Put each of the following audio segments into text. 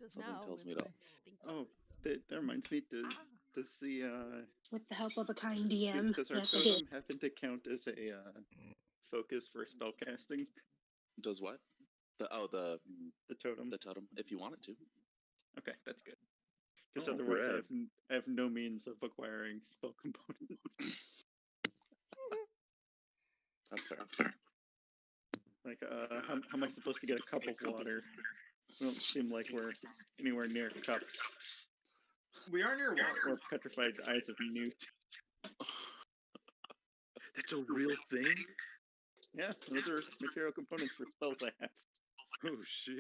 Just Something now tells with me my to. thing. Oh, that reminds me. Does the With the help of a kind DM. does our Yes, I did. totem happen to count as a focus for spellcasting? Does what? The totem. the totem. If you want it to. Okay, that's good. Because Oh, otherwise, rad. I have no means of acquiring spell components. That's fair. Like, how am I supposed to get a cup of water? It don't seem like we're anywhere near cups. We are near water. Or petrified eyes of Newt. That's a real thing? Yeah, those are material components for spells I have. Oh, shit.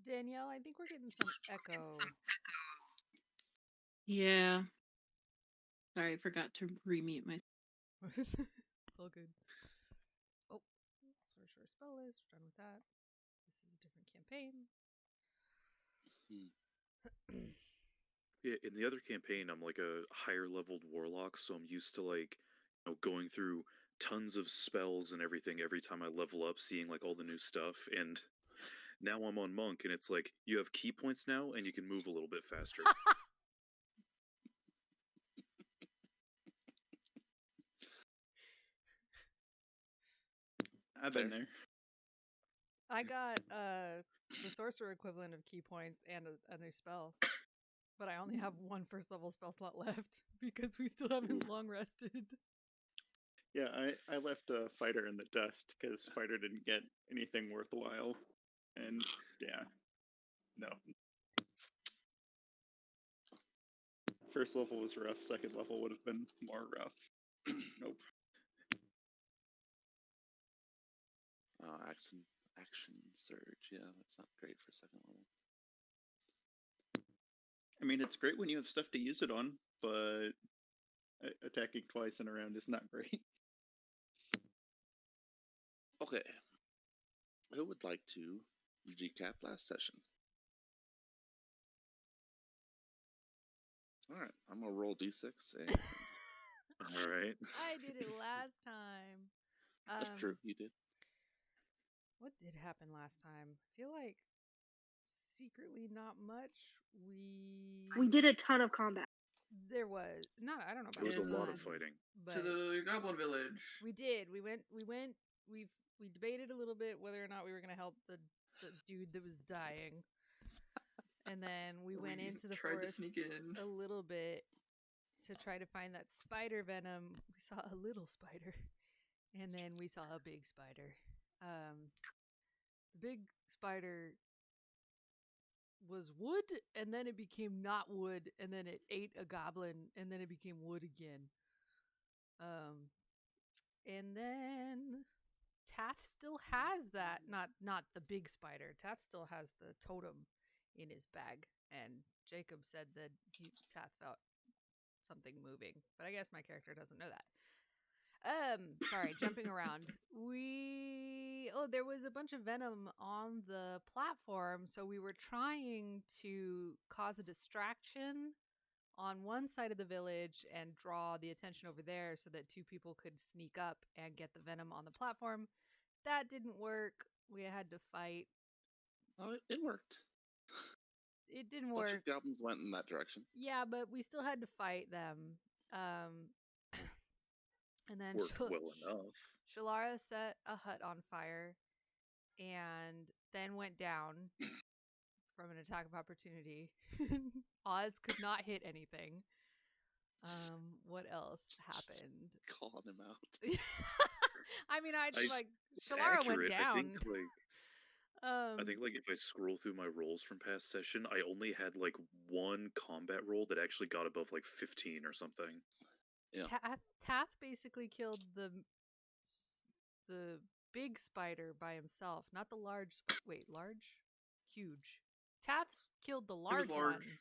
Danielle, I think we're getting some echo. Yeah. Sorry, I forgot to remute myself. It's all good. Oh, sorcerer spell list. We're done with that. This is a different campaign. Yeah, in the other campaign, I'm like a higher leveled warlock, so I'm used to like, going through tons of spells and everything every time I level up, seeing like all the new stuff. And now I'm on monk, and it's like you have key points now, and you can move a little bit faster. I've been there. I got the sorcerer equivalent of key points and a new spell. But I only have one first level spell slot left because we still haven't long rested. Yeah, I left a fighter in the dust because fighter didn't get anything worthwhile. And yeah, no. First level was rough, second level would have been more rough. Nope. Action surge. Yeah, that's not great for second level. I mean, it's great when you have stuff to use it on, but attacking twice in a round is not great. Okay. Who would like to recap last session? Alright, I'm gonna roll d6 and... Alright. I did it last time. That's true, you did. What did happen last time? I feel like secretly not much. We did a ton of combat. There was not. I don't know about There was a lot ton, of fighting. but To the Goblin Village. we did. We went. We debated a little bit whether or not we were going to help the dude that was dying, and then we went into the tried forest to sneak in a little bit to try to find that spider venom. We saw a little spider, and then we saw a big spider. The big spider was wood, and then it became not wood, and then it ate a goblin, and then it became wood again. And then Tath still has that, not the big spider. Tath still has the totem in his bag, and Jacob said that Tath felt something moving, but I guess my character doesn't know that. Sorry, jumping around. There was a bunch of venom on the platform, so we were trying to cause a distraction on one side of the village and draw the attention over there so that two people could sneak up and get the venom on the platform. That didn't work. We had to fight. Oh, it worked. It didn't A work. bunch of goblins went in that direction. Yeah, but we still had to fight them. And then Worked well enough. Shalara set a hut on fire and then went down from an attack of opportunity. Oz could not hit anything. What else happened? Calling him out. I mean, It's Shalara went accurate. down. I think if I scroll through my rolls from past session, I only had like one combat roll that actually got above like 15 or something. Yeah. Tath basically killed the big spider by himself, not the large. Large, huge. Tath killed the large one,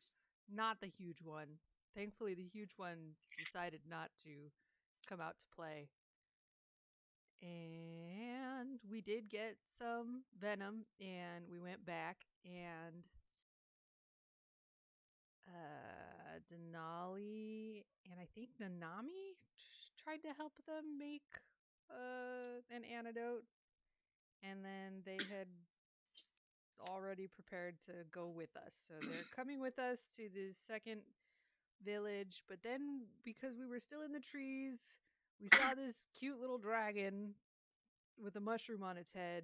not the huge one. Thankfully, the huge one decided not to come out to play. And we did get some venom, and we went back, and Denali and I think Nanami tried to help them make an antidote, and then they had already prepared to go with us. So they're coming with us to the second village, but then because we were still in the trees, we saw this cute little dragon with a mushroom on its head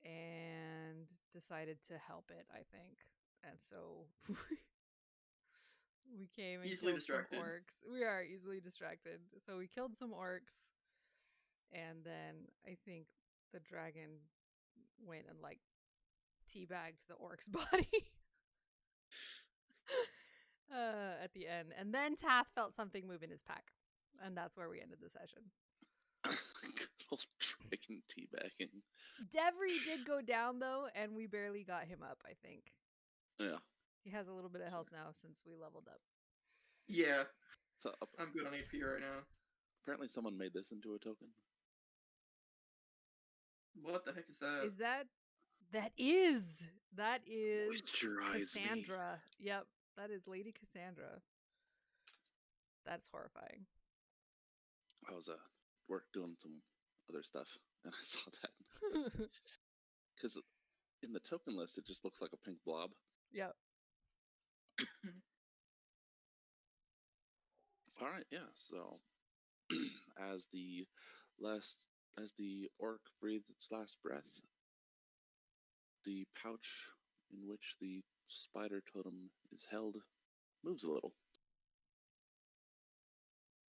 and decided to help it, I think. And so we came and Easily killed distracted. some orcs. We are easily distracted. So we killed some orcs, and then I think the dragon went and like teabagged the orc's body at the end. And then Tath felt something move in his pack. And that's where we ended the session. Good old dragon teabagging. Devry did go down though, and we barely got him up, I think. Yeah. He has a little bit of health now since we leveled up. Yeah, So I'm good on HP right now. apparently someone made this into a token. What the heck is that? Is that is Moisturize me. Cassandra. Yep, that is Lady Cassandra. That's horrifying. I was work doing some other stuff, and I saw that because in the token list it just looks like a pink blob. Yep. All right, yeah. So as the orc breathes its last breath, the pouch in which the spider totem is held moves a little.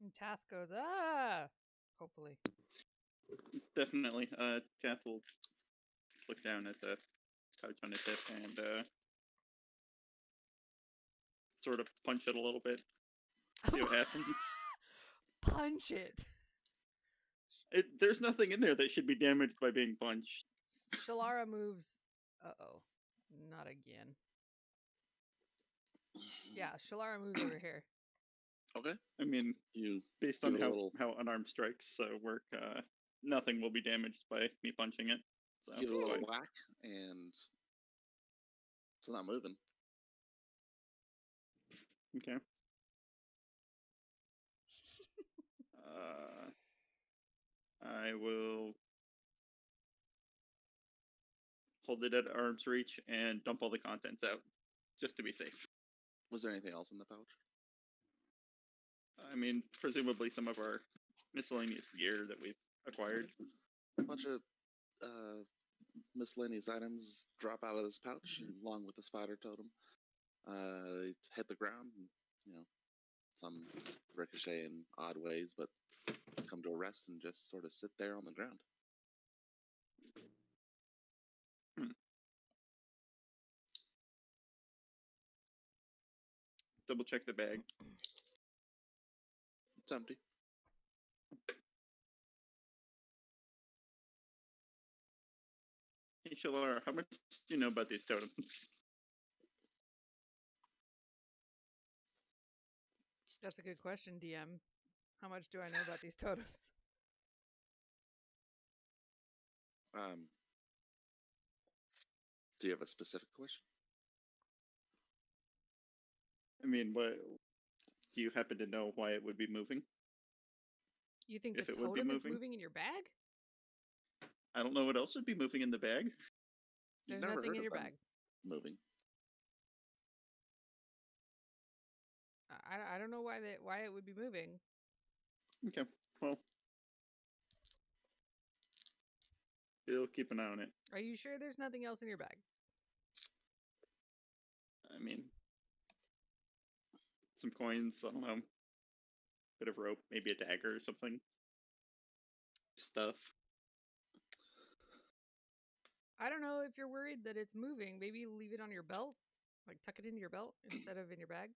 And Tath goes, ah! Hopefully. Definitely. Kath will look down at the pouch on his hip and sort of punch it a little bit. See what happens. Punch it! There's nothing in there that should be damaged by being punched. Shalara moves. Uh-oh. Not again. Yeah, Shalara moves over here. Okay. I mean, You based on give it a little- how unarmed strikes work, nothing will be damaged by me punching it. So give it a it's little fine. whack, and it's not moving. Okay. I will hold it at arm's reach and dump all the contents out, just to be safe. Was there anything else in the pouch? I mean, presumably some of our miscellaneous gear that we've acquired. A bunch of miscellaneous items drop out of this pouch along with the spider totem. They hit the ground, and, some ricochet in odd ways, but come to a rest and just sort of sit there on the ground. Double check the bag. It's empty. Hey, Shalara, how much do you know about these totems? That's a good question, DM. How much do I know about these totems? Do you have a specific question? I mean, what do you happen to know why it would be moving? You think If the it would be totem is moving? moving in your bag? I don't know what else would be moving in the bag. There's never nothing heard in of your them bag. moving. I don't know why it would be moving. Okay, well, we'll keep an eye on it. Are you sure there's nothing else in your bag? I mean, some coins, I don't know, bit of rope, maybe a dagger or something. Stuff. I don't know if you're worried that it's moving. Maybe leave it on your belt. Like tuck it into your belt instead of in your bag.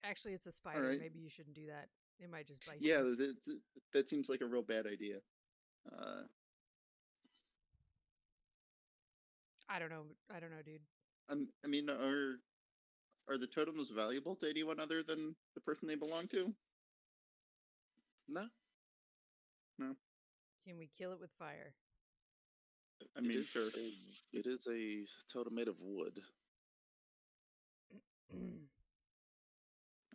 Actually, it's a spider. Alright. Maybe you shouldn't do that. It might just bite Yeah, you. that seems like a real bad idea. I don't know, dude. I mean, are the totems valuable to anyone other than the person they belong to? No. Can we kill it with fire? I mean, sure. It is a totem made of wood.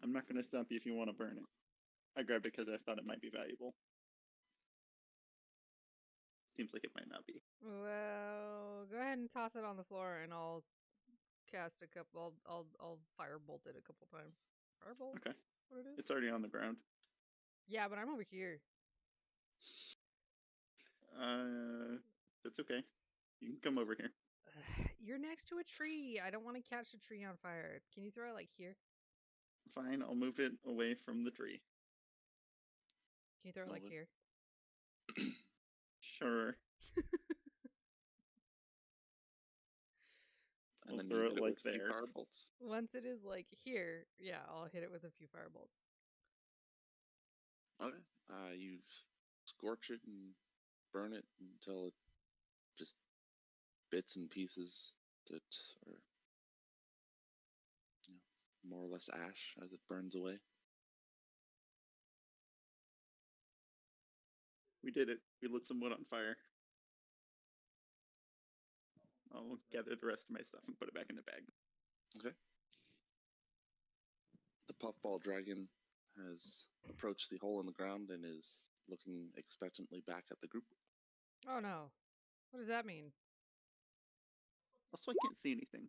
I'm not going to stop you if you want to burn it. I grabbed it because I thought it might be valuable. seems like it might not be. Well, go ahead and toss it on the floor, and I'll cast a couple. I'll firebolt it a couple times. Firebolt. Okay. Is that what it is? It's already on the ground. Yeah, but I'm over here. That's okay. You can come over here. You're next to a tree. I don't want to catch a tree on fire. Can you throw it like here? Fine, I'll move it away from the tree. Can you throw it like Move it. here? Sure. And We'll then throw you it hit it like with a few there. firebolts. Once it is like here, yeah, I'll hit it with a few firebolts. Okay. You scorch it and burn it until it just bits and pieces that are, more or less ash as it burns away. We did it. We lit some wood on fire. I'll gather the rest of my stuff and put it back in the bag. Okay. The puffball dragon has approached the hole in the ground and is looking expectantly back at the group. Oh no. What does that mean? Also, I can't see anything.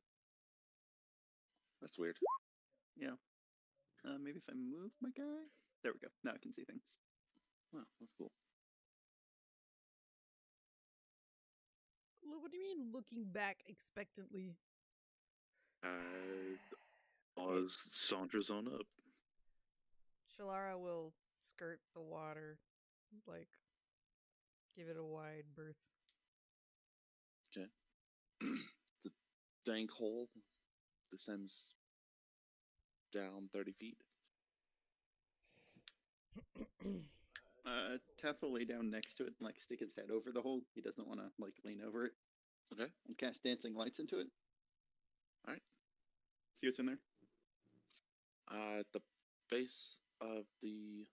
That's weird. Yeah. Maybe if I move my guy? There we go. Now I can see things. Oh, that's cool. What do you mean looking back expectantly? Oz saunters on up. Shalara will skirt the water, like give it a wide berth. Okay. The dank hole descends down 30 feet. Teth will lay down next to it and stick his head over the hole. He doesn't want to lean over it. Okay. And cast dancing lights into it. Alright. See what's in there? At the base of the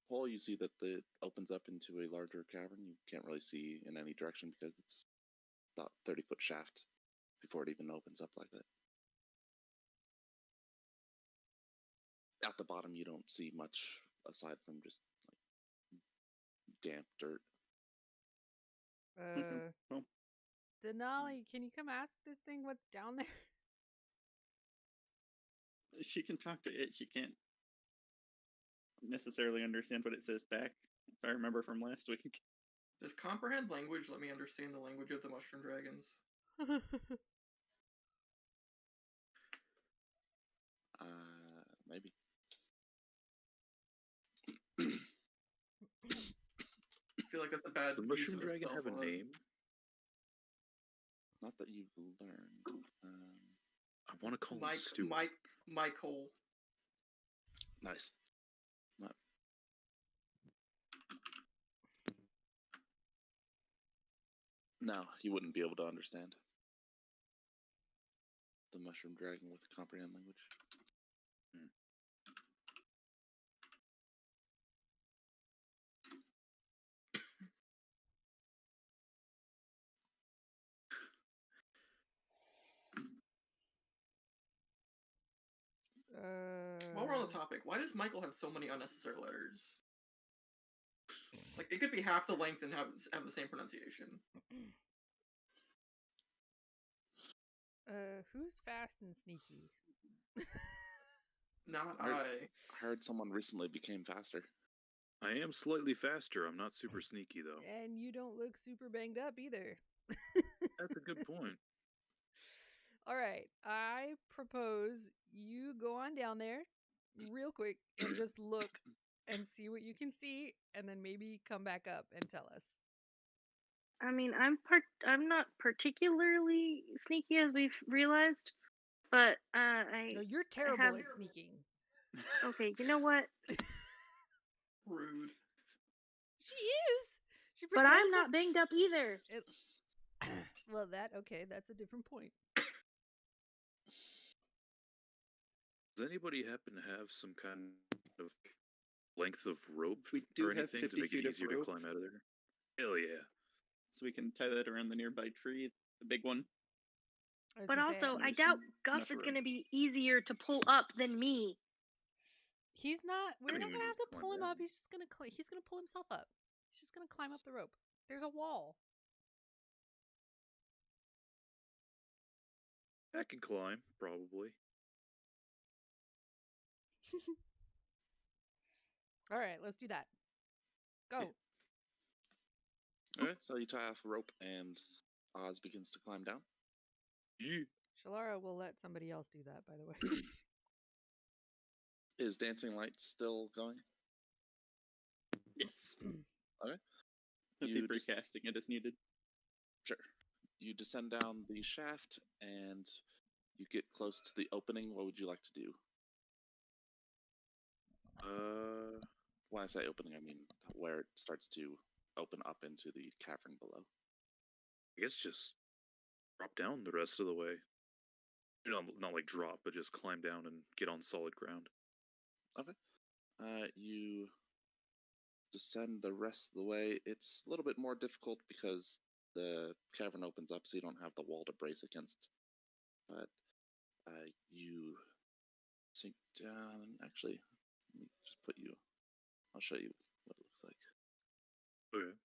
hole, you see that it opens up into a larger cavern. You can't really see in any direction because it's about 30-foot shaft before it even opens up like that. At the bottom, you don't see much aside from just damp dirt. Well, Denali, can you come ask this thing what's down there? she can talk to it. She can't necessarily understand what it says back. If I remember from last week. Does comprehend language let me understand the language of the mushroom dragons? Maybe. I feel like that's a bad. Does the use mushroom of a dragon spell have a slot. name? Not that you've learned. I want to call him Stu. Michael. Nice. No, you wouldn't be able to understand the mushroom dragon with comprehend language. While we're on the topic, why does Michael have so many unnecessary letters? It could be half the length and have the same pronunciation. Who's fast and sneaky? Not Heard- I. I heard someone recently became faster. I am slightly faster. I'm not super sneaky though. And you don't look super banged up either. That's a good point. All right, I propose you go on down there real quick and just look and see what you can see, and then maybe come back up and tell us. I mean, I'm not particularly sneaky, as we've realized, but No, you're terrible have- at sneaking. okay, you know what? Rude. She is. She But pretends I'm not banged up either. Well, that's a different point. Does anybody happen to have some kind of length of rope We do or have anything to 50 make feet it of easier to rope. climb out of there? Hell yeah. So we can tie that around the nearby tree, the big one. I was But gonna say, also, I there's doubt Guff enough is room. going to be easier to pull up than me. he's not. We're mean, not we gonna can have to climb pull him down. up. He's just gonna. He's gonna pull himself up. He's just gonna climb up the rope. There's a wall. I can climb, probably. All right, let's do that. Go. Okay, so you tie off a rope and Oz begins to climb down. Yeah. Shalara will let somebody else do that, by the way. Is Dancing Lights still going? Yes. Okay. I'll be You just- recasting it as needed. Sure. You descend down the shaft and you get close to the opening. What would you like to do? When I say opening, I mean where it starts to open up into the cavern below. I guess just drop down the rest of the way. Not like drop, but just climb down and get on solid ground. You descend the rest of the way. It's a little bit more difficult because the cavern opens up, so you don't have the wall to brace against. But you sink down. Actually, let me just put you. I'll show you what it looks like. Okay.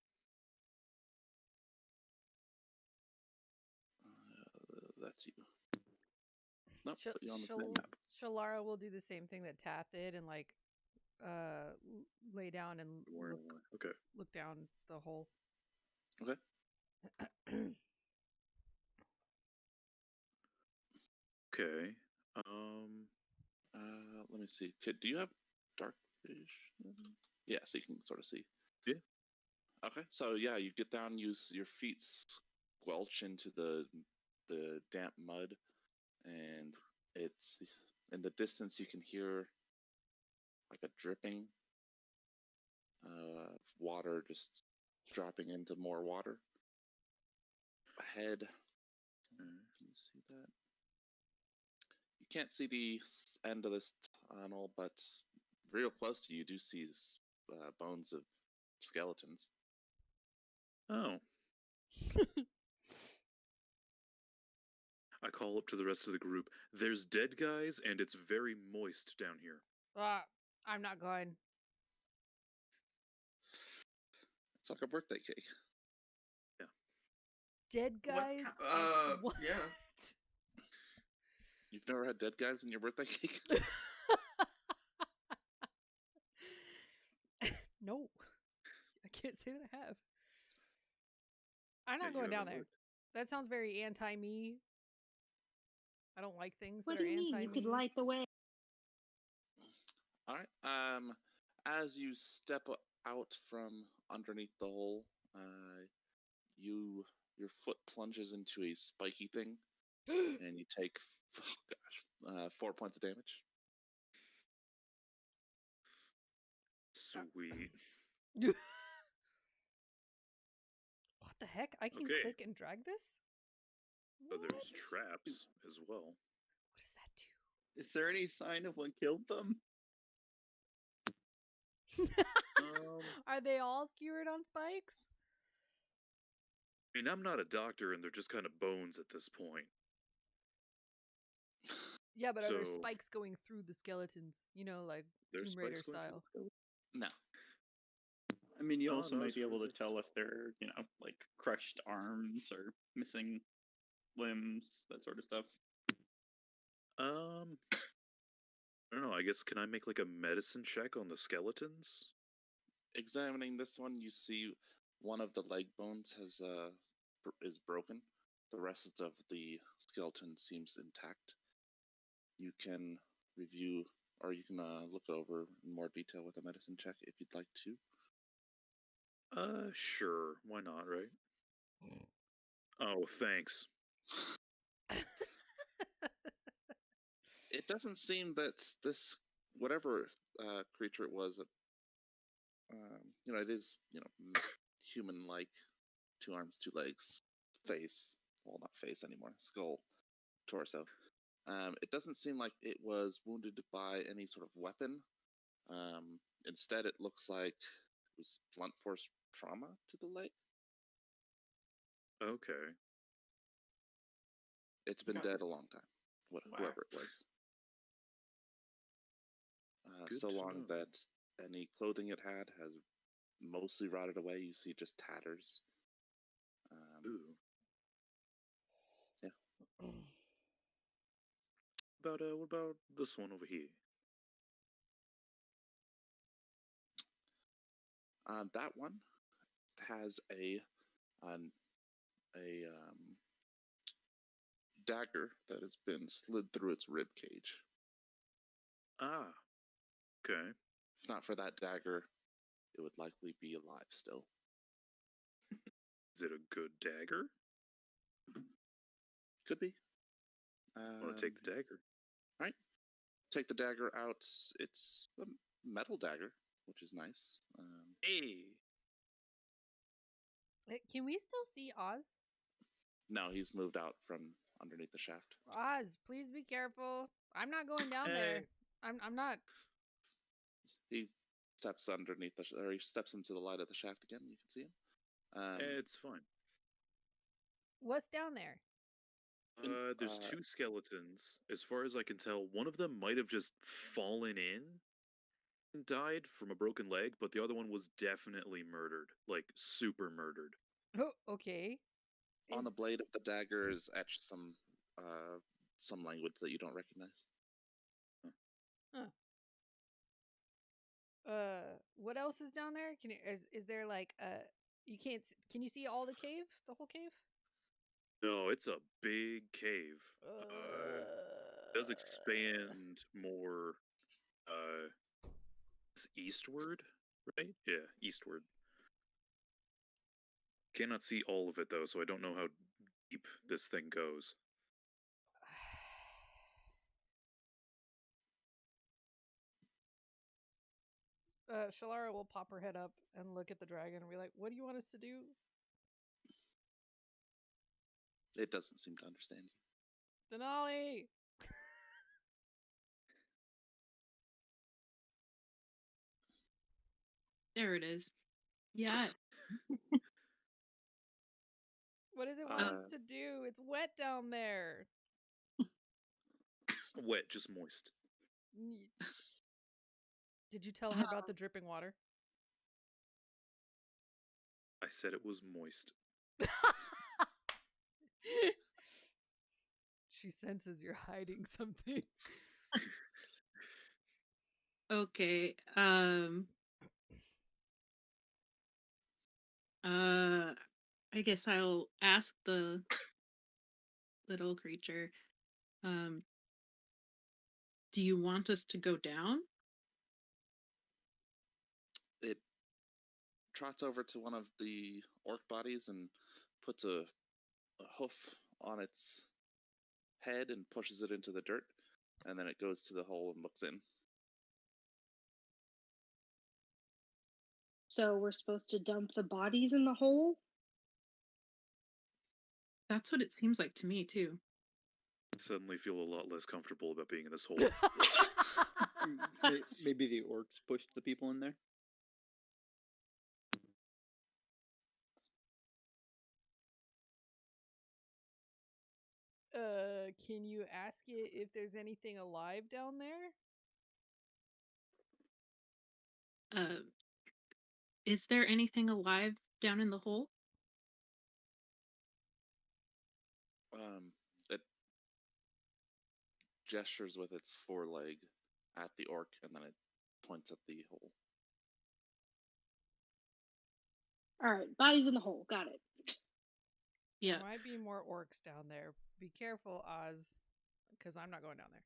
That's you. Nope, Sh- put you on this Shal- map. Shalara will do the same thing that Tath did and like lay down and Where look am I? Okay. look down the hole. Okay. Okay. Let me see. Kid, do you have dark vision? Yeah, so you can sort of see. Yeah. Okay, so yeah, you get down, use your feet squelch into the damp mud, and it's in the distance you can hear like a dripping, water just dropping into more water. Ahead, can you see that? You can't see the end of this tunnel, but real close to you, do see bones of skeletons. Oh. I call up to the rest of the group. There's dead guys, and it's very moist down here. I'm not going. It's like a birthday cake. Dead What guys? What? yeah. You've never had dead guys in your birthday cake? No. I can't say that I have. I'm Yeah, not you going down haven't there. looked. That sounds very anti-me. I don't like things What that do are you mean? anti-me. You could light the way. All right. As you step out from underneath the hole, your foot plunges into a spiky thing, and you take 4 points of damage. Sweet. What the heck? I can Okay. click and drag this? So there's What? traps as well. What does that do? Is there any sign of what killed them? Are they all skewered on spikes? I mean, I'm not a doctor, and they're just kind of bones at this point. Yeah, but are there So- spikes going through the skeletons? You know, like There's Tomb Raider spikes going through style. the skeleton? No. I mean, you Oh, also no, might it's be able to really- tell if they're, like crushed arms or missing limbs, that sort of stuff. I don't know. I guess can I make like a medicine check on the skeletons? Examining this one, you see one of the leg bones is broken. The rest of the skeleton seems intact. You can review, or you can look it over in more detail with a medicine check if you'd like to. Sure. Why not, right? Oh, thanks. It doesn't seem that this, whatever creature it was, it is, human-like, 2 arms, 2 legs, face, well, not face anymore, skull, torso. It doesn't seem like it was wounded by any sort of weapon. Instead, it looks like it was blunt force trauma to the leg. Okay. It's been Got dead a long time, whoever it whacked. was. Good So to long know. that any clothing it had has mostly rotted away. You see just tatters Ooh. Yeah. What about this one over here? That one has an, a dagger that has been slid through its rib cage. Ah, okay. If not for that dagger, it would likely be alive still. Is it a good dagger? Could be. I want to take the dagger. Right. Take the dagger out. It's a metal dagger, which is nice. Hey. Can we still see Oz? No, he's moved out from underneath the shaft. Oz, please be careful. I'm not going down there. I'm not. He steps underneath or he steps into the light of the shaft again. You can see him. It's fine. What's down there? There's two skeletons. As far as I can tell, one of them might have just fallen in and died from a broken leg, but the other one was definitely murdered. Like, super murdered. Oh, okay. On the blade of the dagger is etched some language that you don't recognize. What else is down there? Is there like you can't can you see all the cave? The whole cave? No, it's a big cave. It does expand more eastward, right? Yeah, eastward. Cannot see all of it though, so I don't know how deep this thing goes. Shalara will pop her head up and look at the dragon and be like, "What do you want us to do?" It doesn't seem to understand you. Denali! There it is. Yes. What does it want us to do? It's wet down there. Wet, just moist. Did you tell her about the dripping water? I said it was moist. She senses you're hiding something. Okay. I guess I'll ask the little creature. Do you want us to go down? It trots over to one of the orc bodies and puts a hoof on its head and pushes it into the dirt, and then it goes to the hole and looks in. So we're supposed to dump the bodies in the hole? That's what it seems like to me too. I suddenly feel a lot less comfortable about being in this hole. Maybe the orcs pushed the people in there. Can you ask it if there's anything alive down there? Is there anything alive down in the hole? It gestures with its foreleg at the orc, and then it points at the hole. Alright, bodies in the hole. Got it. Yeah. There might be more orcs down there. Be careful, Oz, because I'm not going down there.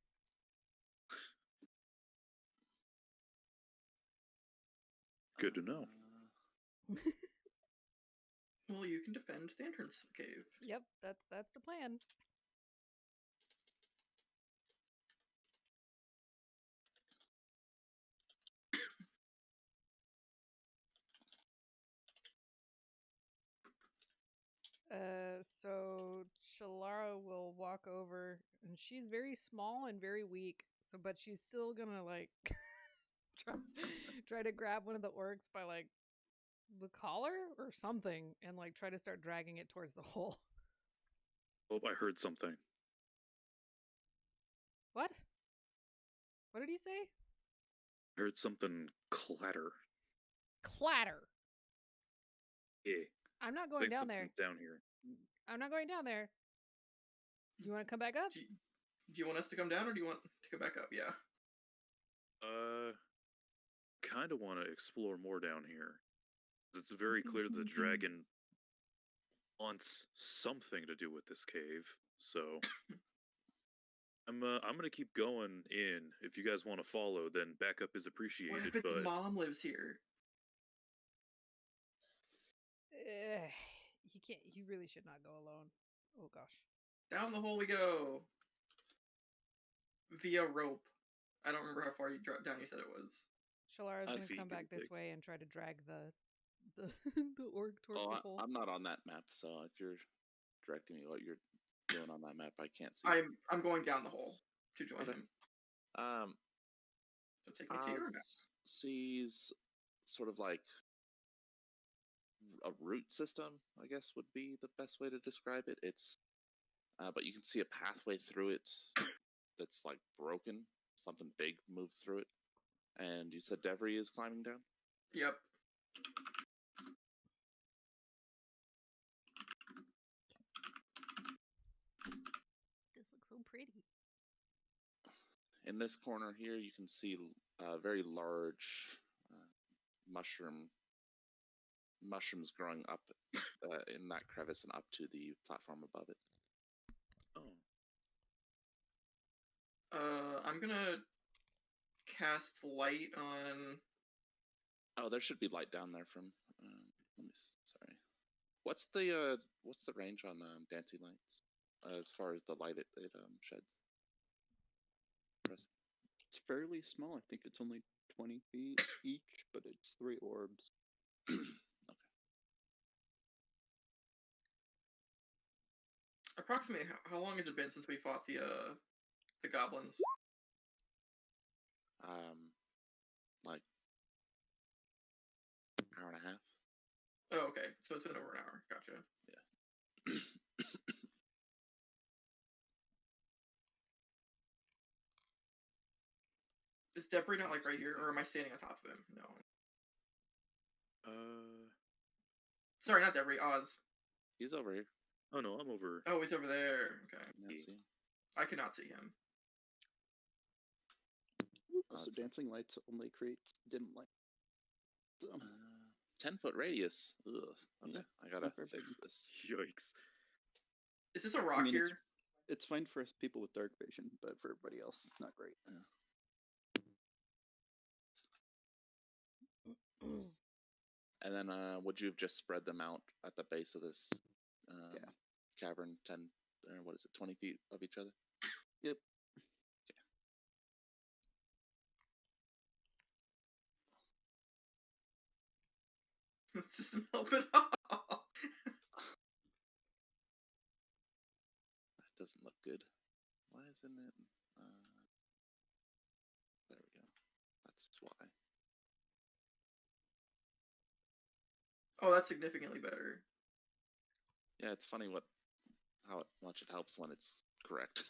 Good to know. Well, you can defend the entrance to the cave. Yep, that's the plan. So Shalara will walk over, and she's very small and very weak. So, but she's still gonna like try to grab one of the orcs by like the collar or something, and like try to start dragging it towards the hole. Oh, I heard something. What? What did he say? I heard something clatter. Clatter. Yeah. I'm not I going think down there. something's down here. I'm not going down there. You want to come back up? Do you want us to come down, or do you want to go back up? Yeah. Kind of want to explore more down here. 'Cause it's very clear the dragon wants something to do with this cave. So I'm gonna keep going in. If you guys want to follow, then backup is What appreciated. if its But mom lives here? You can't. You really should not go alone. Oh gosh. Down the hole we go. Via rope. I don't remember how far down you said it was. Shalara's I'd gonna feed come you back the this pig. way and try to drag the the orc towards Oh, the hole. I'm not on that map, so if you're directing me what you're doing on that map, I can't see. I'm going down the hole to join Okay. him. So take me to your map. Oz sees sort of like a root system, I guess would be the best way to describe it. It's, but you can see a pathway through it that's like broken. Something big moved through it. And you said Devry is climbing down? Yep. This looks so pretty. In this corner here, you can see a very large mushrooms growing up in that crevice and up to the platform above it. Oh, I'm gonna cast light on. Oh, there should be light down there from. Let me. Sorry. What's the range on dancing lights as far as the light it sheds? Press. It's fairly small. I think it's only 20 feet each, but it's 3 orbs. Okay. Approximately how long has it been since we fought the goblins? Like hour and a half. Oh, okay. So it's been over an hour. Gotcha. Yeah. Is Devry not like right here, or am I standing on top of him? No. Sorry, not Devry. Oz. He's over here. Oh no, I'm over. Oh, he's over there. Okay. Yeah, see? I cannot see him. Also, that's right. dancing lights only create dim light. So, 10-foot radius. Ugh. Okay, Yeah, I gotta not very fix big. this. Yikes. Is this a rock mean, here? it's fine for us people with dark vision, but for everybody else, not great. And then would you have just spread them out at the base of this Yeah. cavern, 10, what is it, 20 feet of each other? Yep. Let's just melt it off. That doesn't look good. Why isn't it? There we go. That's why. Oh, that's significantly better. Yeah, it's funny how much it helps when it's correct.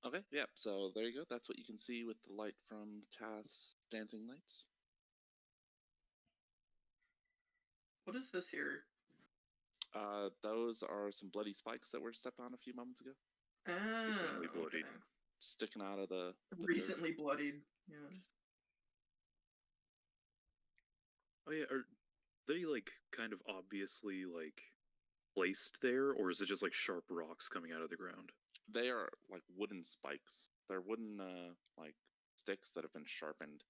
Okay, yeah, so there you go. That's what you can see with the light from Tath's dancing lights. What is this here? Those are some bloody spikes that were stepped on a few moments ago, Ah, Recently bloodied. okay. sticking out of the dirt. Recently bloodied. Yeah. Oh yeah, are they like kind of obviously like placed there, or is it just like sharp rocks coming out of the ground? They are like wooden spikes. They're wooden like sticks that have been sharpened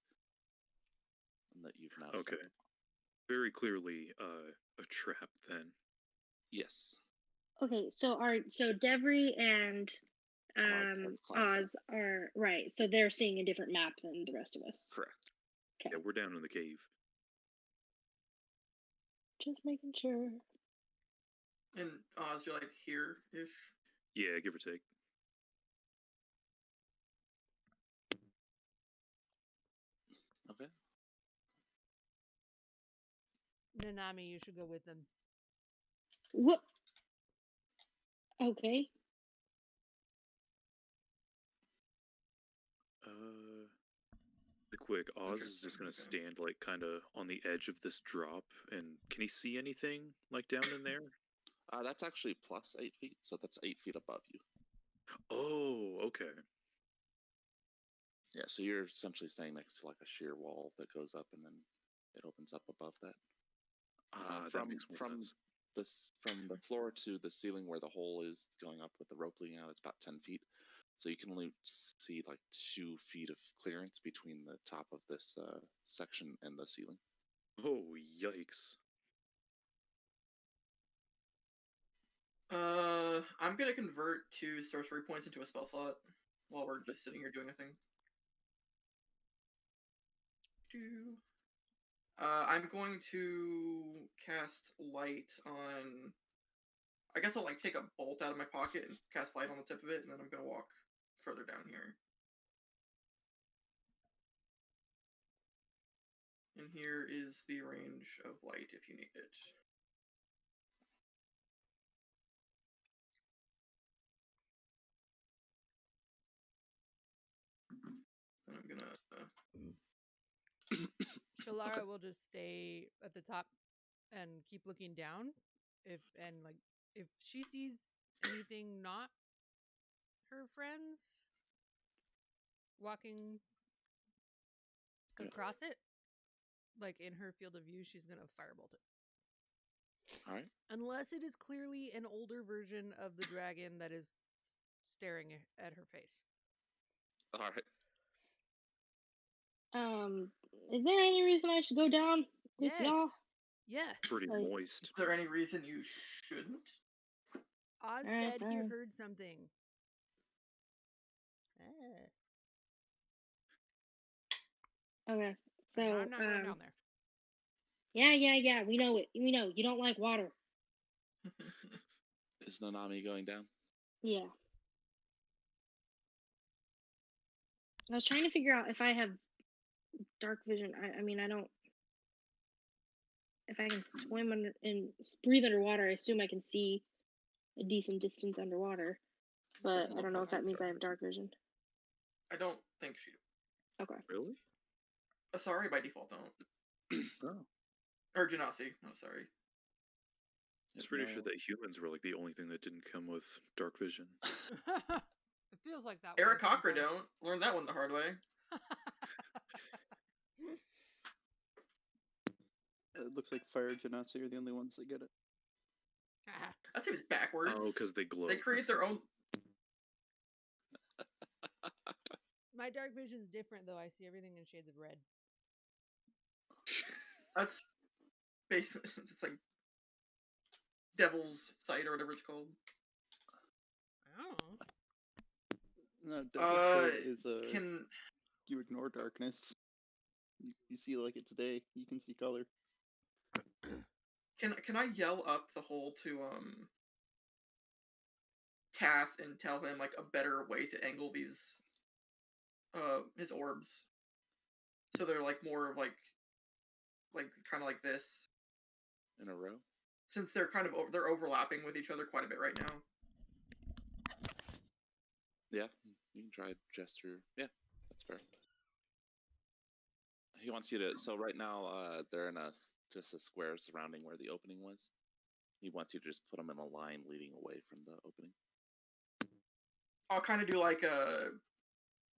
and that you've now Okay. stepped upon. Very clearly a trap then. Yes. Okay, so Devry and have climbed Oz are right. So they're seeing a different map than the rest of us. Correct. Okay, Yeah, we're down in the cave. just making sure. And Oz, you're like here-ish? Yeah, give or take. Okay. Nanami, you should go with them. What? Okay. The quick, Oz is just Interesting, gonna okay. stand like kind of on the edge of this drop, and can he see anything like down in there? That's actually plus 8 feet, so that's 8 feet above you. Oh, okay. Yeah, so you're essentially staying next to like a sheer wall that goes up, and then it opens up above that. That makes more sense. From the floor to the ceiling where the hole is going up with the rope leading out, it's about 10 feet. So you can only see like 2 feet of clearance between the top of this section and the ceiling. Oh, yikes. I'm gonna convert 2 sorcery points into a spell slot while we're just sitting here doing nothing. I'm going to cast light on. I guess I'll like take a bolt out of my pocket and cast light on the tip of it, and then I'm gonna walk further down here. And here is the range of light if you need it. Then I'm gonna. Shalara will just stay at the top and keep looking down. If she sees anything not her friends walking across it, like in her field of view, she's gonna firebolt it. All right. Unless it is clearly an older version of the dragon that is staring at her face. All right. Is there any reason I should go down with y'all? Yeah. Pretty Like- moist. Is there any reason you shouldn't? Oz Alright, said he fine. heard something. Ah. Okay, so I'm not going down there. yeah, we know it. We know you don't like water. Is Nanami going down? Yeah. I was trying to figure out if I have dark vision. I mean, I don't. If I can swim under and breathe underwater, I assume I can see a decent distance underwater. But Doesn't I look don't know like if that it. means I have dark vision. I don't think she. Okay. Really? Sorry, by default, don't. Oh. Or Genasi. No, sorry. I was pretty sure No. that humans were like the only thing that didn't come with dark vision. It feels like that. Eric way Cochran sometimes. don't. Learned that one the hard way. It looks like Fire Genasi are the only ones that get it. Ah, That seems backwards. Oh, because they glow. they create Makes their sense. own. my dark vision's different though. I see everything in shades of red. That's basically it's like Devil's Sight or whatever it's called. Oh. No, Devil's Sight is Can you ignore darkness. You see like it today. You can see color. can I yell up the hole to Tath and tell him like a better way to angle these his orbs so they're like more of like kind of like this, In a row? since they're kind of they're overlapping with each other quite a bit right now. Yeah, you can try gesture. Yeah, that's fair. He wants you to. So right now, they're in just a square surrounding where the opening was. He wants you to just put them in a line leading away from the opening. I'll kind of do like a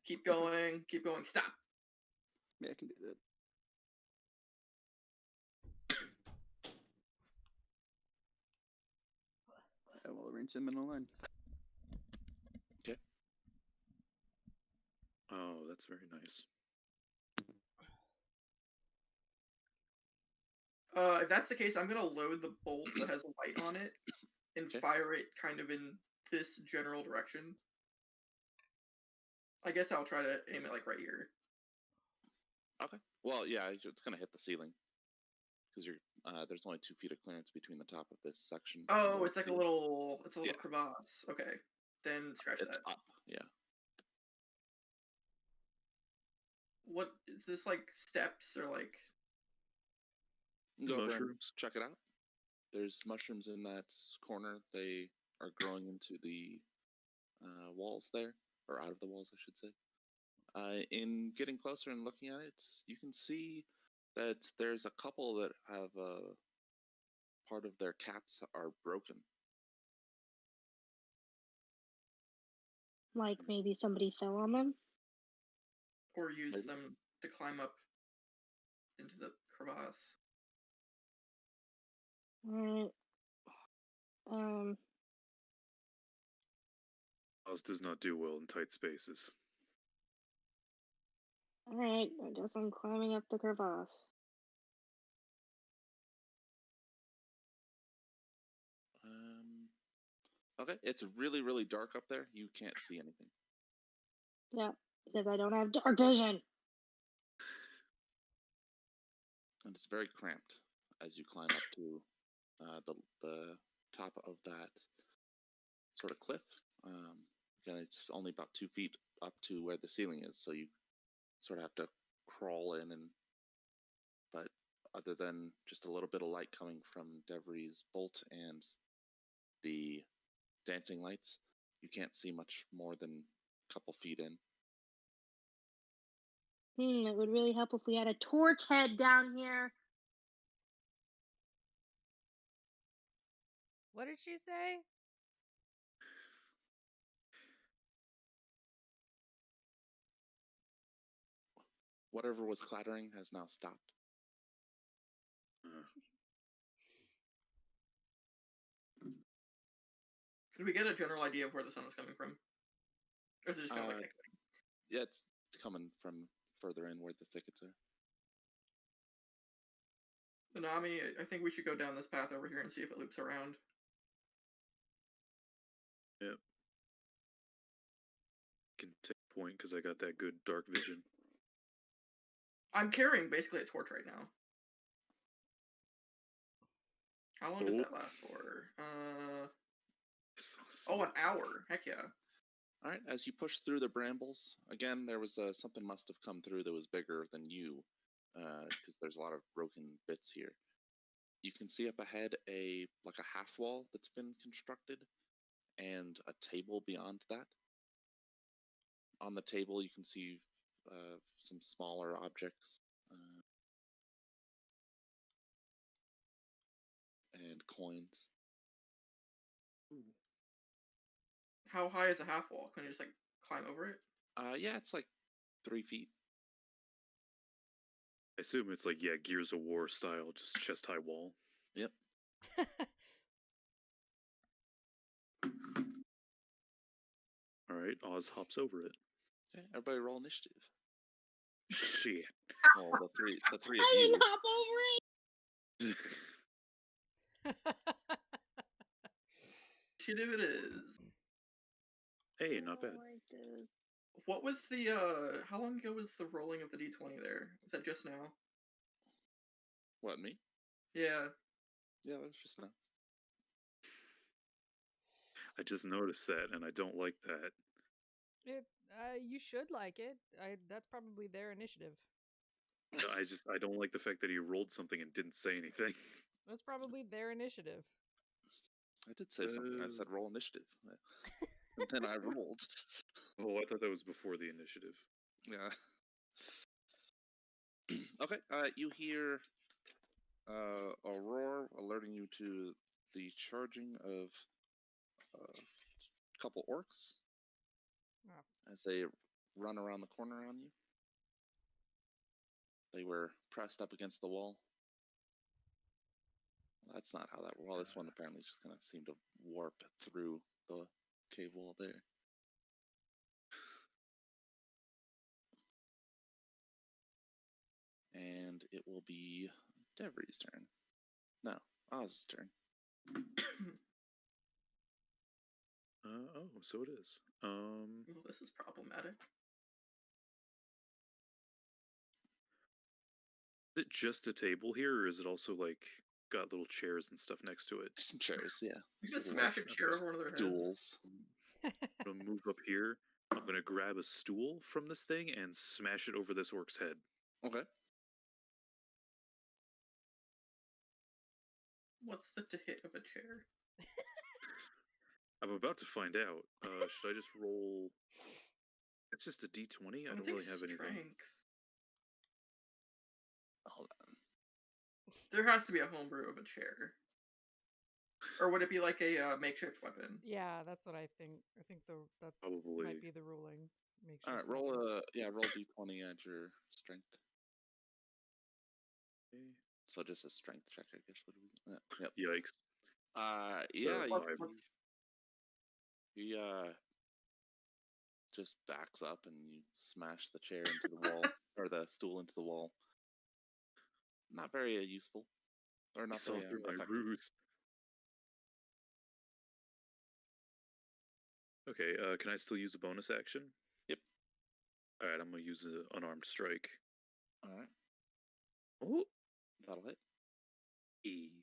keep going, stop. Yeah, I can do that. I will arrange them in a line. Oh, that's very nice. If that's the case, I'm gonna load the bolt that has a light on it and Okay. fire it kind of in this general direction. I guess I'll try to aim it like right here. Okay. Well, yeah, it's gonna hit the ceiling because you're there's only 2 feet of clearance between the top of this section. and Oh, the it's like a ceiling. little Yeah. crevasse. Okay, then scratch It's that. up. Yeah. What is this like steps or like? You can go over and Mushrooms. check it out. There's mushrooms in that corner. They are growing into the walls there, or out of the walls, I should say. In getting closer and looking at it, you can see that there's a couple that have part of their caps are broken. Like maybe somebody fell on them. Or use Maybe. them to climb up into the crevasse. Alright. Oz does not do well in tight spaces. Alright, I guess I'm climbing up the crevasse. Okay, it's really, really dark up there. You can't see anything. Yeah, because I don't have dark vision. And it's very cramped as you climb up to the top of that sort of cliff. And it's only about 2 feet up to where the ceiling is, so you sort of have to crawl in. But other than just a little bit of light coming from Devry's bolt and the dancing lights, you can't see much more than a couple feet in. It would really help if we had a torch head down here. What did she say? Whatever was clattering has now stopped. Could we get a general idea of where the sun is coming from? Or is it just kind of like echoing? Yeah, it's coming from further in where the thickets are. Nanami, I think we should go down this path over here and see if it loops around. Yep. Can take point because I got that good dark vision. I'm carrying basically a torch right now. How long does that last for? Oh, an hour. Heck yeah. All right, as you push through the brambles, again, there was something must have come through that was bigger than you, because there's a lot of broken bits here. You can see up ahead a half wall that's been constructed, and a table beyond that. On the table, you can see some smaller objects and coins. How high is a half wall? Can you just climb over it? Yeah, it's 3 feet. I assume it's Gears of War style, just chest high wall. Yep. All right, Oz hops over it. Okay, everybody roll initiative. Shit. Oh, the three of I you. didn't hop over it. Initiative it is. Hey, not bad. What was the how long ago was the rolling of the D20 there? Was that just now? What, me? Yeah. Yeah, that was just now. I just noticed that, and I don't like that. You should like it. That's probably their initiative. I don't like the fact that he rolled something and didn't say anything. That's probably their initiative. I did say something. I said roll initiative. And then I rolled. Oh, I thought that was before the initiative. Yeah. Okay, you hear a roar alerting you to the charging of a couple orcs as they run around the corner on you. They were pressed up against the wall. Well, that's not how that. Well, this one apparently just kind of seemed to warp through the cave wall there. And it will be Devry's turn. No, Oz's turn. Oh, so it is. Well, this is problematic. Is it just a table here, or is it also got little chairs and stuff next to it? Some chairs, yeah. You just smash a chair over one of their heads. Stools. I'm gonna move up here. I'm gonna grab a stool from this thing and smash it over this orc's head. Okay. What's the hit of a chair? I'm about to find out. Should I just roll It's just a D20. I I don't think really have anything. strength. Hold on. There has to be a homebrew of a chair. Or would it be like a makeshift weapon? Yeah, that's what I think. I think that Probably. might be the ruling. Makeshift All right, roll weapon. roll d20 at your strength. Okay. So just a strength check, I guess. What do we? Yep. Yikes. Yeah, what- five. what's- he just backs up and you smash the chair into the wall or the stool into the wall. Not very useful, or I not saw very through my effective. ruse. Okay, can I still use a bonus action? Yep. Alright, I'm gonna use an unarmed strike. All right, Oh! that'll hit. E.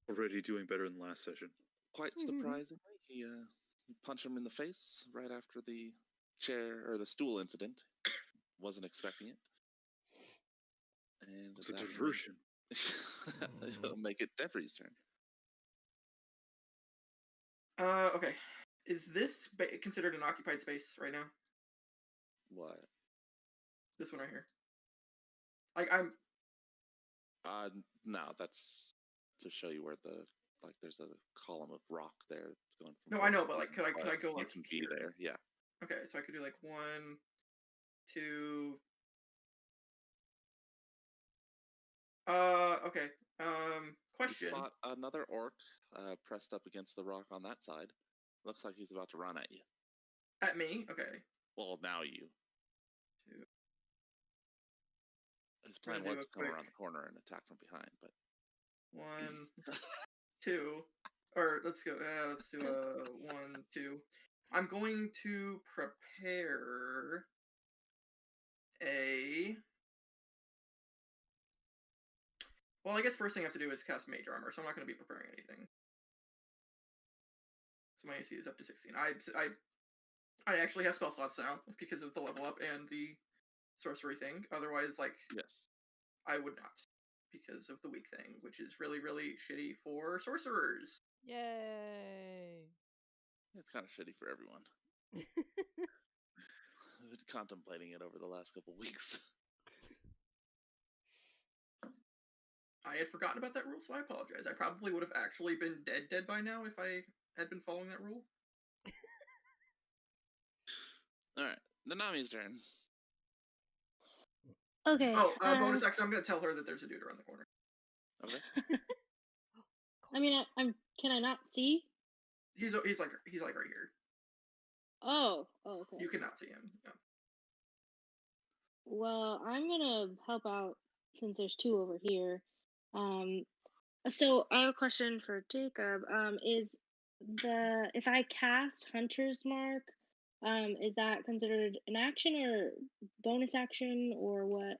Already doing better than last session. Quite surprisingly, you punch him in the face right after the chair or the stool incident. Wasn't expecting it. And It's a that will diversion. it'll make it Devry's turn. Okay. Is this considered an occupied space right now? What? This one right here. Like I'm. No, that's to show you where there's a column of rock there going from. No, I know, floor but to like, ceiling, could I go you like can be here? there? Yeah. Okay, so I could do like 1, 2. Okay. You Question. spot another orc pressed up against the rock on that side. Looks like he's about to run at you. At me? Okay. Well, now you. 2. His We're plan gonna was do to a come around quick- the corner and attack from behind, but 1, 2. Or let's go. Let's do a 1, 2. I'm going to prepare a. Well, I guess first thing I have to do is cast Mage Armor, so I'm not going to be preparing anything. So my AC is up to 16. I actually have spell slots now because of the level up and the sorcery thing. Otherwise, like, yes. I would not because of the weak thing, which is really, really shitty for sorcerers. Yay! It's kind of shitty for everyone. I've been contemplating it over the last couple weeks. I had forgotten about that rule, so I apologize. I probably would have actually been dead by now if I had been following that rule. All right, Nanami's turn. Okay. Oh, bonus action, I'm going to tell her that there's a dude around the corner. Okay. I mean, I'm. Can I not see? He's like right here. Oh. Oh. Okay. You cannot see him. Yeah. Well, I'm gonna help out since there's two over here. So I have a question for Jacob. Is if I cast Hunter's Mark, is that considered an action or bonus action or what?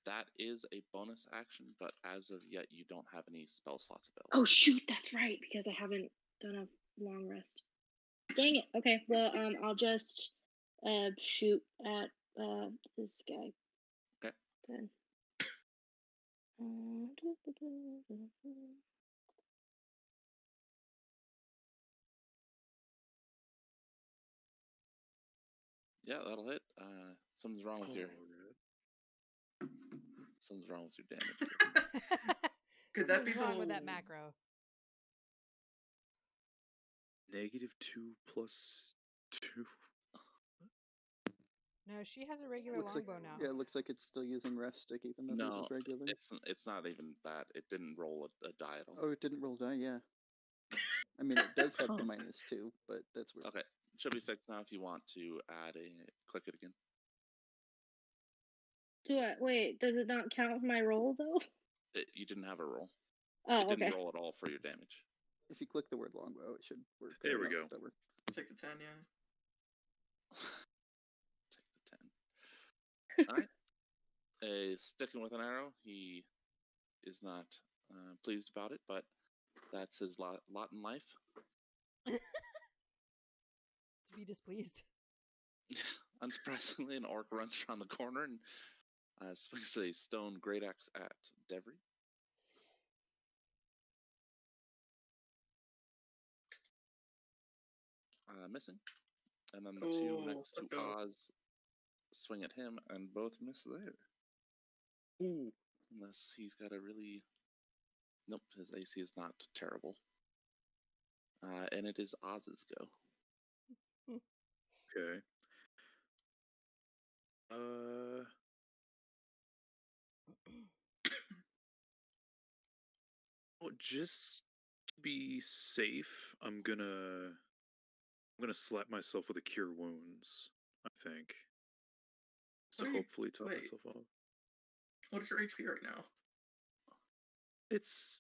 That is a bonus action, but as of yet, you don't have any spell slots available. Oh shoot, that's right because I haven't done a long rest. Dang it. Okay, well, I'll just shoot at this guy. Okay. Then. Yeah, that'll hit. Something's wrong with your Alright. something's wrong with your damage. Could that be What's wrong with that the- macro? -2 plus 2. No, she has a regular Looks like longbow now. yeah, it looks like it's still using rest stick even though No, this is regular. it's not even that. It didn't roll a die at all. Oh, it didn't roll die. Yeah. I mean, it does have the Huh. -2, but that's weird. Okay, should be fixed now. If you want to add click it again. Wait, does it not count for my roll though? You didn't have a roll. Oh, It didn't okay. roll at all for your damage. If you click the word longbow, it should work. There I we don't know go. if that worked. Take the 10, yeah. Take the 10. All right. Sticking with an arrow. He is not pleased about it, but that's his lot in life. To be displeased. Unsurprisingly, an orc runs around the corner and swings a stone great axe at Devry. missing. And then the two next to let's go. Oz swing at him, and both miss there. Ooh. Unless he's got a really... Nope, his AC is not terrible. And it is Oz's go. Okay. Well, just to be safe, I'm gonna slap myself with a cure wounds. I think. So What are you- hopefully top wait. myself off. What is your HP right now? It's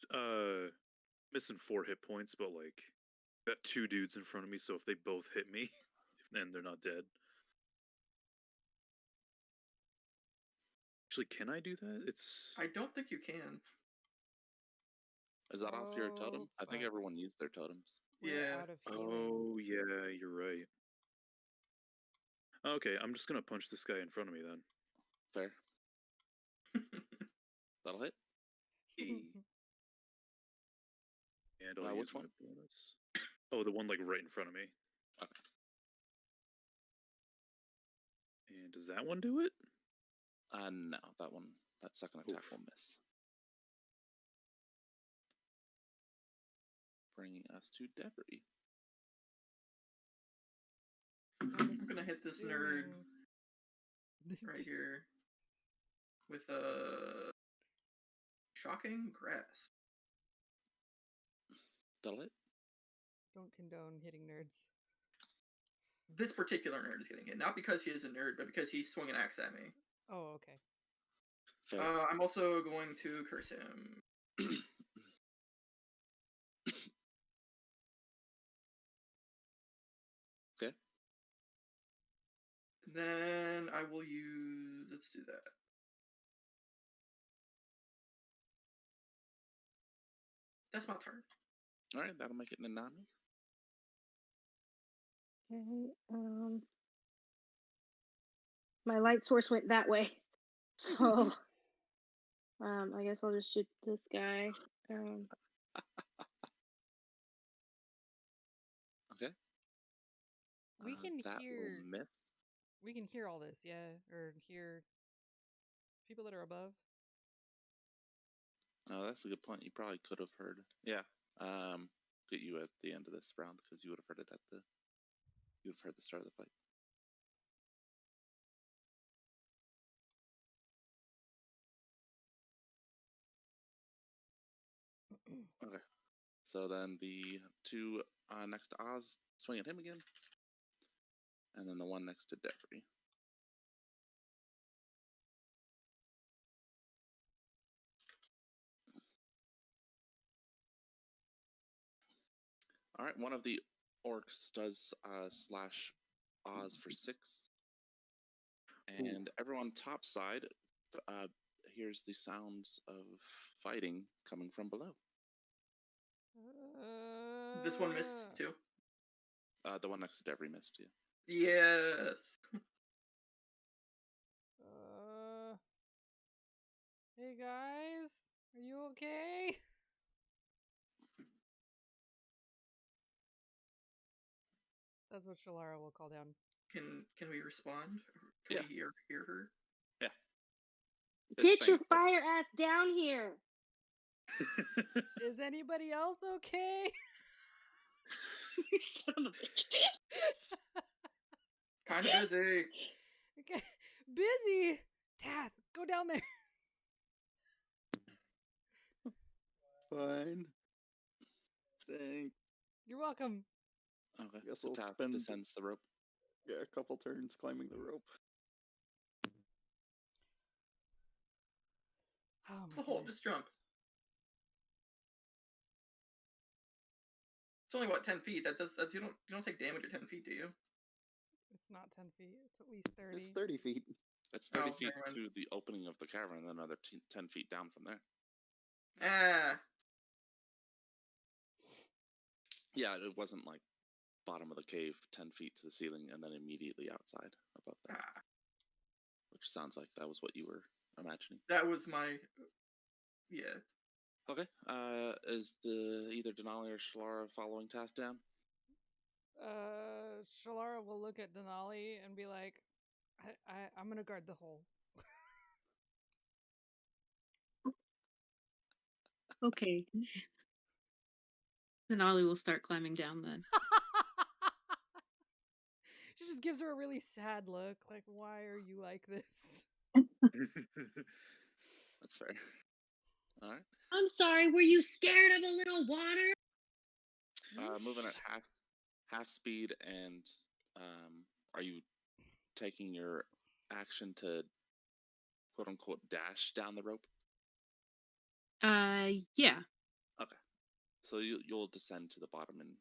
missing 4 hit points, but like got 2 dudes in front of me, so if they both hit me, then they're not dead. Actually, can I do that? It's I don't think you can. Is that off your totem? Oh, I think fuck. everyone used their totems. We're Yeah. out of healing. Oh yeah, you're right. Okay, I'm just gonna punch this guy in front of me then. Fair. That'll hit. And I'll use Which my one? bonus. Oh, the one like right in front of me. Okay. And does that one do it? No, that second attack Oof. will miss. Bringing us to Debris. I'm gonna hit this nerd right Just- here with a shocking grasp. That'll hit. Don't condone hitting nerds. This particular nerd is getting hit, not because he is a nerd, but because he swung an axe at me. Oh, okay. Fair. I'm also going to curse him. Okay. Then I will use. Let's do that. That's my turn. All right, that'll make it Nanami. Okay. My light source went that way, so I guess I'll just shoot this guy. Okay. We can that hear. will miss. We can hear all this, yeah, or hear people that are above. Oh, that's a good point. You probably could have heard. Yeah. Get you at the end of this round because you would have heard it at the. You would have heard the start of the fight. Okay. So then the two next to Oz swing at him again. And then the one next to Debris. All right, one of the orcs does slash Oz for 6. And everyone topside hears the sounds of fighting coming from below. This one missed too. The one next to Debris missed, yeah. Yes. Hey guys, are you okay? That's what Shalara will call down. Can we respond? Can Yeah. we hear her? It's Get your faint. fire ass down here! Is anybody else okay? You son of a bitch. Kind of busy. Okay. Busy. Tath, go down there. Fine. Thanks. You're welcome. Okay, Guess so I'll Tath spend- descends the rope. Yeah, a couple turns climbing the rope. Oh It's my the hole. goodness. Just jump. It's only what 10 feet. That's you don't take damage at 10 feet, do you? It's not 10 feet. It's at least 30. It's 30 feet. It's 30 Oh, feet never mind. to the opening of the cavern, and then another 10 feet down from there. Ah. Yeah, it wasn't like bottom of the cave, 10 feet to the ceiling, and then immediately outside above that. Ah. Which sounds like that was what you were imagining. That was my. Yeah. Okay, is either Denali or Shalara following Tath down? Shalara will look at Denali and be like, I'm gonna guard the hole. Okay. Then Ollie will start climbing down then. She just gives her a really sad look, like, why are you like this? That's fair. All right. I'm sorry, were you scared of a little water? Moving at half speed, and are you taking your action to quote unquote dash down the rope? Yeah. Okay. So you'll descend to the bottom and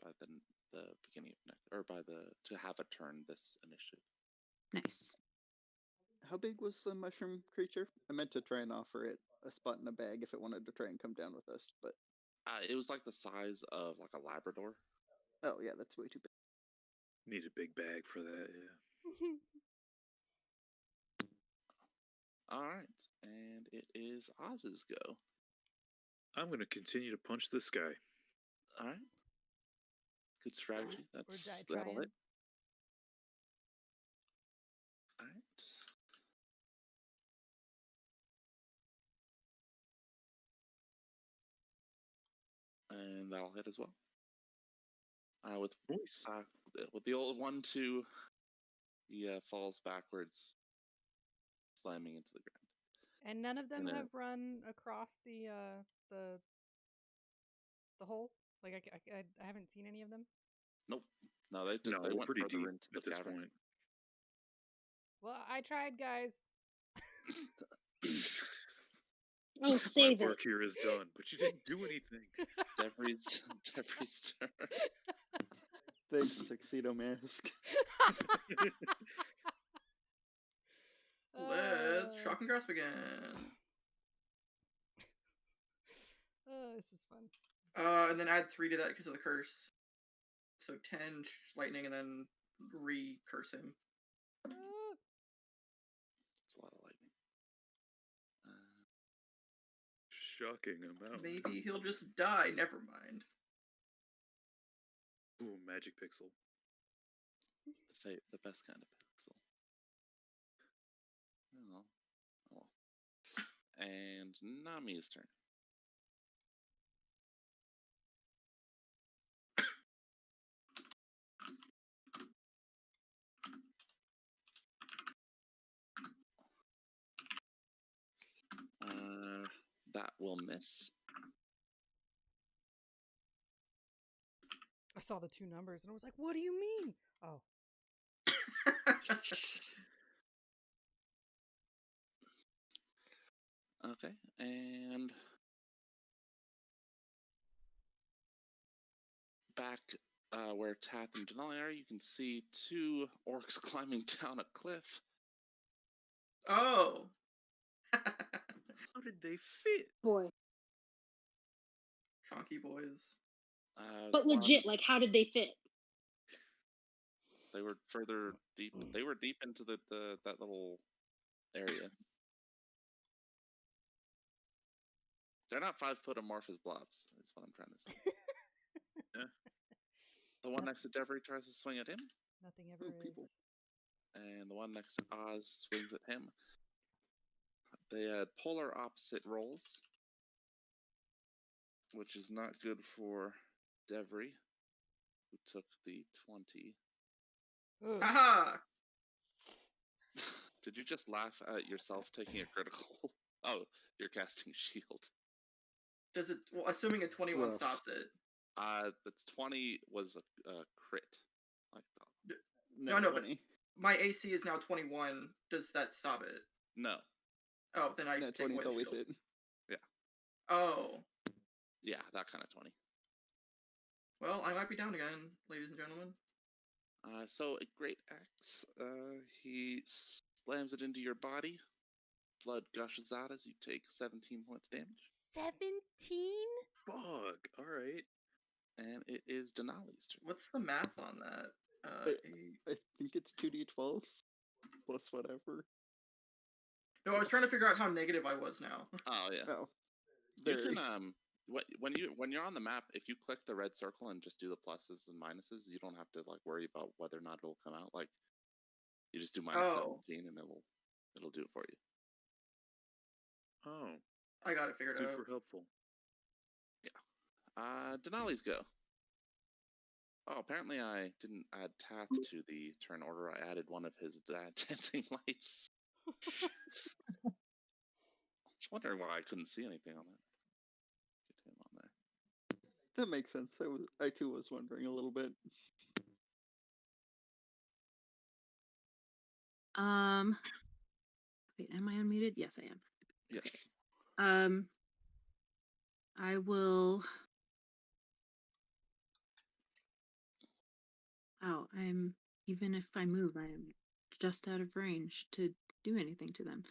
by the beginning of next, or by the to have a turn this initiative. Nice. How big was the mushroom creature? I meant to try and offer it a spot in a bag if it wanted to try and come down with us, but It was like the size of like a Labrador. oh yeah, that's way too big. Need a big bag for that, yeah. All right, and it is Oz's go. I'm gonna continue to punch this guy. All right, good strategy. Or That'll die hit. trying. All right. And that'll hit as well. With the old 1-2, he falls backwards, slamming into the ground. And none of them And, have run across the hole. Like I haven't seen any of them. Nope. No, they No, they we're went pretty further deep into the at this cavern. point. Well, I tried, guys. Oh, save My it. work here is done, but you didn't do anything. Devry's turn. Thanks, Tuxedo Mask. Let's shock and grasp again. This is fun. And then add 3 to that because of the curse. So 10 lightning, and then re-curse him. It's a lot of lightning. Shocking amount. Maybe he'll just die. Never mind. Ooh, magic pixel. The best kind of pixel. Oh. And Nami's turn. That will miss. I saw the 2 numbers and I was like, what do you mean? Oh. Okay, and back where Tath and Denali are, you can see 2 orcs climbing down a cliff. Oh. How did they fit? Boy. Chonky boys. But legit, like, how did they fit? They were further deep. They were deep into that little area. They're not 5-foot amorphous blobs. That's what I'm trying to say. Yeah. The one next to Devry tries to swing at him, Nothing ever is. and the one next to Oz swings at him. They had polar opposite rolls, which is not good for Devry, who took the 20. Ugh. Aha! Did you just laugh at yourself taking a critical? Oh, you're casting shield. Does it? Well, assuming a 21 Rough. stops it. The 20 was a crit. Like that. No, but 20. my AC is now 21. Does that stop it? No. Oh, then I No, take 20's away the always shield. it. Oh. Yeah, that kind of 20. Well, I might be down again, ladies and gentlemen. So a great axe. He slams it into your body. Blood gushes out as you take 17 points damage. 17? Fuck. All right. And it is Denali's turn. What's the math on that? I think it's 2d12 plus whatever. No, I was trying to figure out how negative I was now. Oh yeah. Oh, You very. can when you're on the map, if you click the red circle and just do the pluses and minuses, you don't have to like worry about whether or not it'll come out. Like you just do minus Oh. 17 and it'll do it for you. Oh, I got it figured super out. helpful. Denali's go. Oh, apparently I didn't add Tath to the turn order. I added one of his dancing lights. I was wondering why I couldn't see anything on that. Get him on there. That makes sense. I too was wondering a little bit. Wait, am I unmuted? Yes, I am. Yes. I will. Oh, even if I move, I am just out of range to do anything to them.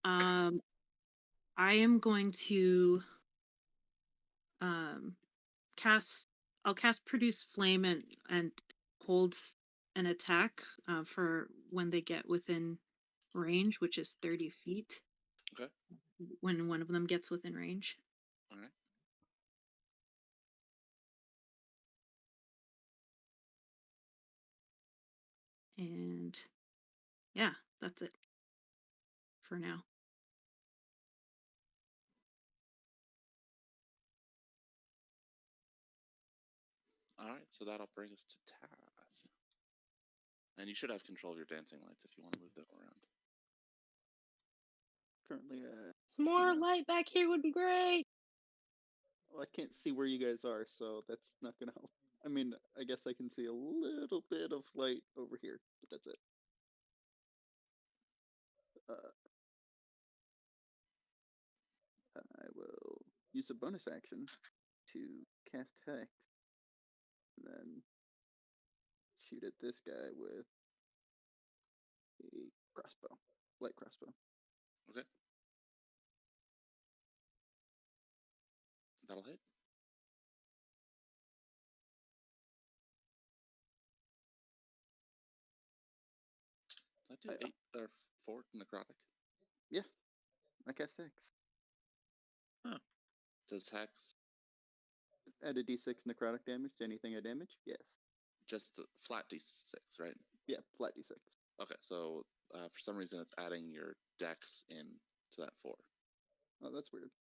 I am going to I'll cast Produce Flame and hold an attack for when they get within range, which is 30 feet. Okay. When one of them gets within range. All right. And yeah, that's it for now. All right, so that'll bring us to Taz. And you should have control of your dancing lights if you want to move them around. Currently, Some more Yeah. light back here would be great. well, I can't see where you guys are, so that's not gonna help. I mean, I guess I can see a little bit of light over here, but that's it. I will use a bonus action to cast Hex, and then shoot at this guy with a crossbow, light crossbow. Okay. That'll hit. That do 8 or 4 necrotic. Yeah, I cast Hex. Does Hex Add a d6 necrotic damage to anything I damage? Yes. just flat d6, right? Yeah, flat d6. Okay, so for some reason it's adding your dex in to that 4. Oh, that's weird.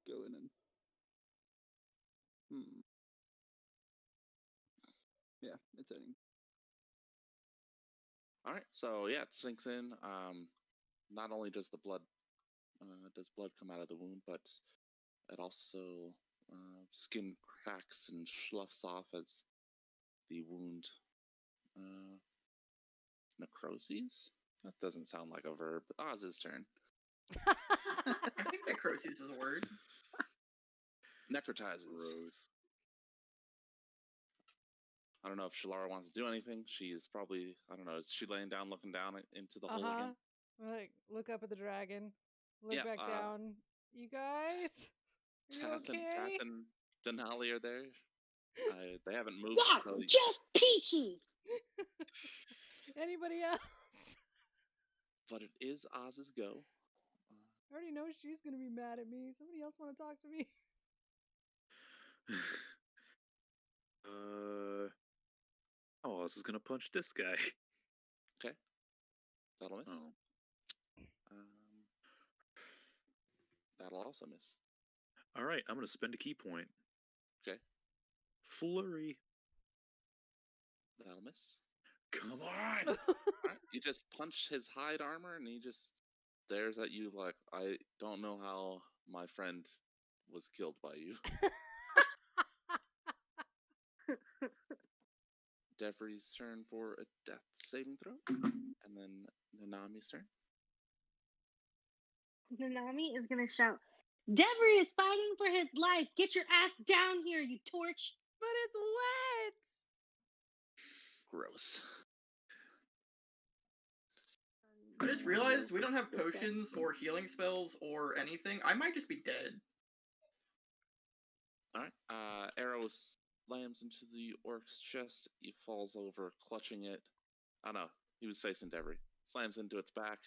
Go in and. Yeah, it's adding. All right, so yeah, it sinks in. Not only does the blood come out of the wound, but it also skin cracks and sloughs off as the wound necroses. That doesn't sound like a verb. Oz's turn. I think necrosis is a word. Necrotizes. Gross. I don't know if Shalara wants to do anything. She is probably, I don't know, is she laying down, looking down into the hole again? Like, look up at the dragon. Look Yeah, back down. You guys? Are you okay? Tath and Denali are there. They haven't moved. Yeah, So just peachy. Anybody else? but it is Oz's go. I already know she's gonna be mad at me. Somebody else want to talk to me? Oh, this is gonna punch this guy. Okay. That'll miss. Oh. That'll also miss. All right, I'm gonna spend a key point. Okay. Flurry. That'll miss. Come on. Alright, you just punch his hide armor and he just stares at you like, I don't know how my friend was killed by you. Devry's turn for a death saving throw. And then Nanami's turn. Nanami is gonna shout, Devery is fighting for his life. Get your ass down here, you torch. But it's wet. Gross. I just realized we don't have potions or healing spells or anything. I might just be dead. Alright. Arrow slams into the orc's chest. He falls over, clutching it. Oh no, he was facing Devry. Slams into its back.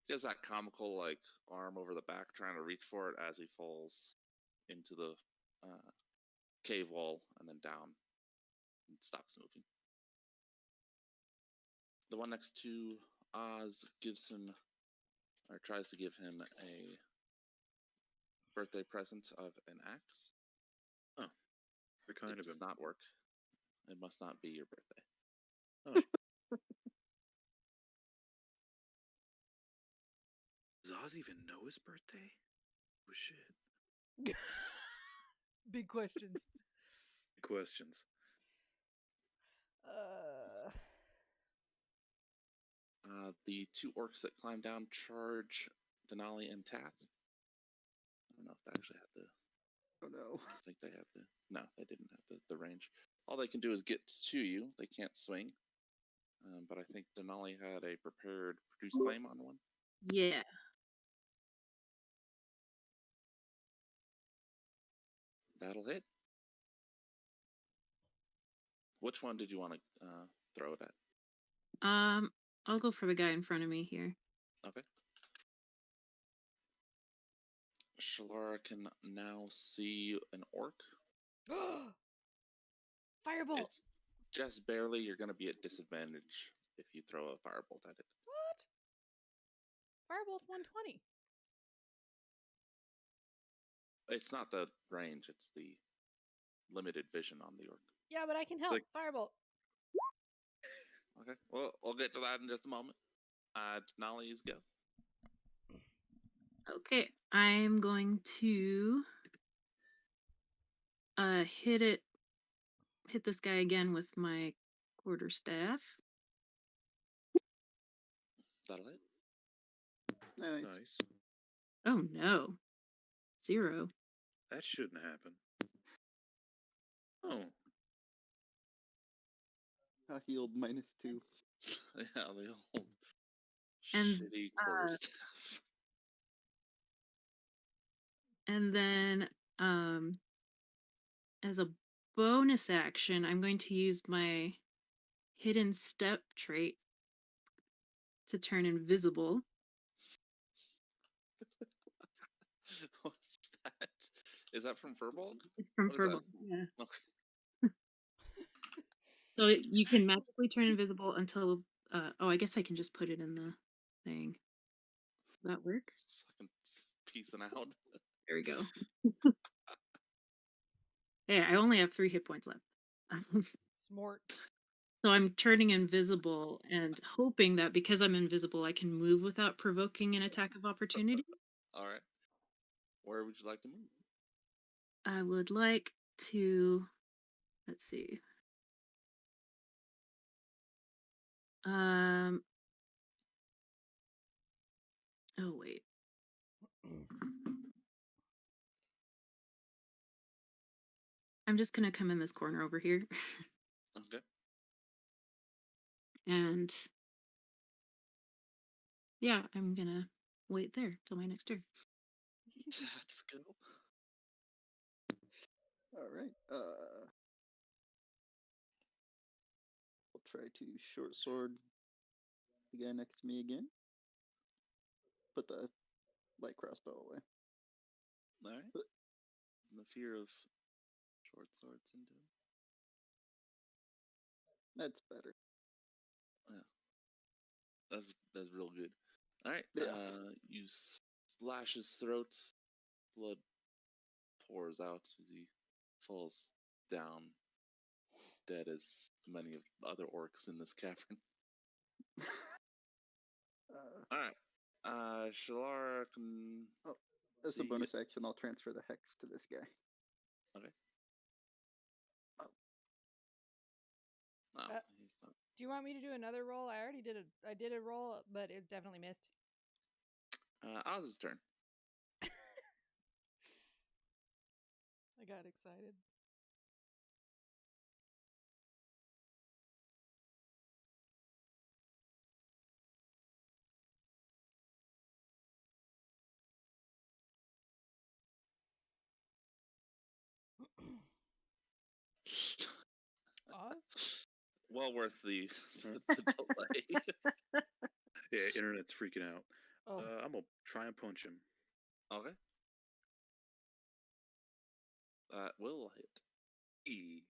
He has that comical like arm over the back, trying to reach for it as he falls into the cave wall and then down and stops moving. The one next to Oz gives him, or tries to give him, a birthday present of an axe. Very kind It of does him. not work. It must not be your birthday. Does Oz even know his birthday? Oh shit. Big questions. Questions. The two orcs that climb down charge Denali and Tath. I don't know if they actually have the. Oh no. I think they have the. No, they didn't have the range. All they can do is get to you. They can't swing. But I think Denali had a prepared produce flame on one. Yeah. That'll hit. Which one did you want to throw it at? I'll go for the guy in front of me here. Okay. Shalara can now see an orc. Firebolt. It's just barely. You're going to be at disadvantage if you throw a firebolt at it. What? Firebolt's 120. It's not the range, it's the limited vision on the orc. Yeah, but I can help. like- Firebolt. Okay, well, we'll get to that in just a moment. Denali's go. Okay, I'm going to hit this guy again with my quarterstaff. That'll hit. Nice. Nice. Oh no. 0. That shouldn't happen. Oh. I healed -2. Yeah, the old And, shitty quarterstaff. And then as a bonus action, I'm going to use my hidden step trait to turn invisible. What's that? Is that from Furbolg? It's from What is that? Furbolg. Yeah. Okay. So you can magically turn invisible until oh, I guess I can just put it in the thing. Will that work? Just fucking piecing out. There we go. Hey, I only have 3 hit points left. Smart. So I'm turning invisible and hoping that because I'm invisible, I can move without provoking an attack of opportunity. All right. Where would you like to move? I would like to, let's see. Oh wait. I'm just gonna come in this corner over here. Okay. And yeah, I'm gonna wait there till my next turn. Let's go. All right. I'll try to short sword the guy next to me again. Put the light crossbow away. All right. The fear of short swords into it. That's better. That's real good. All right. Yeah. You slash his throat. Blood pours out as he falls down, dead as many of the other orcs in this cavern. All right. Shalara can. As a see- bonus action, I'll transfer the hex to this guy. Okay. Oh. No, Uh, he's not. Do you want me to do another roll? I already did I did a roll, but it definitely missed. Oz's turn. I got excited. Oz? Well worth the delay. Yeah, internet's freaking out. Oh, I'm gonna try and punch him. Okay. That will hit. E.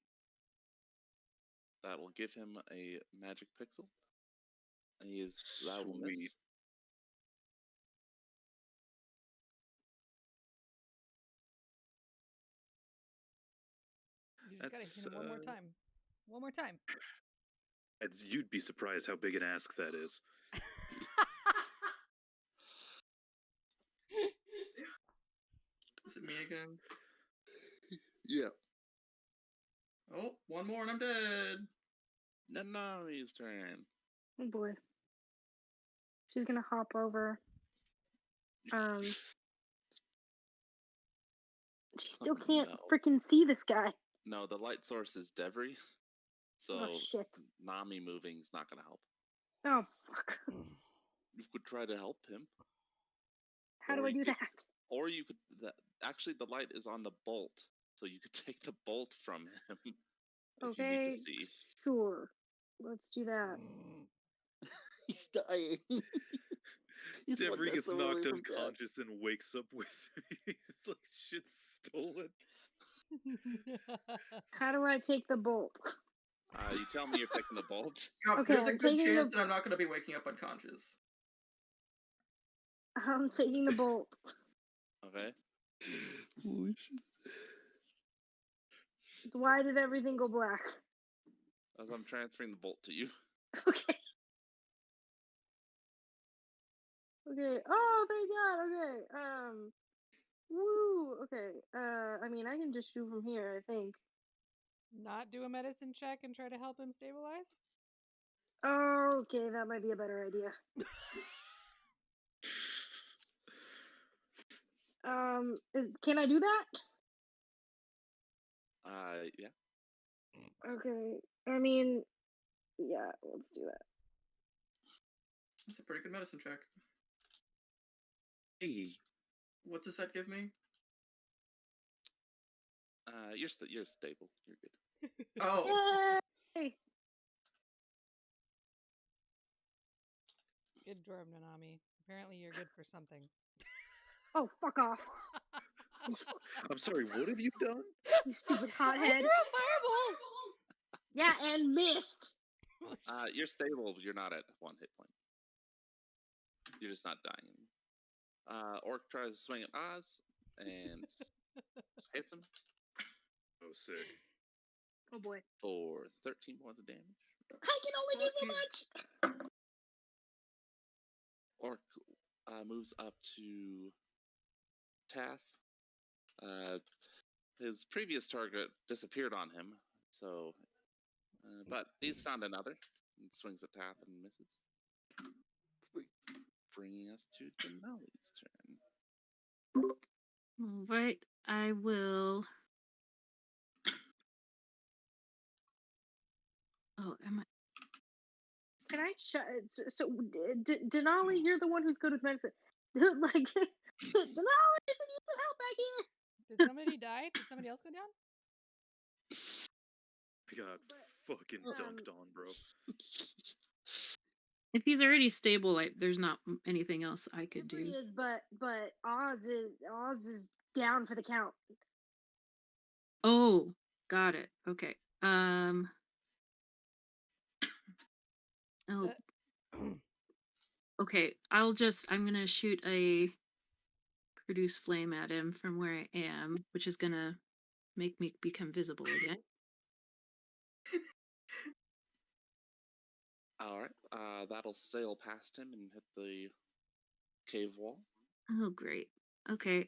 That will give him a magic pixel. That will Sweet. miss. you just gotta That's hit him one more time. One more time. you'd be surprised how big an ask that is. Is it me again? Yeah. Oh, one more and I'm dead. Nanami's turn. Oh boy. She's gonna hop over. She still can't No. freaking see this guy. No, the light source is Devry. So Oh shit. Nami moving is not going to help. Oh fuck. You could try to help him. How do Or I you do could- that? Or you could. Actually, the light is on the bolt. So you could take the bolt from him. If you Okay, need to see. sure. Let's do that. He's dying. He's one Devry gets mess away knocked from death. unconscious and wakes up with he's like shit's stolen. How do I take the bolt? You tell me you're taking the bolt. Okay, There's a I'm good taking chance the- that I'm not going to be waking up unconscious. I'm taking the bolt. Okay. Holy shit. Why did everything go black? As I'm transferring the bolt to you. Okay. Okay. Oh, thank God. Okay. Woo. Okay. I mean, I can just shoot from here, I think. Not do a medicine check and try to help him stabilize? Okay, that might be a better idea. Can I do that? Yeah. Okay. I mean, yeah, let's do that. That's a pretty good medicine check. Hey, What does that give me? You're stable. You're good. Oh, Yay! Good job, Nanami. Apparently you're good for something. Oh, fuck off. I'm sorry, what have you done? You stupid I threw hothead. a fireball! Yeah, and missed. You're stable. But you're not at 1 hit point. You're just not dying. Orc tries to swing at Oz and hits him Oh, sick. Oh boy. for 13 points of damage. I can only do so much. Orc moves up to Tath. His previous target disappeared on him, so but he's found another and swings at Tath and misses. Sweet. Bringing us to Denali's turn. All right, I will. Oh, am I? Can I so Denali, you're the one who's good with medicine. Like, Denali, you can use some help back here. Did somebody die? Did somebody else go down? I got But, fucking dunked on, bro. If he's already stable, there's not anything else I could Slippery do. is, but Oz is down for the count. Oh, got it. Okay. Oh, okay. I'm gonna shoot a produce flame at him from where I am, which is gonna make me become visible again. All right. That'll sail past him and hit the cave wall. Oh, great. Okay.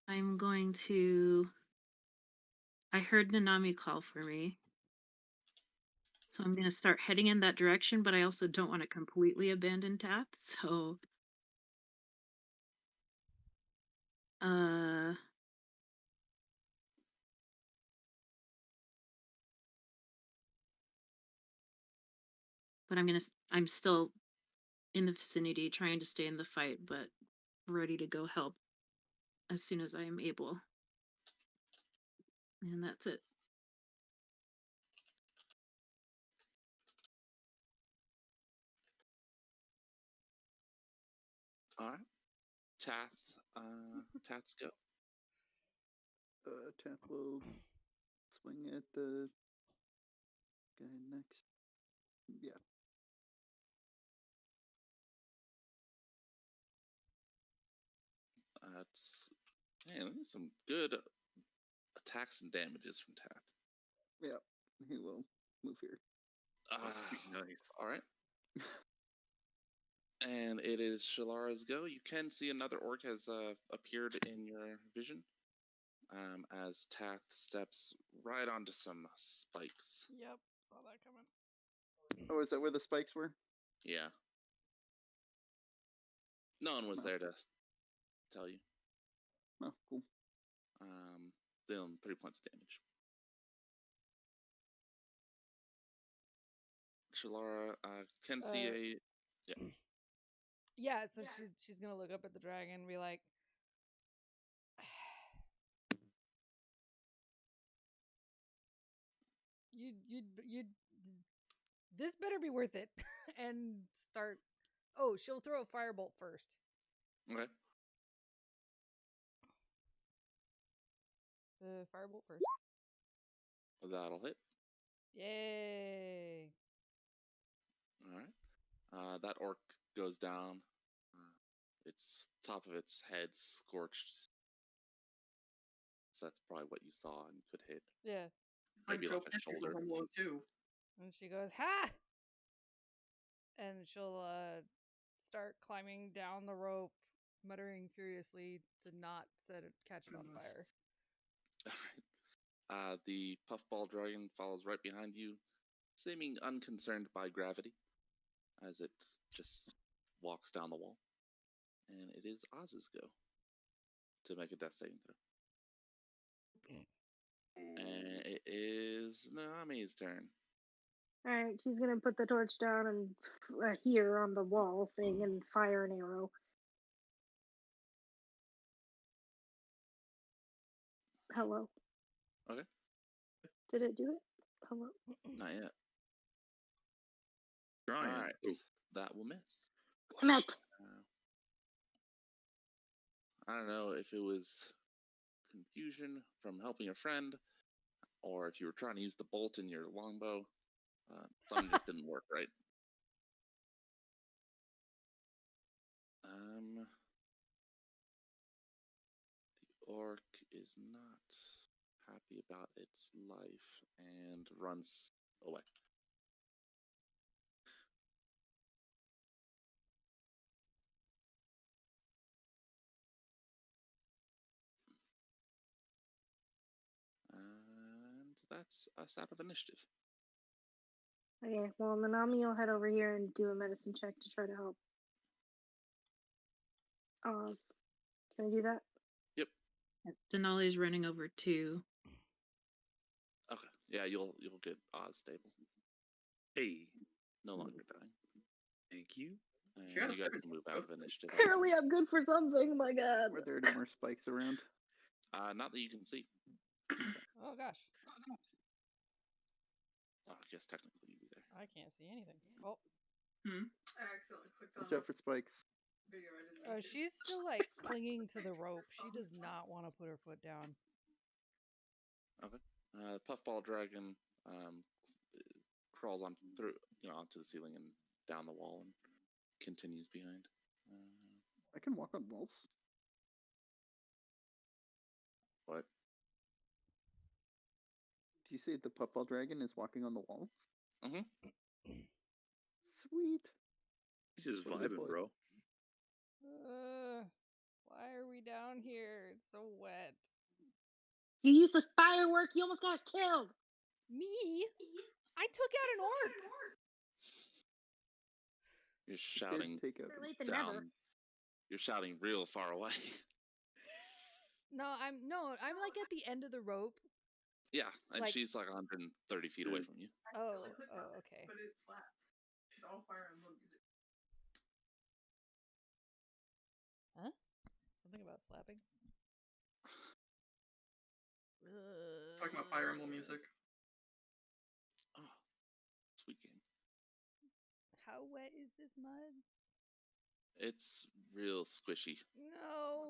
I'm going to. I heard Nanami call for me. So I'm going to start heading in that direction, but I also don't want to completely abandon Tath. So. But I'm still in the vicinity trying to stay in the fight, but ready to go help as soon as I am able. And that's it. All right. Tath. Tath's go. Tath will swing at the guy next. Yeah. That's man. There's some good attacks and damages from Tath. Yeah. He will move here. Must be nice. All right. And it is Shalara's go. You can see another orc has appeared in your vision as Tath steps right onto some spikes. Yep, saw that coming. Oh, is that where the spikes were? Yeah. No one was Oh. there to tell you. Oh, cool. Dealing 3 points of damage. Shalara can see a Yeah, so she's gonna look up at the dragon and be like, you'd this better be worth it, and start. Oh, she'll throw a firebolt first. okay. The firebolt first. That'll hit. Yay! All right. That orc goes down. Its top of its head scorched. So that's probably what you saw and could hit. Yeah, Maybe Joe like a Pesci from shoulder. Home Alone 2. and she goes, "Ha!" And she'll start climbing down the rope, muttering furiously to not catch it on fire. The puffball dragon follows right behind you, seeming unconcerned by gravity, as it just walks down the wall. And it is Oz's go to make a death saving throw. And it is Nami's turn. All right, she's gonna put the torch down and here on the wall thing and fire an arrow. Hello. Okay. Did it do it? Hello. Not yet. Trying. All right. Oh, That will miss. Damn it! I don't know if it was confusion from helping a friend, or if you were trying to use the bolt in your longbow. Something just didn't work right. The orc is not happy about its life and runs away. And that's us out of initiative. Okay, well, Nanami will head over here and do a medicine check to try to help Oz. Can I do that? Denali's running over too. Okay. Yeah, you'll get Oz stable. hey, No longer dying. thank you. And got a you guys third. can move out of initiative. Apparently, I'm good for something. My God. Were there any more spikes around? Not that you can see. Oh gosh, I guess technically you'd be there. I can't see anything. Oh, I accidentally clicked on Watch out for spikes. video I didn't she's still like clinging to the rope. She does not want to put her foot down. The puffball dragon crawls on through, onto the ceiling and down the wall and continues behind. I can walk on walls. What? Do you say the puffball dragon is walking on the walls? Mhm. Sweet. He's just What a good vibing, boy. bro. Why are we down here? It's so wet. You used the firework. You almost got us killed. Me? I took out an orc. You're Did shouting take out. Better late than down. never. You're shouting real far away. No, I'm like at the end of the rope. Yeah, and Like- she's like 130 feet away from you. Oh, okay. But it slaps. She's all Fire Emblem music. Something about slapping. Talking about Fire Emblem music. Oh, sweet game. How wet is this mud? It's real squishy. No.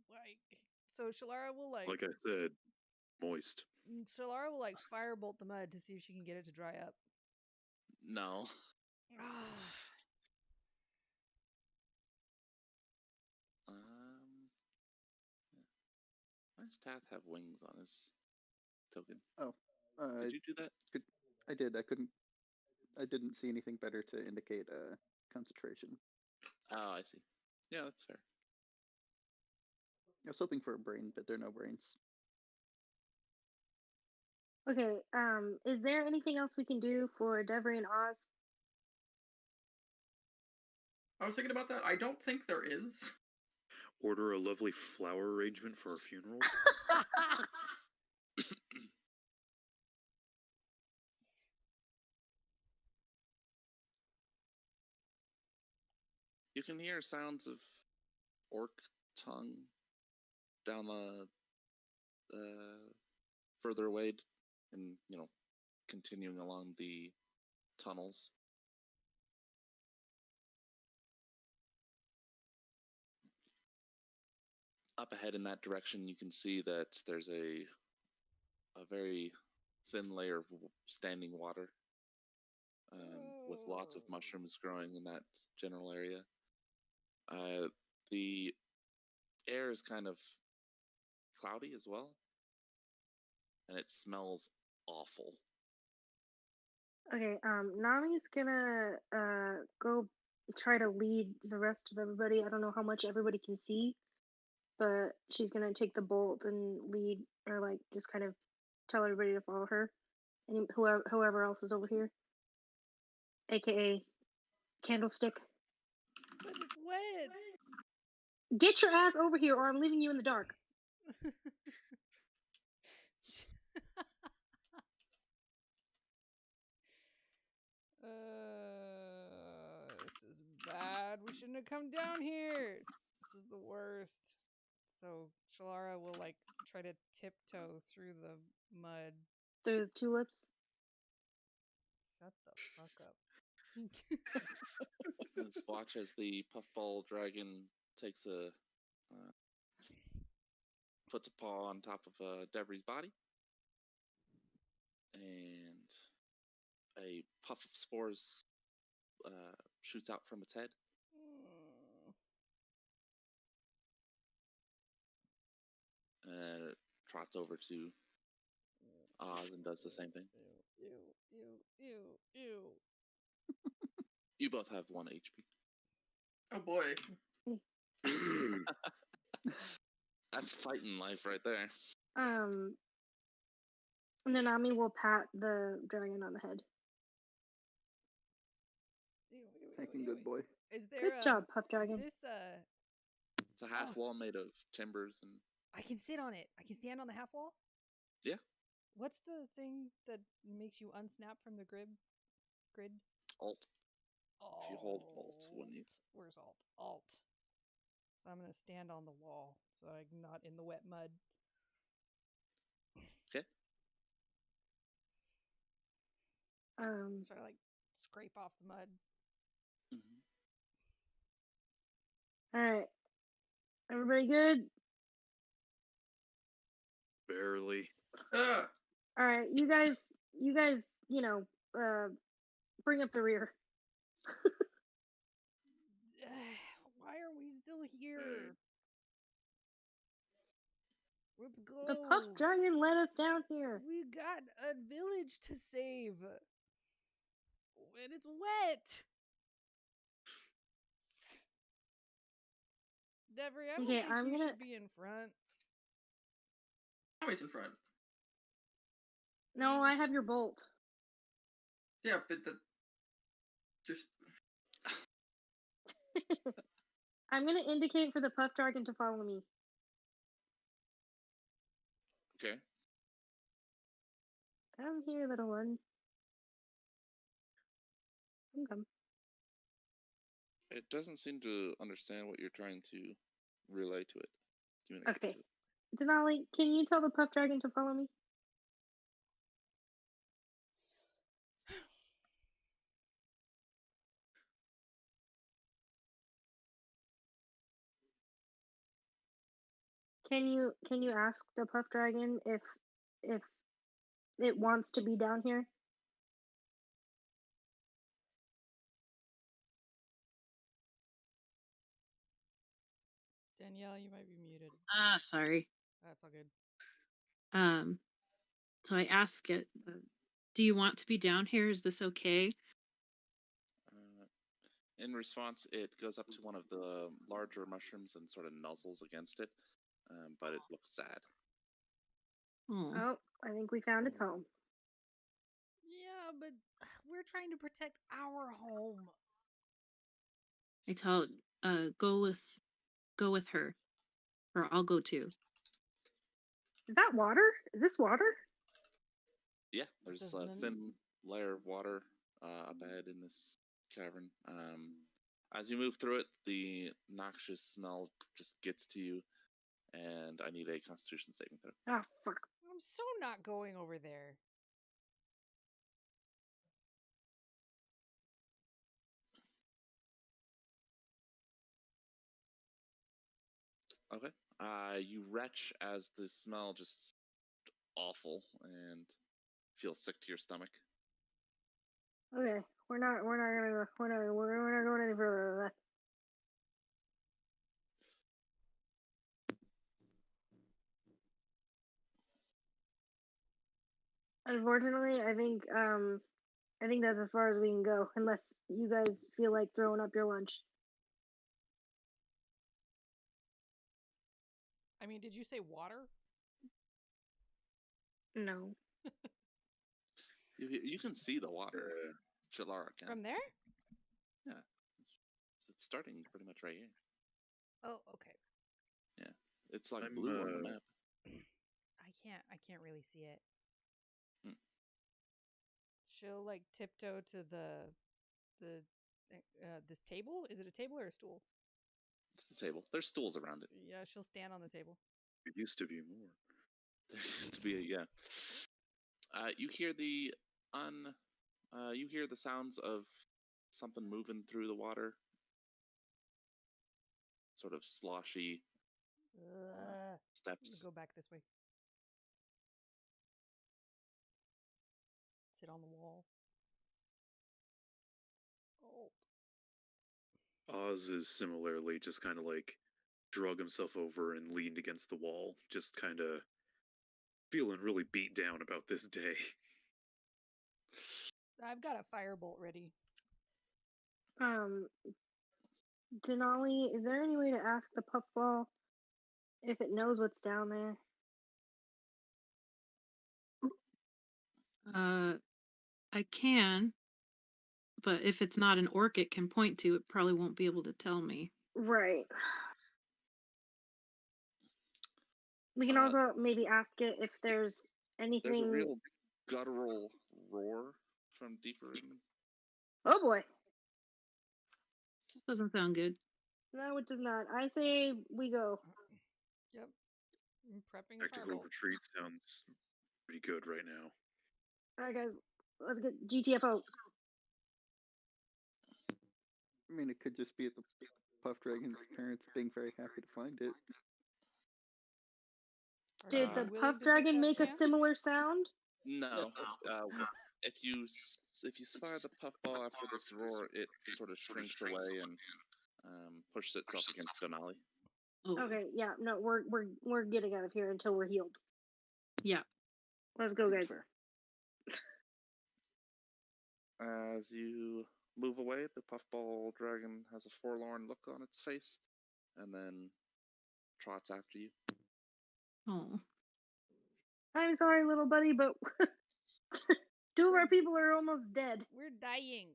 Like, so Shalara will Like I said, moist. Shalara will like firebolt the mud to see if she can get it to dry up. No. Why does Tath have wings on his token? Oh, Did you do that? I did. I didn't see anything better to indicate concentration. Oh, I see. Yeah, that's fair. I was hoping for a brain, but there are no brains. Okay. Is there anything else we can do for Devery and Oz? I was thinking about that. I don't think there is. Order a lovely flower arrangement for our funerals. You can hear sounds of orc tongue down the further away, and continuing along the tunnels. Up ahead in that direction, you can see that there's a very thin layer of standing water, with lots of mushrooms growing in that general area. The air is kind of cloudy as well, and it smells awful. Okay. Nami's gonna go try to lead the rest of everybody. I don't know how much everybody can see, but she's gonna take the bolt and lead, or like just kind of tell everybody to follow her, and whoever else is over here, aka Candlestick. But it's wet. Get your ass over here, or I'm leaving you in the dark. This is bad. We shouldn't have come down here. This is the worst. So Shalara will like try to tiptoe through the mud. Through the tulips. Shut the fuck up. Let's watch as the puffball dragon takes puts a paw on top of Devery's body, and a puff of spores shoots out from its head. And it trots over to Oz and does the same thing. Ew. You both have 1 HP. Oh boy. That's fighting life right there. Nanami will pat the dragon on the head. Thanking good boy. Is there Good job, Puff Dragon. Is this It's a half wall made of timbers and. I can sit on it. I can stand on the half wall? Yeah. What's the thing that makes you unsnap from the grid? Alt. If you hold Alt, wouldn't you? Where's Alt? Alt. So I'm gonna stand on the wall so that I'm not in the wet mud. Okay. Try to like scrape off the mud. Mm-hmm. All right. Everybody good? Barely. All right, you guys, bring up the rear. Why are we still here? Let's go. The Puff Dragon let us down here. We got a village to save. And it's wet. Devery, I don't think you should be in front. Always in front. No, I have your bolt. Yeah, but just. I'm gonna indicate for the Puff Dragon to follow me. Okay. Come here, little one. Come. It doesn't seem to understand what you're trying to relay to it. Communicate Okay. to it. Denali, can you tell the Puff Dragon to follow me? Can you ask the puff dragon if it wants to be down here? Danielle, you might be muted. Sorry. That's all good. So I ask it, do you want to be down here? Is this okay? In response, it goes up to one of the larger mushrooms and sort of nuzzles against it, but it looks sad. Oh, Oh, I think we found its home. Yeah, but we're trying to protect our home. I tell it, go with her, or I'll go too. Is that water? Is this water? Yeah, there's Does a none- thin layer of water up ahead in this cavern. As you move through it, the noxious smell just gets to you, and I need a Constitution saving throw. Oh fuck. I'm so not going over there. Okay. You retch as the smell just awful and feel sick to your stomach. Okay, we're not going any further than that. Unfortunately, I think that's as far as we can go, unless you guys feel like throwing up your lunch. I mean, did you say water? No. You can see the water. Chilara can. From there? Yeah. It's starting pretty much right here. Oh, okay. Yeah. It's like I'm, blue on the map. I can't really see it. Hmm. She'll like tiptoe to the this table. Is it a table or a stool? It's the table. There's stools around it. Yeah, she'll stand on the table. It used to be more. There used to be a yeah. You hear the you hear the sounds of something moving through the water. Sort of sloshy I'm steps. gonna go back this way. Sit on the wall. Oh. Oz is similarly just kind of like drug himself over and leaned against the wall, just kind of feeling really beat down about this day. I've got a firebolt ready. Denali, is there any way to ask the puffball if it knows what's down there? I can, but if it's not an orc it can point to, it probably won't be able to tell me. Right. We can Uh, also maybe ask it if there's anything. There's a real guttural roar from deeper in. Oh boy. Doesn't sound good. No, it does not. I say we go. Yep. I'm prepping a Tactical firebolt. retreat sounds pretty good right now. Alright guys, let's get GTFO. I mean, it could just be the Puff Dragon's parents being very happy to find it. Are Did you the willing puff to take dragon that make a chance? similar sound? No. If you spy the puffball after this roar, it sort of shrinks away and pushes itself against Denali. Oh, Okay, yeah, no, we're getting out of here until we're healed. yeah. Let's go, Seems guys. fair. As you move away, the puffball dragon has a forlorn look on its face, and then trots after you. Oh. I'm sorry, little buddy, but 2 of our people are almost dead. We're dying.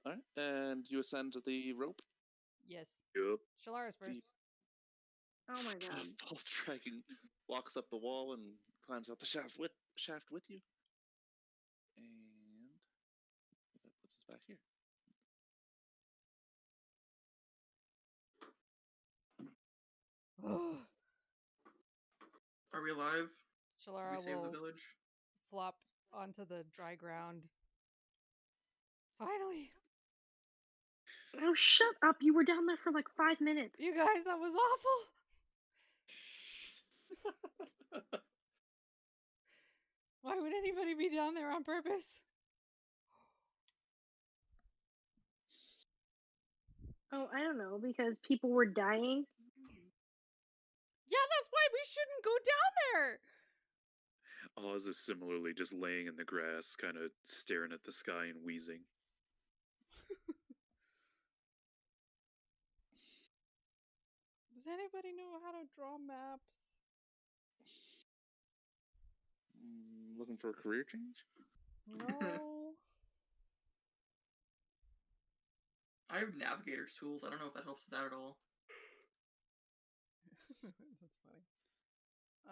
All right, and you ascend the rope. Yes. Yup. Shalara's first. Oh my god. Puffball dragon walks up the wall and climbs up the shaft with you. And that puts us back here. Are we alive? Did Shalara we save the will village? flop onto the dry ground. Finally. Oh, shut up! You were down there for like 5 minutes. You guys, that was awful. Why would anybody be down there on purpose? Oh, I don't know, because people were dying. Yeah, that's why we shouldn't go down there. Oz is similarly just laying in the grass, kind of staring at the sky and wheezing. Does anybody know how to draw maps? Looking for a career change? No. I have navigator's tools. I don't know if that helps with that at all. That's funny.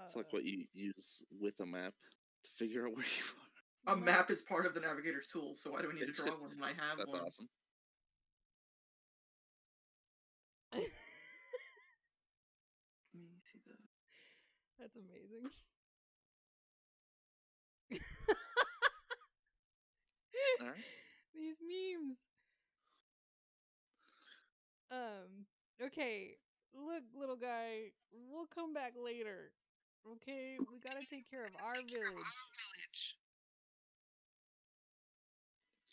It's like what you use with a map to figure out where you A map is part of the navigator's tools, so why do we need to draw one when I have That's one? awesome. Let me see the. That's amazing. All right. These memes. Okay. Look, little guy, we'll come back later. Okay, we gotta take care of our village.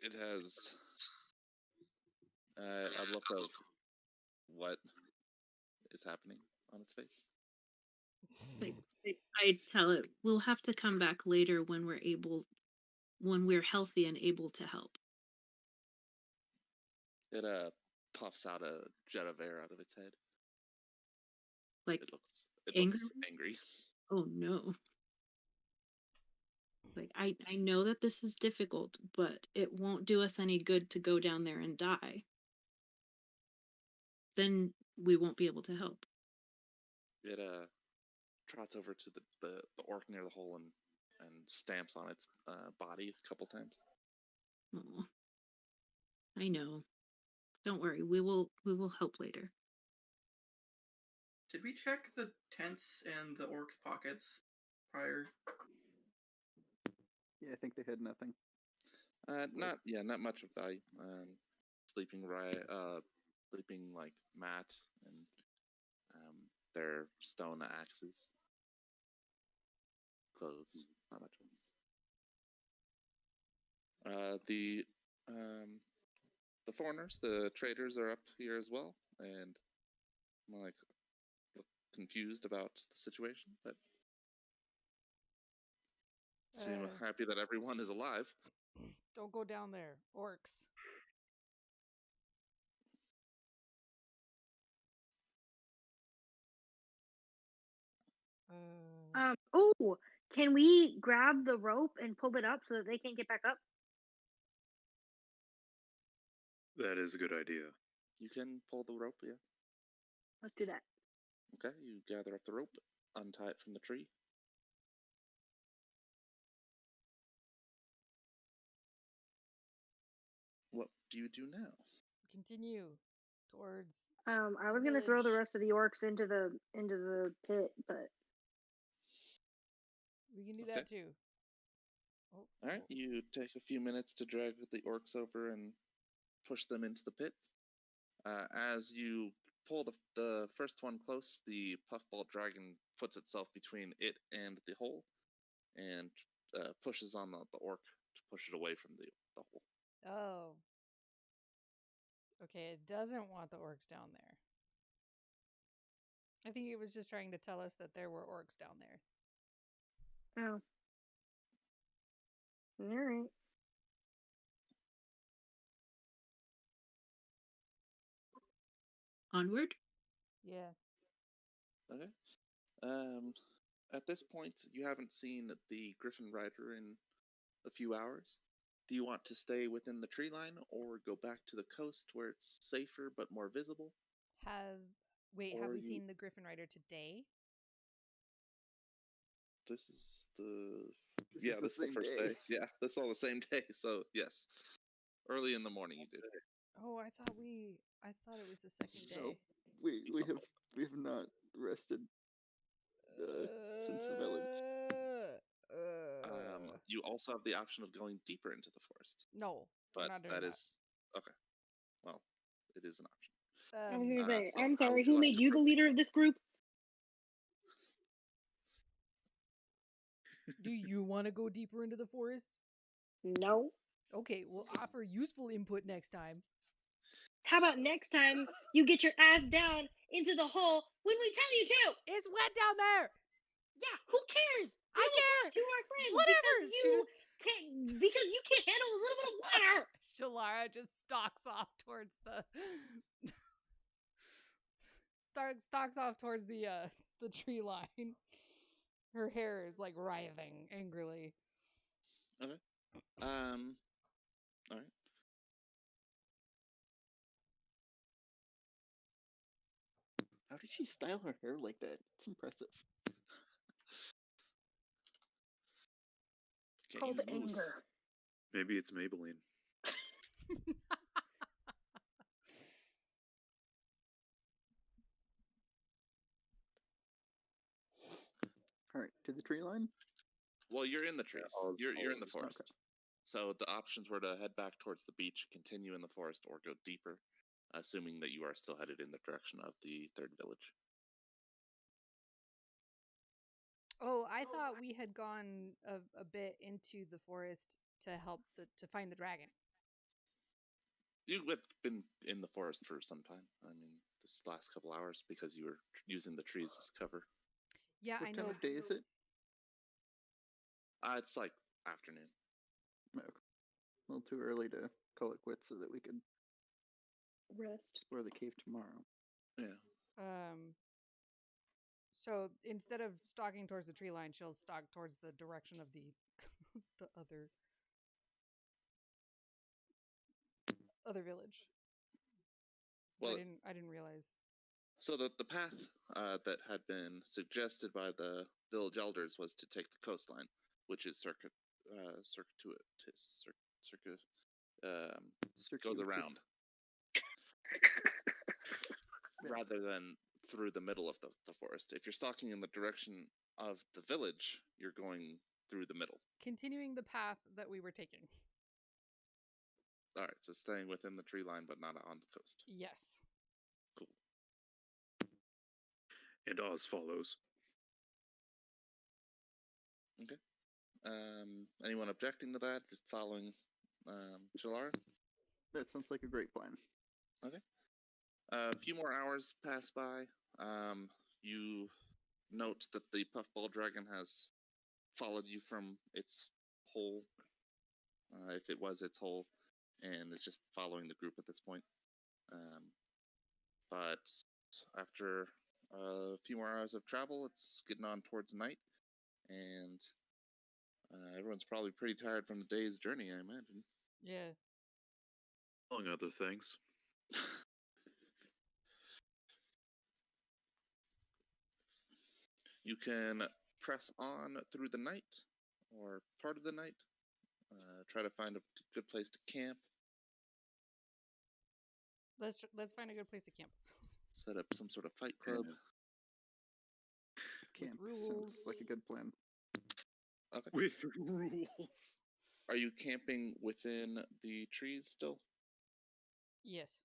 It has a look of what is happening on its face. Like, I tell it, we'll have to come back later when we're healthy and able to help. It puffs out a jet of air out of its head. Like, It looks angry? angry. Oh no. Like, I know that this is difficult, but it won't do us any good to go down there and die. Then we won't be able to help. It trots over to the orc near the hole and stamps on its body a couple times. Oh, I know. Don't worry, we will help later. Did we check the tents and the orcs' pockets prior? Yeah, I think they had nothing. Not much of value. Sleeping like mat and their stone axes. Clothes, not much else. The foreigners, the traders are up here as well, and I'm like look confused about the situation, but seem happy that everyone is alive. Don't go down there, orcs. Oh, can we grab the rope and pull it up so that they can't get back up? That is a good idea. You can pull the rope, yeah. Let's do that. Okay, you gather up the rope, untie it from the tree. What do you do now? Continue towards. I was gonna throw the rest of the orcs into the pit, but we can do that too. All right, you take a few minutes to drag the orcs over and push them into the pit. As you pull the first one close, the puffball dragon puts itself between it and the hole, and pushes on the orc to push it away from the hole. Oh. Okay, it doesn't want the orcs down there. I think it was just trying to tell us that there were orcs down there. Oh. Alright. Onward? Yeah. Okay. At this point, you haven't seen the Griffin Rider in a few hours. Do you want to stay within the tree line or go back to the coast where it's safer but more visible? Have we seen the Griffin Rider today? This is the first day. Yeah, that's all the same day. So yes, early in the morning you did. Oh, I thought it was the second day. No, we have not rested since the village. You also have the option of going deeper into the forest. No, but we're not doing that that. is okay. Well, it is an option. I was gonna say, so I'm how sorry. would you Who like made to you the proceed? leader of this group? Do you want to go deeper into the forest? No. Okay, we'll offer useful input next time. How about next time you get your ass down into the hole when we tell you to? It's wet down there. Yeah, who cares? We I only care. talk to our friends Whatever. because you can't handle a little bit of water. Shalara just stalks off towards the stalks off towards the tree line. Her hair is like writhing angrily. Okay. All right. How did she style her hair like that? It's impressive. Can't Called use moose. anger. Maybe it's Maybelline. All right, to the tree line. Well, you're in the trees. Oz You're in the follows. forest. So the options were to head back towards the beach, continue in the forest, or go deeper, assuming that you are still headed in the direction of the third village. Oh, I thought we had gone a bit into the forest to help to find the dragon. You've been in the forest for some time. I mean, this last couple hours because you were using the trees as cover. Yeah, What I time know. of day is it? It's like afternoon. Okay. A little too early to call it quits so that we could Rest. explore the cave tomorrow. Yeah. So instead of stalking towards the tree line, she'll stalk towards the direction of the the other village. 'Cause Well, I didn't realize. So the path that had been suggested by the village elders was to take the coastline, which is goes around rather than through the middle of the forest. If you're stalking in the direction of the village, you're going through the middle. Continuing the path that we were taking. All right, so staying within the tree line, but not on the coast. Yes. Cool. And Oz follows. Okay. Anyone objecting to that? Just following Shalara? That sounds like a great plan. Okay. A few more hours pass by. You note that the puffball dragon has followed you from its hole, if it was its hole, and is just following the group at this point. But after a few more hours of travel, it's getting on towards night, and everyone's probably pretty tired from the day's journey, I imagine. Yeah. Among other things. You can press on through the night, or part of the night. Try to find a good place to camp. Let's find a good place to camp. Set up some sort of fight club. Camp rules. sounds like a good plan. Okay. With rules. Are you camping within the trees still? Yes.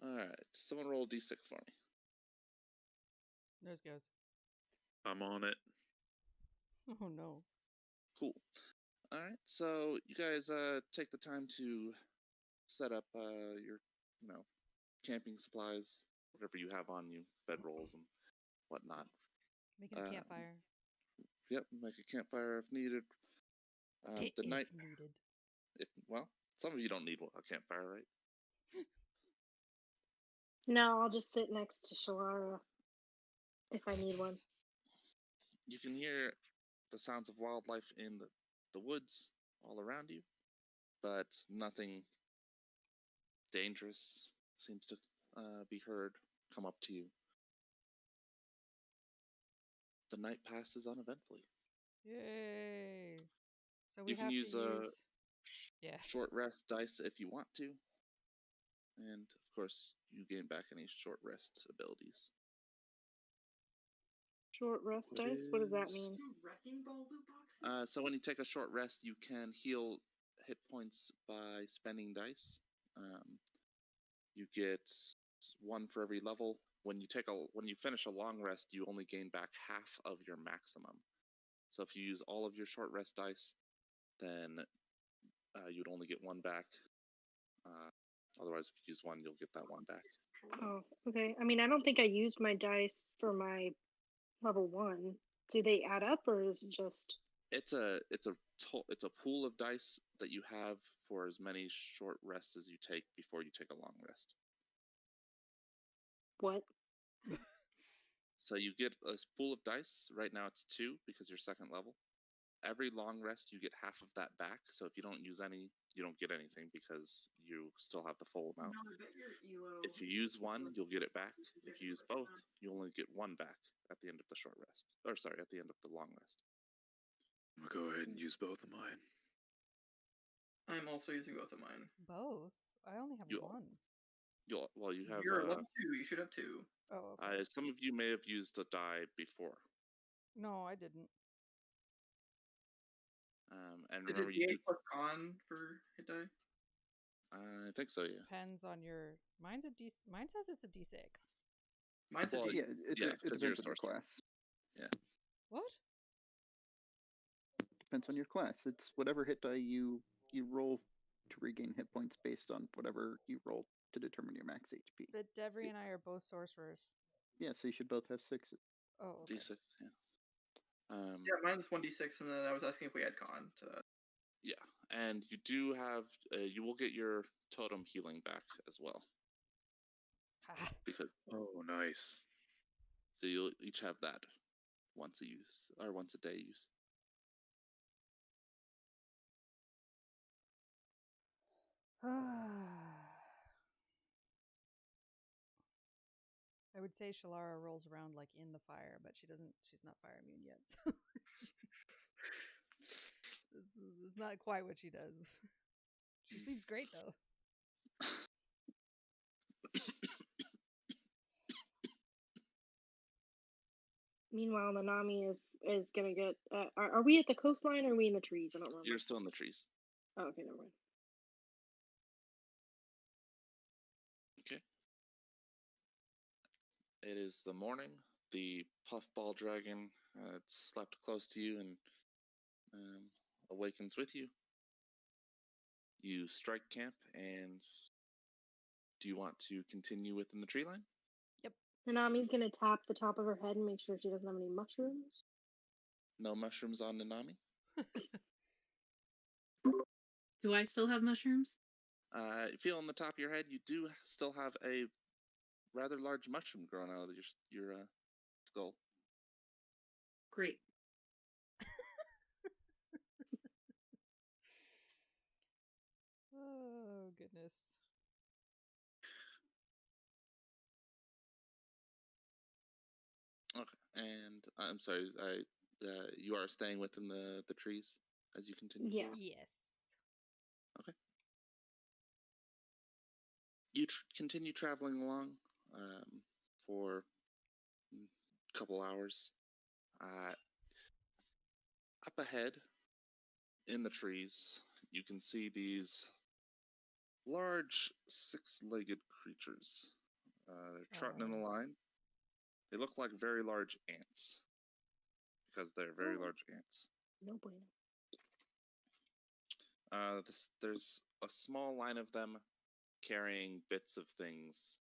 All right. Someone roll d6 for me. Nose goes. I'm on it. Oh no. Cool. All right. So you guys take the time to set up your, camping supplies, whatever you have on you, bedrolls and whatnot. Making a campfire. Yep. Make a campfire if needed. It The is night. needed. Some of you don't need a campfire, right? No, I'll just sit next to Shalara if I need one. You can hear the sounds of wildlife in the woods all around you, but nothing dangerous seems to be heard come up to you. The night passes uneventfully. Yay. So we You can have use to a use yeah. short rest dice if you want to, and of course you gain back any short rest abilities. Short rest What dice? What does that is- mean? Two wrecking ball loot boxes? So when you take a short rest, you can heal hit points by spending dice. You get 1 for every level. When you finish a long rest, you only gain back half of your maximum. So if you use all of your short rest dice, then you'd only get 1 back. Otherwise, if you use 1, you'll get that 1 back. Oh, okay. I mean, I don't think I used my dice for my level 1. Do they add up, or is it just? It's a pool of dice that you have for as many short rests as you take before you take a long rest. What? So you get a pool of dice. Right now it's 2 because you're 2nd level. Every long rest you get half of that back. So if you don't use any, you don't get anything because you still have the full amount. If you use 1, you'll get it back. If you use both, you only get 1 back at the end of the short rest. Or sorry, at the end of the long rest. I'm gonna go ahead and use both of mine. I'm also using both of mine. Both? I only have You- 1. You have. You're level 2. You should have 2. Oh, okay. Some of you may have used a die before. No, I didn't. And Is remember, it you D8 do, plus con for hit die? I think so. Yeah. Depends on your. Mine says it's a D6. Mine's Well, a D8. Yeah, it 'cause you're a depends on your sorcerer. class. What? Depends on your class. It's whatever hit die you roll to regain hit points based on whatever you roll to determine your max HP. But Devry and I are both sorcerers. Yeah, so you should both have 6. Oh, okay. D6. Yeah. Yeah, mine's 1d6, and then I was asking if we had con to that. Yeah, and you do have. You will get your totem healing back as well Ha. because Oh, nice. so you'll each have that once a day use. I would say Shalara rolls around like in the fire, but she's not fire immune yet. So this is not quite what she does. She sleeps great though. Meanwhile, Nanami is gonna get. Are we at the coastline or are we in the trees? I don't remember. You're still in the trees. Oh, okay, never mind. Okay. It is the morning. The puffball dragon slept close to you and awakens with you. You strike camp, and do you want to continue within the tree line? Nanami's gonna tap the top of her head and make sure she doesn't have any mushrooms. No mushrooms on Nanami. Do I still have mushrooms? Feel on the top of your head, you do still have a rather large mushroom growing out of your skull. Great. Oh goodness. Okay, and I'm sorry, you are staying within the trees as you continue. Yeah. forward? Yes. You continue traveling along for a couple hours. Up ahead, in the trees, you can see these large 6-legged creatures. They're trotting in a line. They look like very large ants because they're very Oh. large ants. No bueno. There's a small line of them carrying bits of things.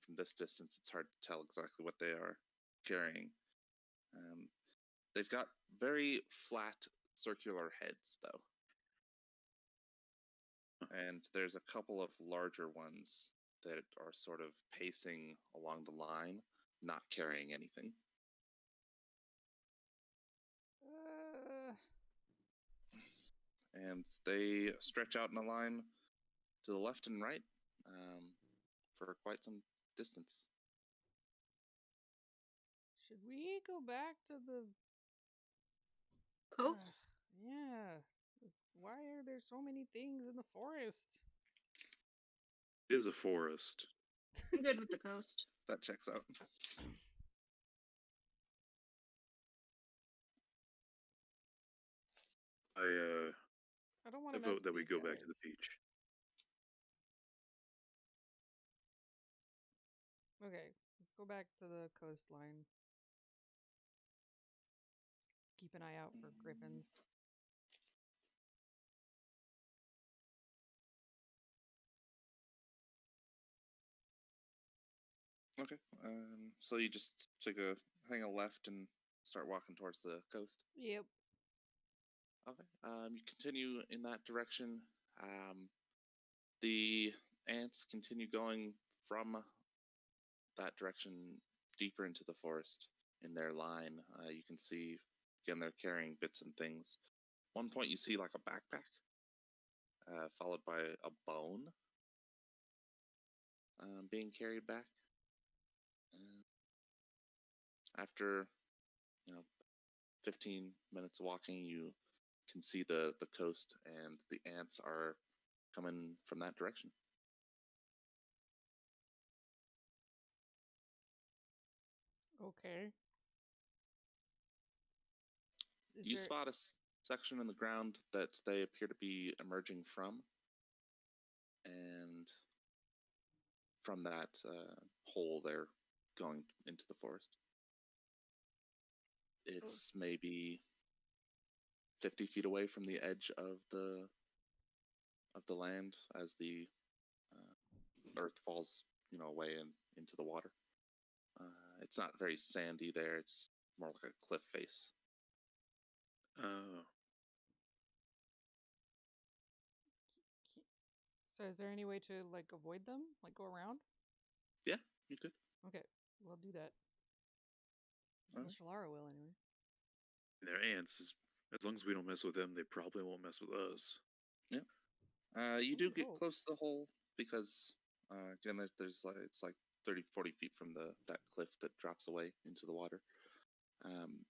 From this distance, it's hard to tell exactly what they are carrying. They've got very flat, circular heads, though. And there's a couple of larger ones that are sort of pacing along the line, not carrying anything. And they stretch out in a line to the left and right for quite some distance. Should we go back to the Coast? yeah. Why are there so many things in the forest? It is a forest. I'm good with the coast. That checks out. don't want I to mess vote with that we these go back to the guys. beach. Okay, let's go back to the coastline. Keep an eye out for griffins. Okay. So you just hang a left and start walking towards the coast. Yep. Okay. You continue in that direction. The ants continue going from that direction deeper into the forest in their line. You can see, again, they're carrying bits and things. One point you see like a backpack, followed by a bone being carried back. After 15 minutes walking, you can see the coast, and the ants are coming from that direction. Okay. Is You there... spot a section in the ground that they appear to be emerging from, and from that hole they're going into the forest. It's maybe 50 feet away from the edge of the land as the earth falls away into the water. It's not very sandy there. It's more like a cliff face. Oh. So is there any way to like avoid them? Like go around? Yeah, you could. Okay, we'll do that. Well, Shalara will anyway. They're ants. As long as we don't mess with them, they probably won't mess with us. Yeah. You do get close to the hole because, again, there's like it's like 30, 40 feet from that cliff that drops away into the water.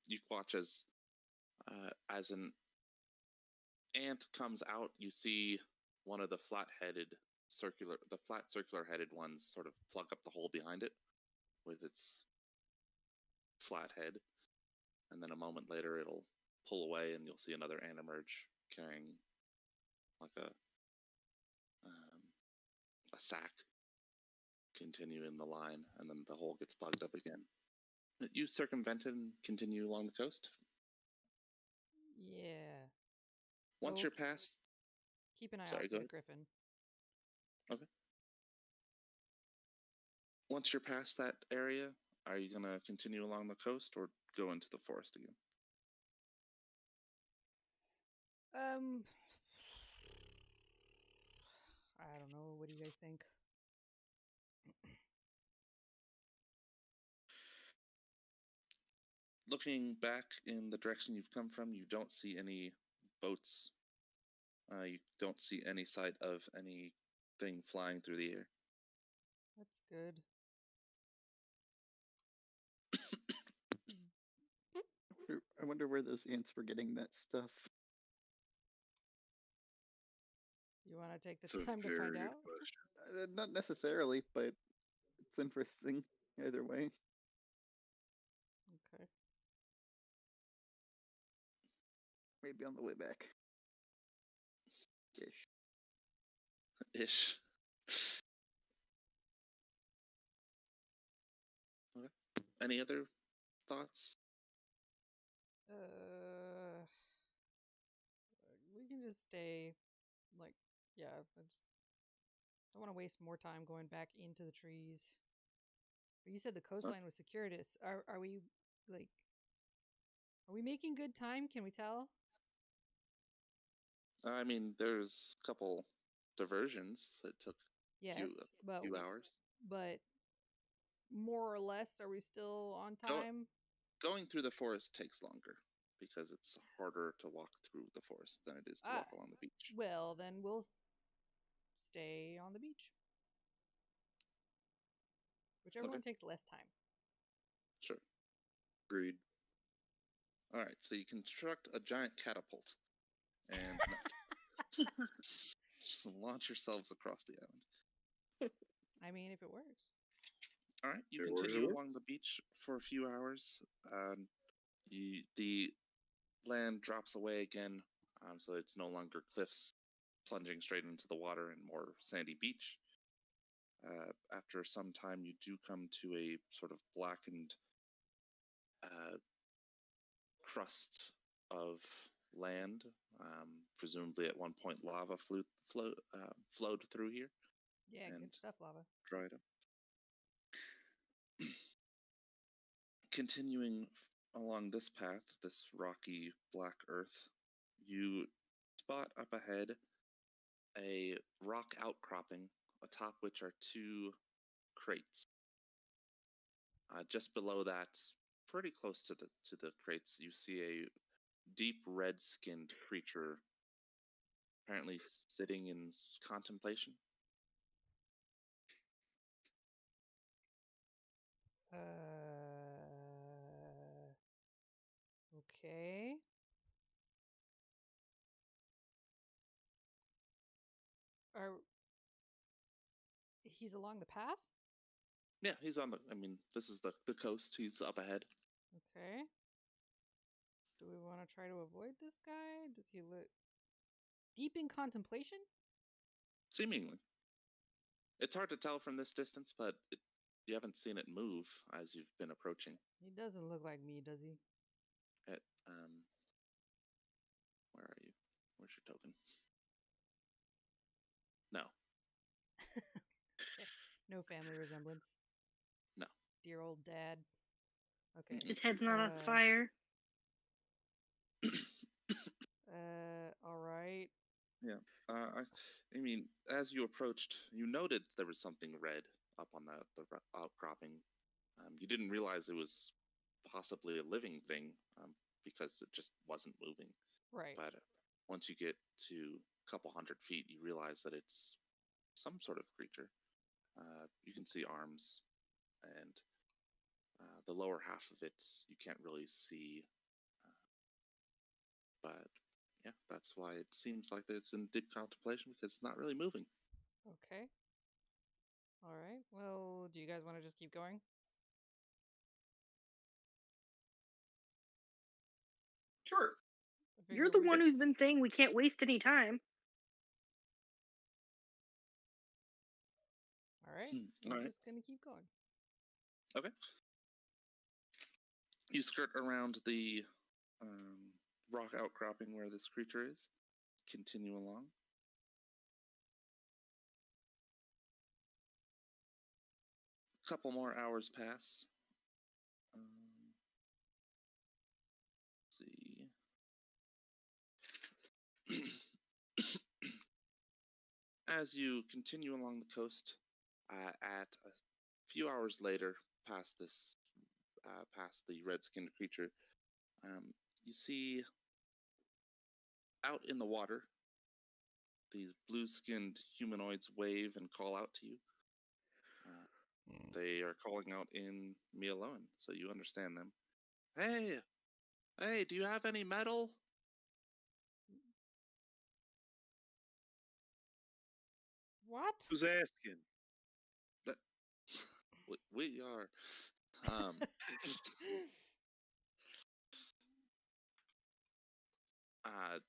You watch as an ant comes out. You see one of the flat circular headed ones sort of plug up the hole behind it with its flat head, and then a moment later it'll pull away, and you'll see another ant emerge carrying like a sack, continue in the line, and then the hole gets plugged up again. You circumvent it and continue along the coast. Yeah. Once you're past... Keep an eye Sorry, out go for the ahead. griffin. Okay. Once you're past that area, are you going to continue along the coast or go into the forest again? I don't know. What do you guys think? Looking back in the direction you've come from, you don't see any boats. You don't see any sight of anything flying through the air. That's good. I wonder where those ants were getting that stuff. You want to take the It's a time to very find good out? question. Not necessarily, but it's interesting either way. Okay. Maybe on the way back. Ish. Okay. Any other thoughts? We can just stay. Like, yeah. I just don't want to waste more time going back into the trees. But you said the coastline was circuitous. Are we like? Are we making good time? Can we tell? I mean, there's a couple diversions that took Yes, a few hours. But more or less, are we still on time? Going through the forest takes longer because it's harder to walk through the forest than it is to walk along the beach. Well, then we'll stay on the beach. Whichever one takes less time. Sure. Agreed. All right, so you construct a giant catapult and just launch yourselves across the island. I mean, if it works. All right, you continue along the beach for a few hours. The land drops away again. So it's no longer cliffs plunging straight into the water and more sandy beach. After some time, you do come to a sort of blackened crust of land. Presumably, at one point, lava flowed through here, Yeah, and good stuff, lava. dried up. Continuing along this path, this rocky black earth, you spot up ahead a rock outcropping, atop which are two crates. Just below that, pretty close to the crates, you see a deep red-skinned creature, apparently sitting in contemplation. Okay. He's along the path? Yeah, he's on the. I mean, this is the coast. He's up ahead. Okay. Do we want to try to avoid this guy? Does he look deep in contemplation? Seemingly, it's hard to tell from this distance, but you haven't seen it move as you've been approaching. He doesn't look like me, does he? Where are you? Where's your token? No. Okay. No family resemblance. No. Dear old dad. Okay. Mm-mm. His head's not on fire. All right. Yeah. I mean, as you approached, you noted there was something red up on the outcropping. You didn't realize it was possibly a living thing because it just wasn't moving. Right. But once you get to a couple hundred feet, you realize that it's some sort of creature. You can see arms, and the lower half of it you can't really see. But yeah, that's why it seems like it's in deep contemplation, because it's not really moving. Okay. All right. Well, do you guys want to just keep going? Sure. I figure You're the we- one who's been saying we can't waste any time. All right. All We're right. just gonna keep going. Okay. You skirt around the rock outcropping where this creature is. Continue along. A couple more hours pass. Let's see. As you continue along the coast, at a few hours later, past the red-skinned creature, you see out in the water these blue-skinned humanoids wave and call out to you. They are calling out in Mialoan, so you understand them. Hey, do you have any metal? What? Who's asking? We are.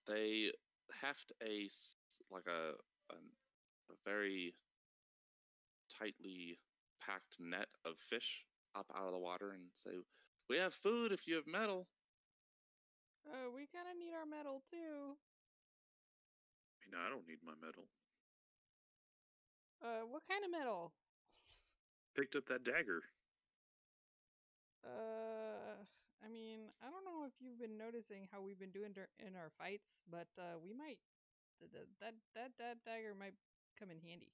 They heft a very tightly packed net of fish up out of the water and say, "We have food if you have metal." We kind of need our metal too. I mean, I don't need my medal. What kind of metal? Picked up that dagger. I mean, I don't know if you've been noticing how we've been doing in our fights, but we might that dagger might come in handy.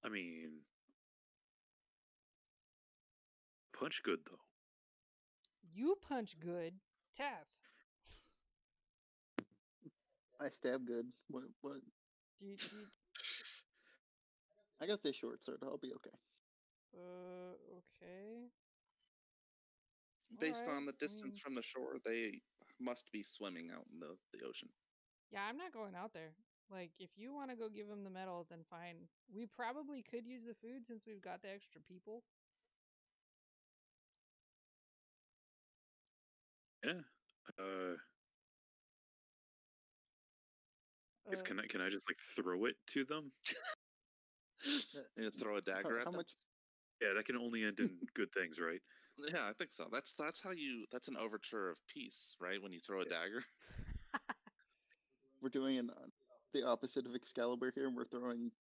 I mean, punch good though. You punch good, Taff. I stab good. What? Do you I got this short sword. I'll be okay. okay. Based Alright, on the I distance mean- from the shore, they must be swimming out in the ocean. Yeah, I'm not going out there. Like, if you want to go give them the medal, then fine. We probably could use the food since we've got the extra people. Yeah. Can I just like throw it to them? You throw a dagger at How them. much? Yeah, that can only end in good things, right? Yeah, I think so. That's how you. That's an overture of peace, right? When you throw a dagger. We're doing the opposite of Excalibur here. We're throwing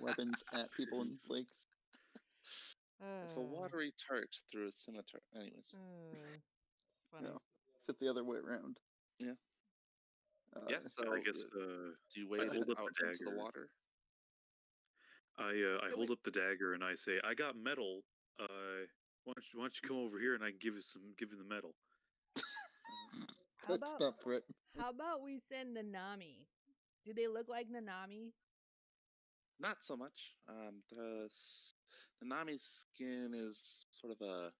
weapons at people in lakes. If a watery tart through a scimitar. Anyways. It's funny. No, except the other way around. Yeah. Uh, Yeah. So I guess do you wade hold it up out the into the dagger. water? I hold up the dagger and I say, "I got metal. Why don't you come over here and I can give you the metal." How Good about stuff, Brit. how about we send Nanami? Do they look like Nanami? Not so much. The Nami's skin is sort of a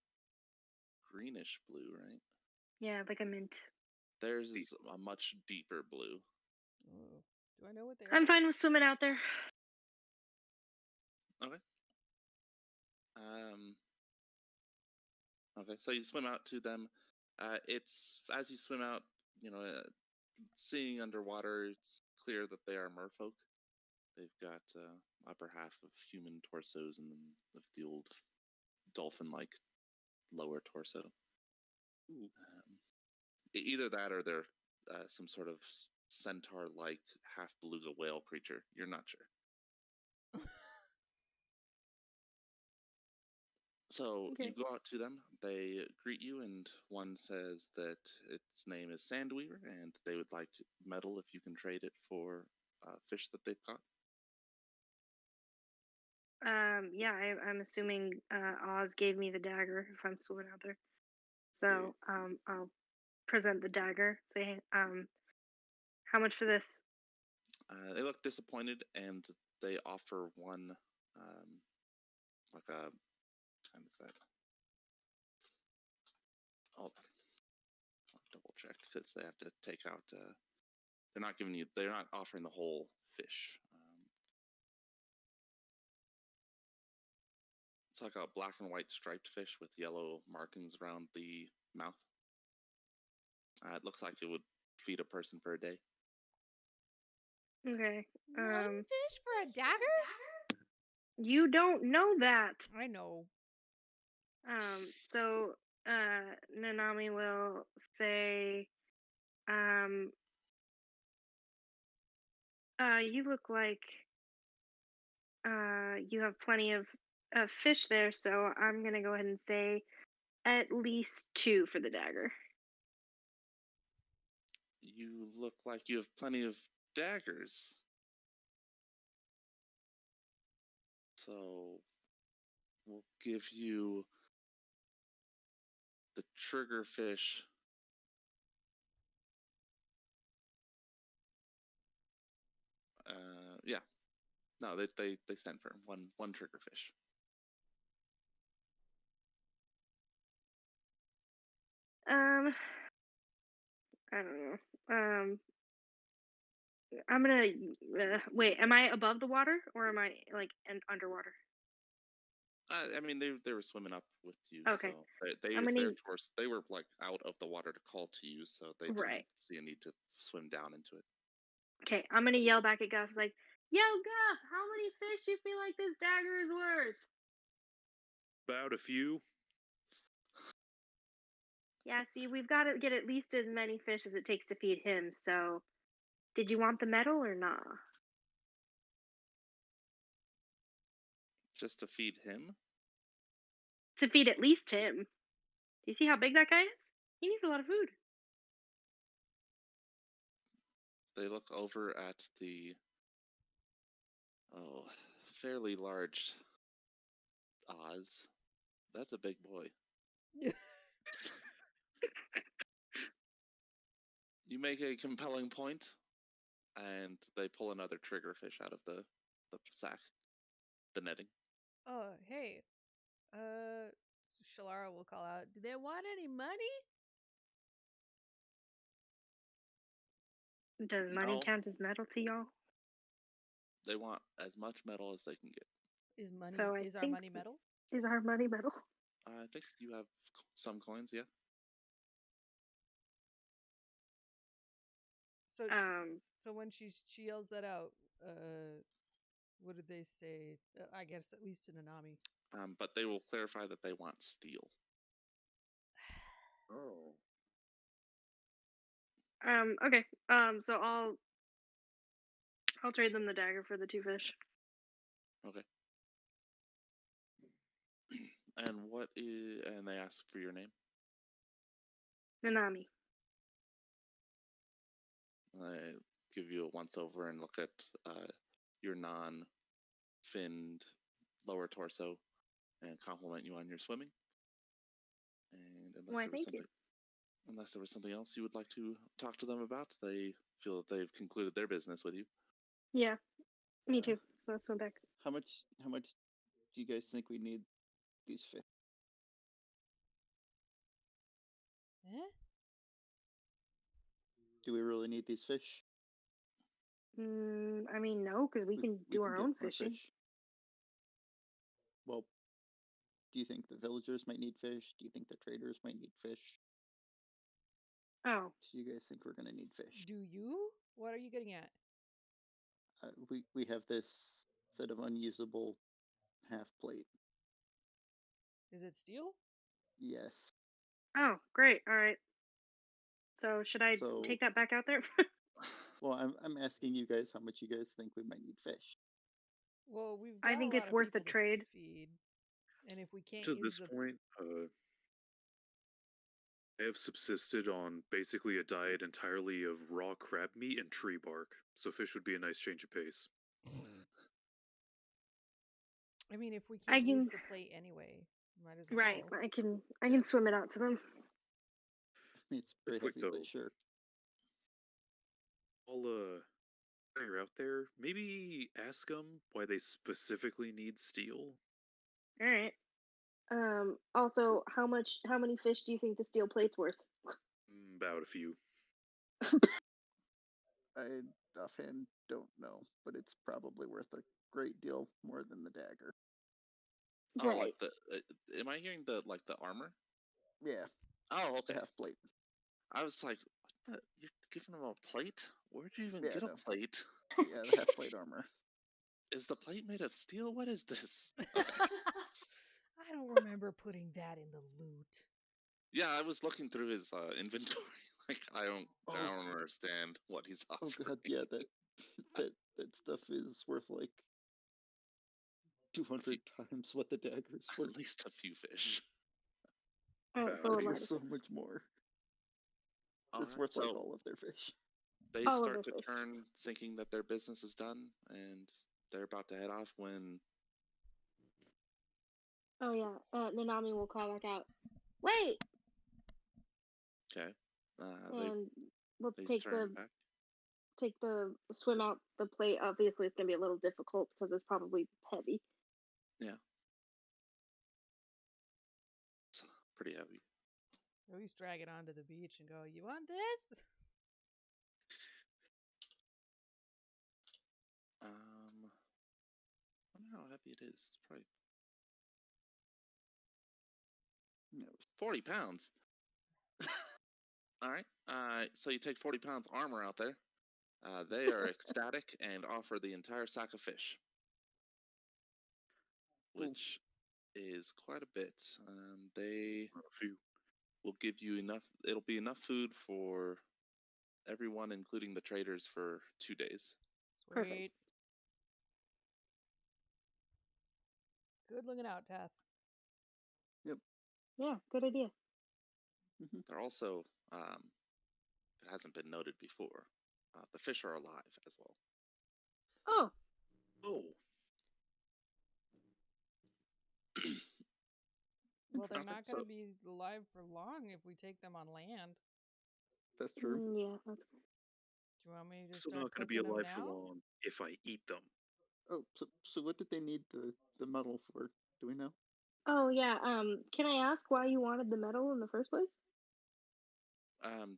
greenish blue, right? Yeah, like a mint. Theirs is a much deeper blue. Ooh. Do I know what they are? I'm fine with swimming out there. Okay. Okay, so you swim out to them. It's as you swim out, seeing underwater, it's clear that they are merfolk. They've got upper half of human torsos and then the old dolphin-like lower torso. Either that or they're some sort of centaur-like half beluga whale creature. You're not sure. So Okay. you go out to them. They greet you, and one says that its name is Sandweaver, and they would like metal if you can trade it for fish that they've caught. Yeah, I'm assuming Oz gave me the dagger if I'm swimming out there. So I'll present the dagger. Say, how much for this? They look disappointed, and they offer one, like a kind of that. Hold on, I'll double check because they have to take out. They're not giving you. They're not offering the whole fish. It's like a black and white striped fish with yellow markings around the mouth. It looks like it would feed a person for a day. Okay. One fish for a dagger? You don't know that. I know. So Nanami will say, you look like you have plenty of fish there, so I'm gonna go ahead and say at least 2 for the dagger. You look like you have plenty of daggers. So we'll give you the triggerfish. Yeah. No, they stand firm. One triggerfish. I don't know. I'm gonna wait. Am I above the water or am I like underwater? I mean, they were swimming up with you, Okay. so I'm gonna- they were like out of the water to call to you, so they Right. didn't see a need to swim down into it. Okay, I'm gonna yell back at Guff like, "Yo, Guff, how many fish you feel like this dagger is worth?" About a few. Yeah, see, we've got to get at least as many fish as it takes to feed him. So, did you want the medal or not? Just to feed him? To feed at least him. Do you see how big that guy is? He needs a lot of food. They look over at the fairly large Oz. That's a big boy. You make a compelling point, and they pull another triggerfish out of the sack, the netting. Oh, hey. Shalara will call out, do they want any money? Does money No. count as metal to y'all? They want as much metal as they can get. Is money So I is our think money metal? Is our money metal? I think you have some coins, yeah. So Um, so when she yells that out, what did they say? I guess at least to Nanami. But they will clarify that they want steel. Oh. okay. So I'll trade them the dagger for the 2 fish. Okay. And what is? And they ask for your name. Nanami. I give you a once over and look at your non-finned lower torso and compliment you on your swimming. And Why, thank you. unless there was something else you would like to talk to them about, they feel that they've concluded their business with you. Yeah, me too. So let's go back. How much do you guys think we need these fish? Eh? Do we really need these fish? I mean, no, because we can do our get own more fishing. fish. Well, do you think the villagers might need fish? Do you think the traders might need fish? Oh, Do you guys think we're gonna need fish? Do you? What are you getting at? We have this set of unusable half plate. Is it steel? Yes. oh, great. All right. So should I So- take that back out there? Well, I'm asking you guys how much you guys think we might need fish. Well, we've. I got a think lot it's of worth the people to trade. Feed, and if we can't To use this the point, I have subsisted on basically a diet entirely of raw crab meat and tree bark, so fish would be a nice change of pace. I mean, if we I can't use can- the plate anyway, might as well. right. I can swim it out to them. I mean, it's very quick heavy, though. but sure. I'll while you're out there, maybe ask them why they specifically need steel. All right. Also, how many fish do you think the steel plate's worth? About a few. I offhand don't know, but it's probably worth a great deal more than the dagger. Oh, Right. like the. Am I hearing the armor? Yeah, Oh, the okay. half plate. I was like, what the? You're giving them a plate? Where'd you even Yeah, get no. a plate? Yeah, the half plate armor. Is the plate made of steel? What is this? I don't remember putting that in the loot. Yeah, I was looking through his inventory. Like, I don't Oh. understand what he's Oh offering. god, yeah, that stuff is worth like 200 times what the dagger's worth. At least a few fish. Oh, Bad. so It's am I. worth so much more. It's Alright, worth like so all of their fish. they all of start their to fish. turn, thinking that their business is done, and they're about to head off when Oh yeah. Nanami will call back out. Wait, okay, and we'll they take turn back. the swim out the plate. Obviously, it's gonna be a little difficult because it's probably heavy. It's pretty heavy. At least drag it onto the beach and go, you want this? I wonder how heavy it is. It's probably No. 40 pounds. All right. So you take 40 pounds armor out there. They are ecstatic and offer the entire sack of fish, Cool. which is quite a bit. They A few. will give you enough. It'll be enough food for everyone, including the traders, for 2 days. Sweet. Perfect. Good looking out, Tath. Yeah, good idea. They're also, it hasn't been noted before, the fish are alive as well. Oh, Oh, Well, they're Okay, not so- going to be alive for long if we take them on land. That's true. yeah. That's Do you want me to still start not going to be cooking them alive for now? long if I eat them. Oh, so what did they need the metal for? Do we know? Oh yeah. Can I ask why you wanted the medal in the first place?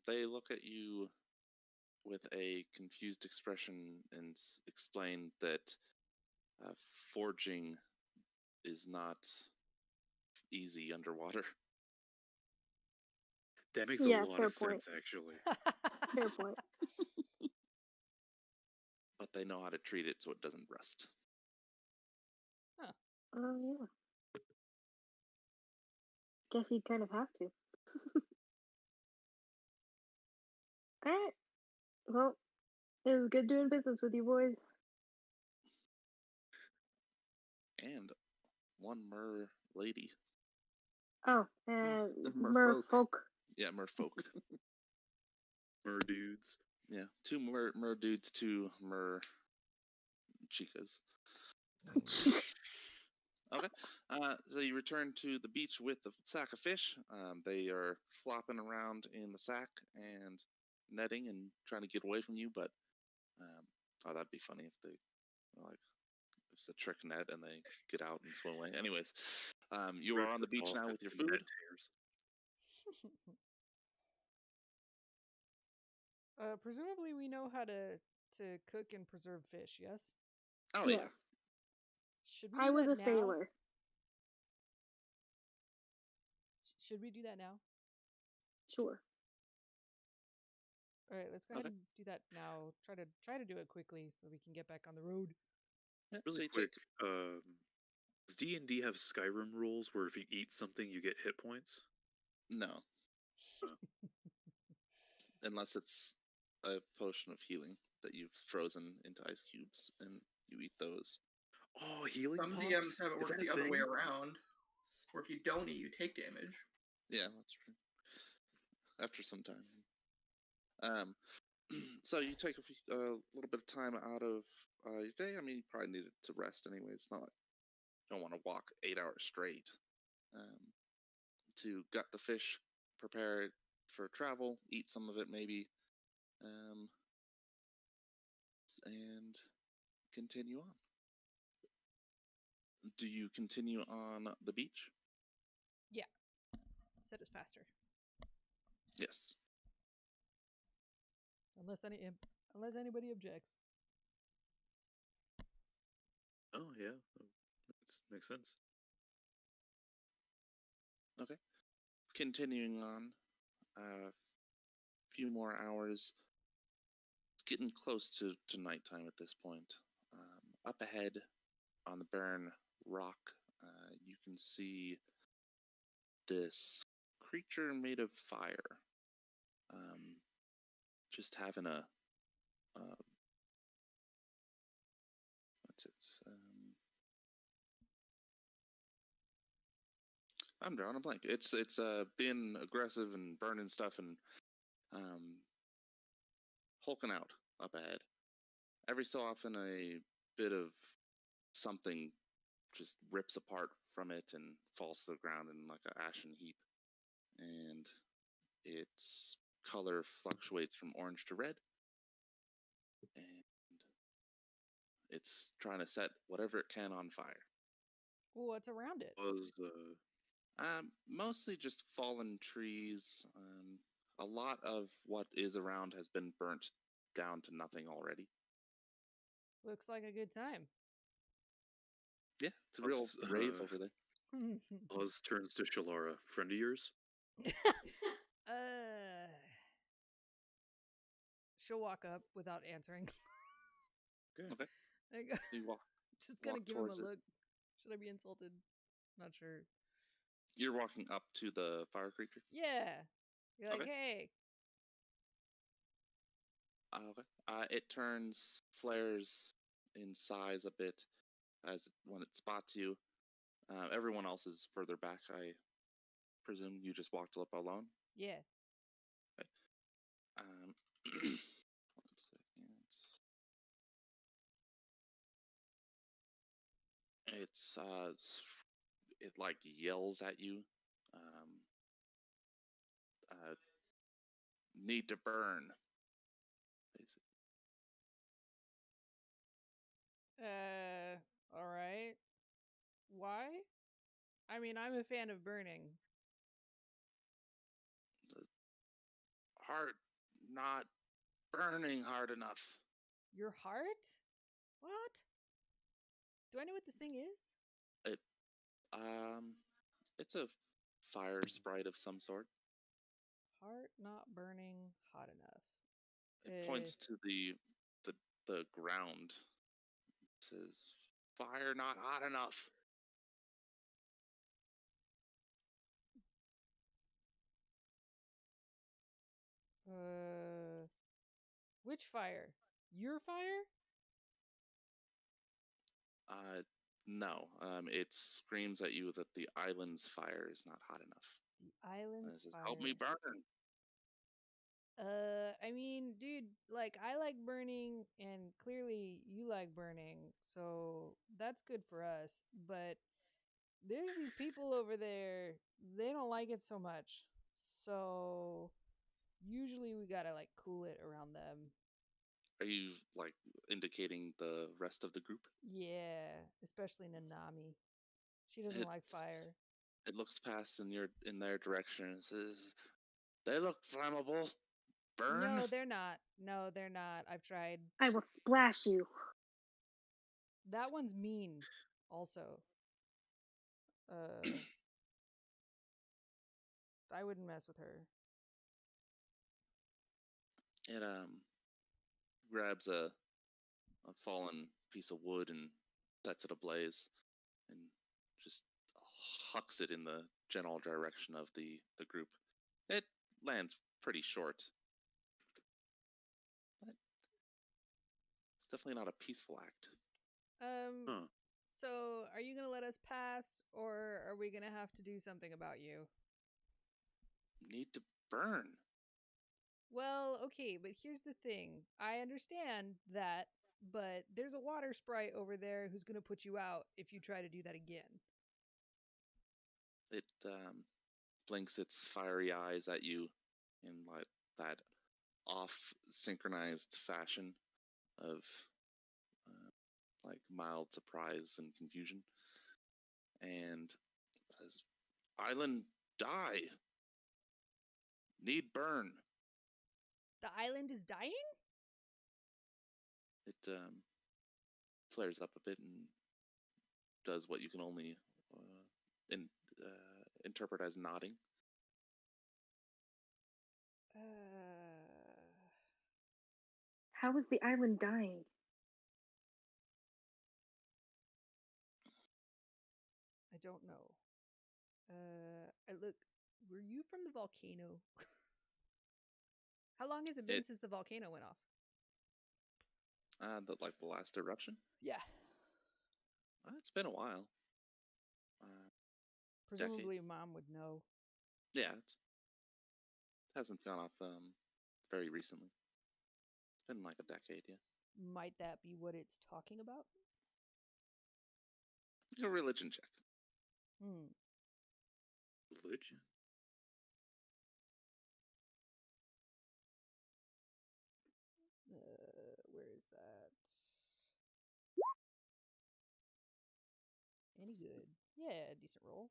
They look at you with a confused expression and explain that forging is not easy underwater. That makes Yeah, a lot fair of point. sense, actually. Fair point. but they know how to treat it so it doesn't rust. Oh yeah. Guess you kind of have to. All right. Well, it was good doing business with you boys. And one mer lady. Oh, the merfolk. merfolk. Yeah, merfolk. Mer dudes. Yeah, two mer dudes, two mer chicas. Okay. So you return to the beach with the sack of fish. They are flopping around in the sack and netting and trying to get away from you. But oh, that'd be funny if they like if it's a trick net and they get out and swim away. Anyways, you are on the beach now with your food. Presumably we know how to cook and preserve fish. Yes. Oh yeah. Yes. Should we? Do I was that a now? sailor. Should we do that now? Sure. All right, let's go ahead Okay. and do that now. Try to do it quickly so we can get back on the road. Yeah, so Really you quick, does D&D have Skyrim rules where if you eat something you get hit points? No, unless it's a potion of healing that you've frozen into ice cubes and you eat those. Oh, healing Some pops? DMs have it Is work that the a other way thing? around, where if you don't eat, you take damage. Yeah, that's true. After some time. So you take a little bit of time out of your day. I mean, you probably need it to rest anyway. It's not like you don't want to walk 8 hours straight. To gut the fish, prepare it for travel, eat some of it maybe, and continue on. Do you continue on the beach? Yeah. Said it's faster. Yes. Unless anybody objects. Oh, yeah. Makes sense. Okay. Continuing on, a few more hours. It's getting close to nighttime at this point. Up ahead on the barren rock, you can see this creature made of fire. Just having a what's it? I'm drawing a blank. It's being aggressive and burning stuff and hulking out up ahead. Every so often, a bit of something just rips apart from it and falls to the ground in like an ashen heap, and its color fluctuates from orange to red, and it's trying to set whatever it can on fire. Well, what's around it? Mostly just fallen trees. A lot of what is around has been burnt down to nothing already. Looks like a good time. Yeah, it's a real rave over there. Oz turns to Shalara. Friend of yours? She'll walk up without answering. Okay. You walk. Just gonna walk give him a towards it. look. Should I be insulted? Not sure. You're walking up to the fire creature? Yeah. You're like, Okay. hey. Okay. It turns, flares in size a bit as when it spots you. Everyone else is further back. I presume you just walked up alone? Yeah. Okay. 1 second. It like yells at you. Need to burn. Basically. All right. Why? I mean, I'm a fan of burning. The heart not burning hard enough. Your heart? What? Do I know what this thing is? It's a fire sprite of some sort. Heart not burning hot enough. It points to the the ground. It says, "Fire not hot enough." Which fire? Your fire? No. It screams at you that the island's fire is not hot enough. The And it island's says, fire. "Help me burn." I mean, dude, like I like burning and clearly you like burning, so that's good for us. But there's these people over there, they don't like it so much. So usually we gotta like cool it around them. Are you like indicating the rest of the group? Yeah, especially Nanami. She doesn't It like fire. it looks past in their direction and says, "They look flammable. Burn." No, they're not. No, they're not. I've tried. I will splash you. That one's mean, also. I wouldn't mess with her. It grabs a fallen piece of wood and sets it ablaze, and just hucks it in the general direction of the group. It lands pretty short, but it's definitely not a peaceful act. Huh. So are you gonna let us pass, or are we gonna have to do something about you? Need to burn. Well, okay, but here's the thing. I understand that, but there's a water sprite over there who's gonna put you out if you try to do that again. It blinks its fiery eyes at you in like that off synchronized fashion of like mild surprise and confusion, and says, "Island die. Need burn." The island is dying? It flares up a bit and does what you can only interpret as nodding. How is the island dying? I don't know. Look, were you from the volcano? How long has it been since the volcano went off? The last eruption. Yeah. It's been a while. Presumably decades. Mom would know. Yeah, it hasn't gone off very recently. It's been like a decade. Yes. Might that be what it's talking about? A religion check. Religion. Where is that? Any good? Yeah, decent roll.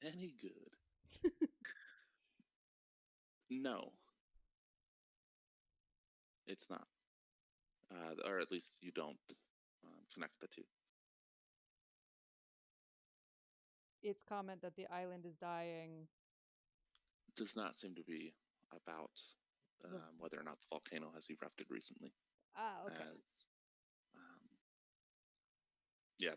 Any good? No. It's not. Or at least you don't connect the two. Its comment that the island is dying Does not seem to be about whether or not the volcano has erupted recently. Okay. Yeah,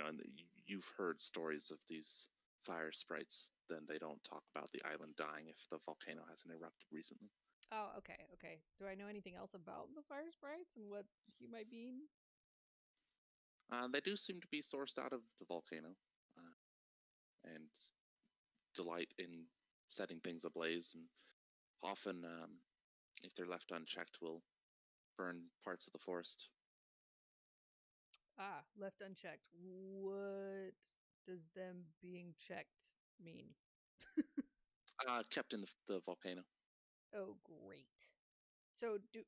and you've heard stories of these fire sprites. Then they don't talk about the island dying if the volcano hasn't erupted recently. Oh, okay. Do I know anything else about the fire sprites and what he might mean? They do seem to be sourced out of the volcano, and delight in setting things ablaze, and often, if they're left unchecked, will burn parts of the forest. Left unchecked. What does them being checked mean? Kept in the volcano. Oh, great. So do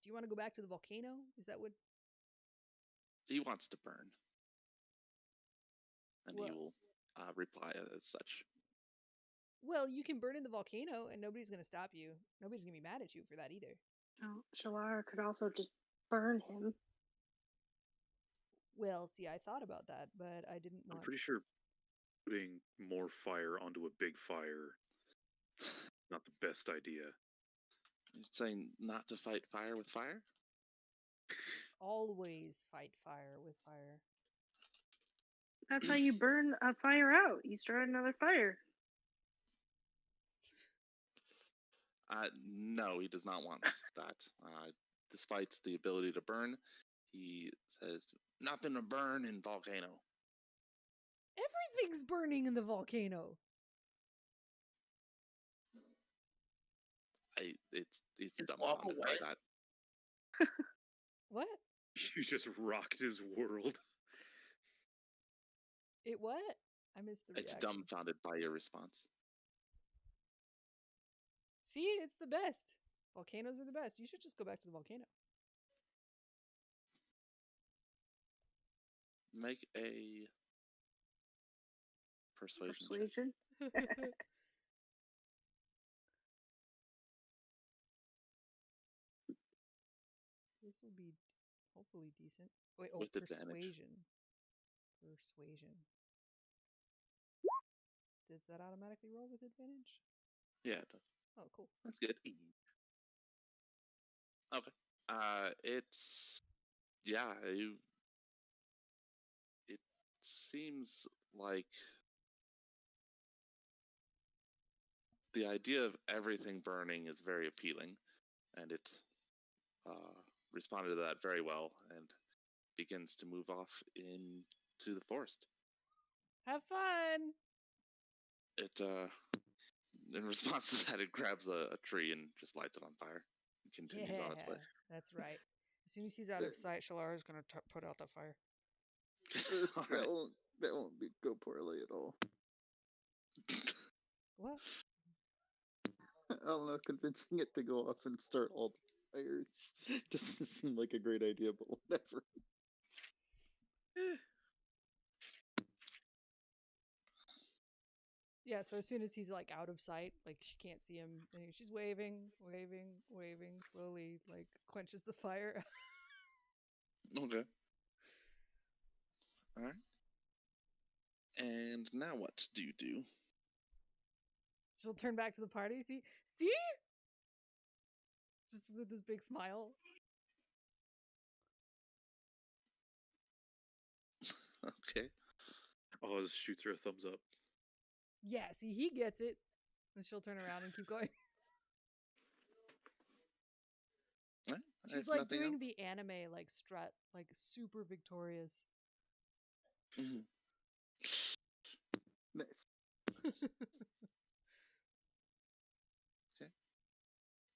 you want to go back to the volcano? Is that what? He wants to burn, and Well- he will reply as such. Well, you can burn in the volcano and nobody's going to stop you. Nobody's going to be mad at you for that either. Oh, Shalara could also just burn him. Well, see, I thought about that, but I didn't I'm want. pretty sure putting more fire onto a big fire not the best idea. You're saying not to fight fire with fire? Always fight fire with fire. That's how you burn a fire out. You start another fire. No, he does not want that. Despite the ability to burn, he says nothing to burn in volcano. Everything's burning in the volcano. It's Is dumbfounded lava by wet? that. What? You just rocked his world. It what? I missed the It's reaction. dumbfounded by your response. See, it's the best. Volcanoes are the best. You should just go back to the volcano. Make a persuasion. check. Persuasion. This will be hopefully decent. Wait, oh, With advantage. persuasion. Persuasion. Does that automatically roll with advantage? Yeah, it does. Oh, cool. That's good. Okay. It's it seems like the idea of everything burning is very appealing, and it responded to that very well and begins to move off into the forest. Have fun. It in response to that, it grabs a tree and just lights it on fire and continues on its way. That's right. As soon as he's out of sight, Shalara's gonna put out the fire. All right. That won't go poorly at all. What? I don't know, convincing it to go off and start all the fires doesn't seem like a great idea, but whatever. Yeah, so as soon as he's like out of sight, like she can't see him, and she's waving, slowly, like quenches the fire. Okay. All right. And now what do you do? She'll turn back to the party. See? Just with this big smile. Okay. Oz shoots her a thumbs up. Yeah, see, he gets it. And she'll turn around and keep going. All right. She's If like nothing doing else- the anime like strut, like super victorious. Mhm. Nice.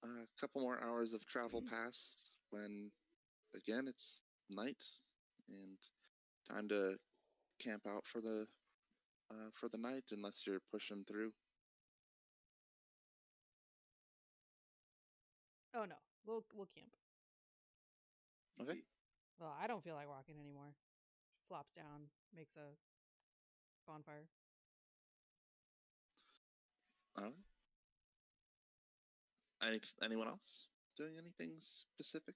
A couple more hours of travel pass when, again, it's night and time to camp out for the night, unless you're pushing through. Oh no, we'll camp. Okay. Well, I don't feel like walking anymore. Flops down, makes a bonfire. All right. Anyone else doing anything specific?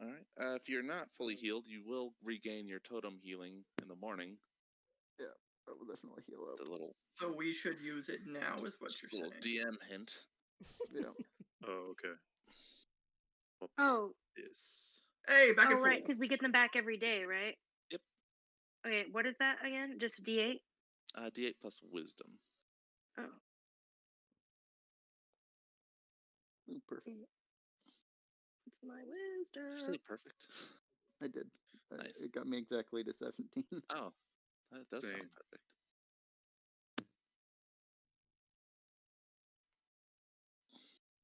All right. If you're not fully healed, you will regain your totem healing in the morning. I will definitely heal up. The little, So we should use it now, is what just a you're little saying. DM hint. Yeah. Oh, okay. What Oh, is Hey, back oh, and right, forth. because we get them back every day, right? Yep. Okay, what is that again? Just D8? D8 plus wisdom. Oh, Ooh, perfect. it's my Did you wisdom. say perfect? I did. Nice. It got me exactly to 17. Oh, that does sound Same. perfect.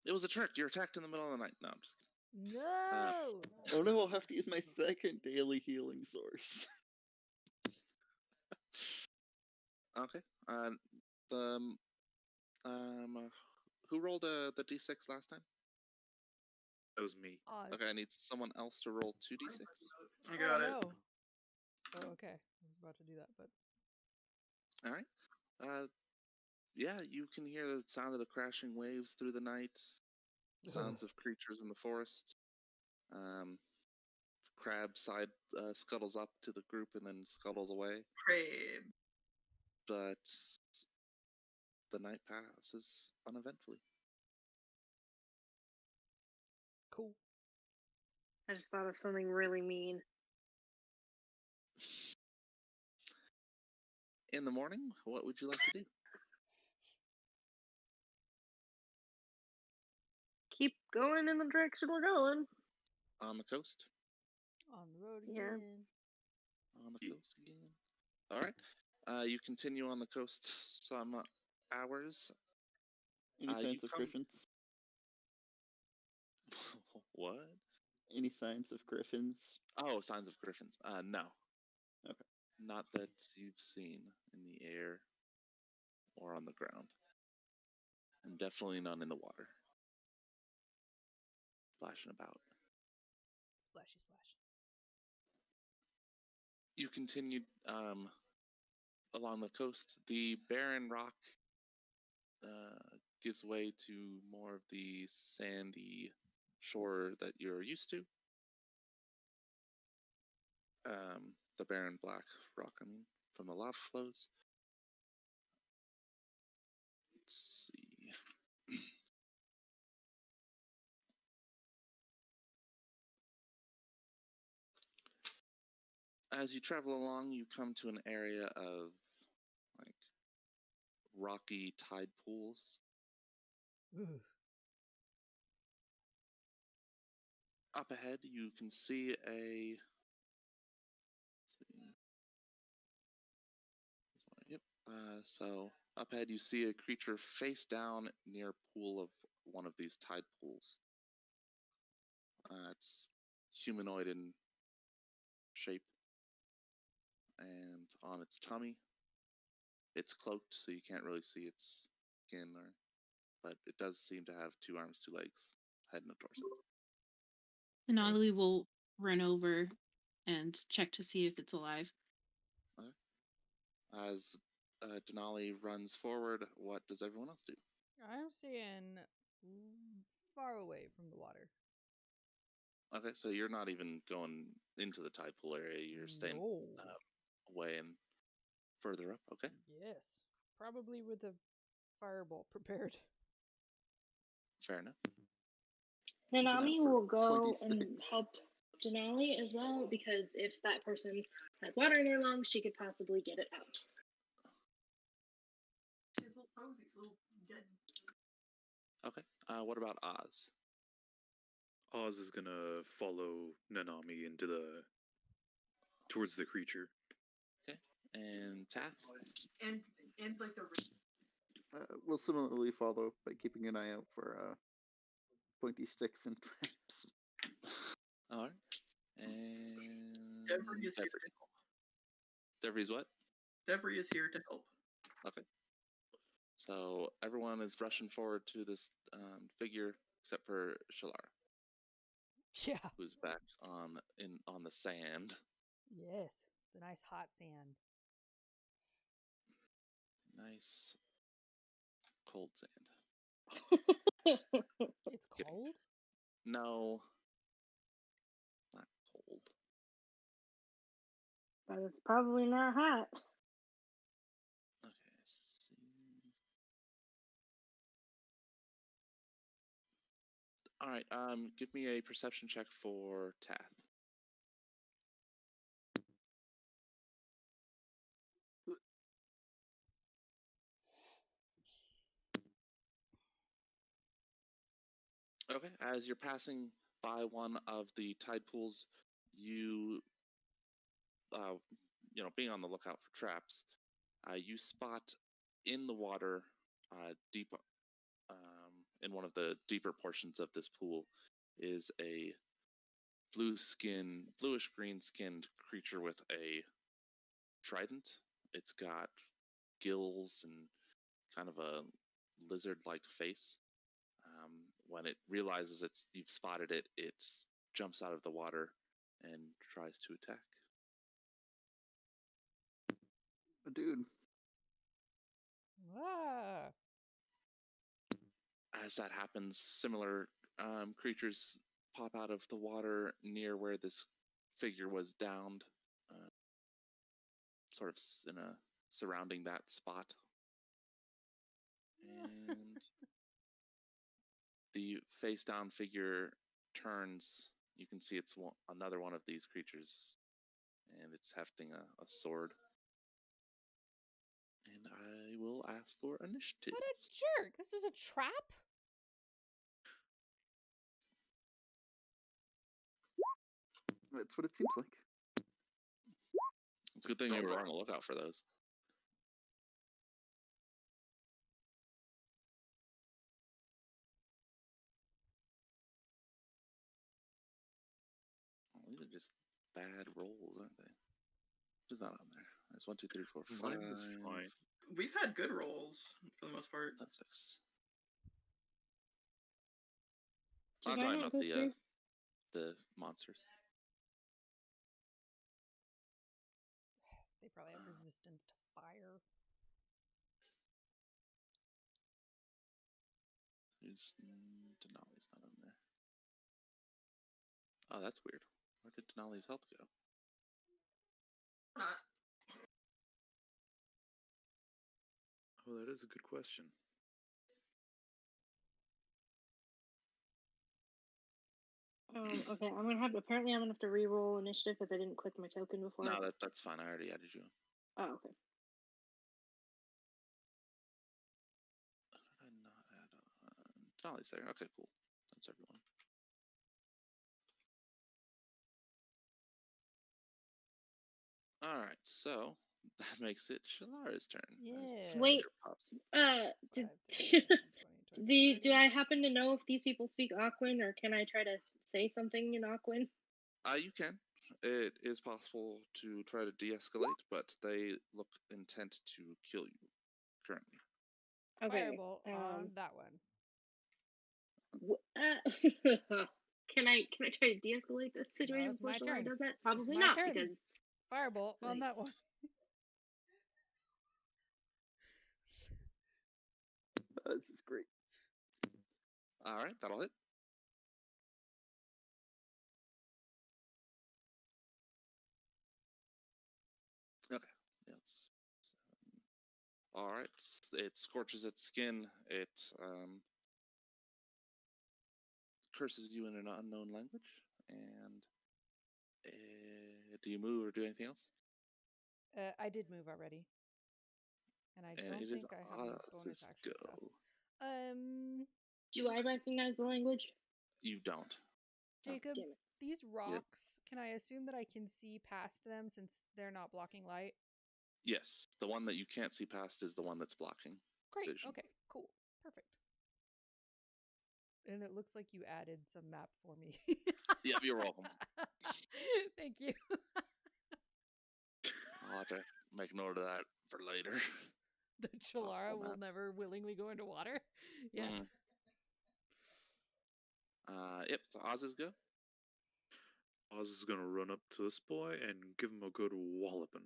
It was a trick. You're attacked in the middle of the night. No, I'm just kidding. No. Oh no, I'll have to use my second daily healing source. Okay. Who rolled the d6 last time? that was me. Oz. Okay, I need someone else to roll 2d6. I got it. No. Oh, okay. I was about to do that, but All right. Yeah, you can hear the sound of the crashing waves through the night. Sounds of creatures in the forest. Crab side scuttles up to the group and then scuttles away. Crab. But the night passes uneventfully. Cool. I just thought of something really mean. In the morning, what would you like to do? Keep going in the direction we're going. On the coast? On the road Yeah. again. On the coast again. All right. You continue on the coast some hours. Any you signs of come- griffins? What? Any signs of griffins? Oh, signs of griffins. No. Okay. Not that you've seen in the air or on the ground. And definitely none in the water. Splashing about. Splashy splash. You continued along the coast. The barren rock gives way to more of the sandy shore that you're used to. The barren black rock, I mean, from the lava flows. Let's see. As you travel along, you come to an area of like rocky tide pools. Ooh. Up ahead, you can see a. Let's see. Yep. So up ahead, you see a creature face down near a pool of one of these tide pools. It's humanoid in shape, and on its tummy, it's cloaked, so you can't really see its skin, but it does seem to have 2 arms, 2 legs, head, and a torso. Denali will run over and check to see if it's alive. As Denali runs forward, what does everyone else do? I'm staying far away from the water. Okay, so you're not even going into the tide pool area. You're staying No. away and further up. Okay. Yes. Probably with a firebolt prepared. Fair enough. Nanami for will go 26. and help Denali as well, because if that person has water in their lungs, she could possibly get it out. His little posies, little dead. Okay. What about Oz? Oz is gonna follow Nanami into towards the creature. Okay. And Taff? And like the We'll similarly follow by keeping an eye out for pointy sticks and traps. All right. And Devery is here to help. Devery's what? Devery is here to help. Okay. So everyone is rushing forward to this figure except for Shalara, Yeah. who's back on the sand. Yes. The nice hot sand. Nice cold sand. It's cold? No, not cold. But it's probably not hot. Okay. See. All right. Give me a perception check for Tath. Okay. As you're passing by one of the tide pools, you, being on the lookout for traps, you spot in the water, deep, in one of the deeper portions of this pool, is a bluish green skinned creature with a trident. It's got gills and kind of a lizard like face. When it realizes you've spotted it, it jumps out of the water and tries to attack. Dude. Ah. As that happens, similar creatures pop out of the water near where this figure was downed, sort of surrounding that spot. And the face down figure turns, you can see it's another one of these creatures, and it's hefting a sword. And I will ask for initiative. What a jerk! This was a trap? That's what it seems like. It's a good thing you were on the lookout for those. Oh, these are just bad rolls, aren't they? Who's not on there? There's 1, 2, 3, 4, 5. Mine was fine. We've had good rolls for the most part. That's 6. Did I'm I talking not about go through? the monsters. They probably have resistance to fire. Who's Denali's not on there? Oh, that's weird. Where did Denali's health go? Oh, that is a good question. Okay, I'm gonna have to re-roll initiative because I didn't click my token before. No, that's fine. I already added you. Oh, okay. How did I not add on? Denali's there. Okay, cool. That's everyone. All right, so that makes it Shalara's turn. as the Yeah. Wait. scavenger pops. Did 5, 10, 15, 20, 30. do I happen to know if these people speak Aquan, or can I try to say something in Aquan? You can. It is possible to try to de-escalate, but they look intent to kill you currently. Okay. Firebolt on that one. Can I try to de-escalate the situation it's before my Shalara turn. does that? It's Probably my not, turn. because Firebolt on Like- that one. This is great. All right, that'll hit. Okay. Yes. All right. It scorches its skin. It curses you in an unknown language. And do you move or do anything else? I did move already. And I And don't it is think I have any bonus Oz's action go. stuff. do I recognize the language? You don't. Jacob, Damn it. these rocks, can I assume that I can see past them since they're not blocking light? Yes, the one that you can't see past is the one that's blocking. Great. Vision. Okay, cool. Perfect. And it looks like you added some map for me. Yep, you're welcome. Thank you. I'll have to make note of that for later. That Shalara Possible will maps. never willingly go into water. Yes. Yep, so Oz's go. Oz is gonna run up to this boy and give him a good walloping.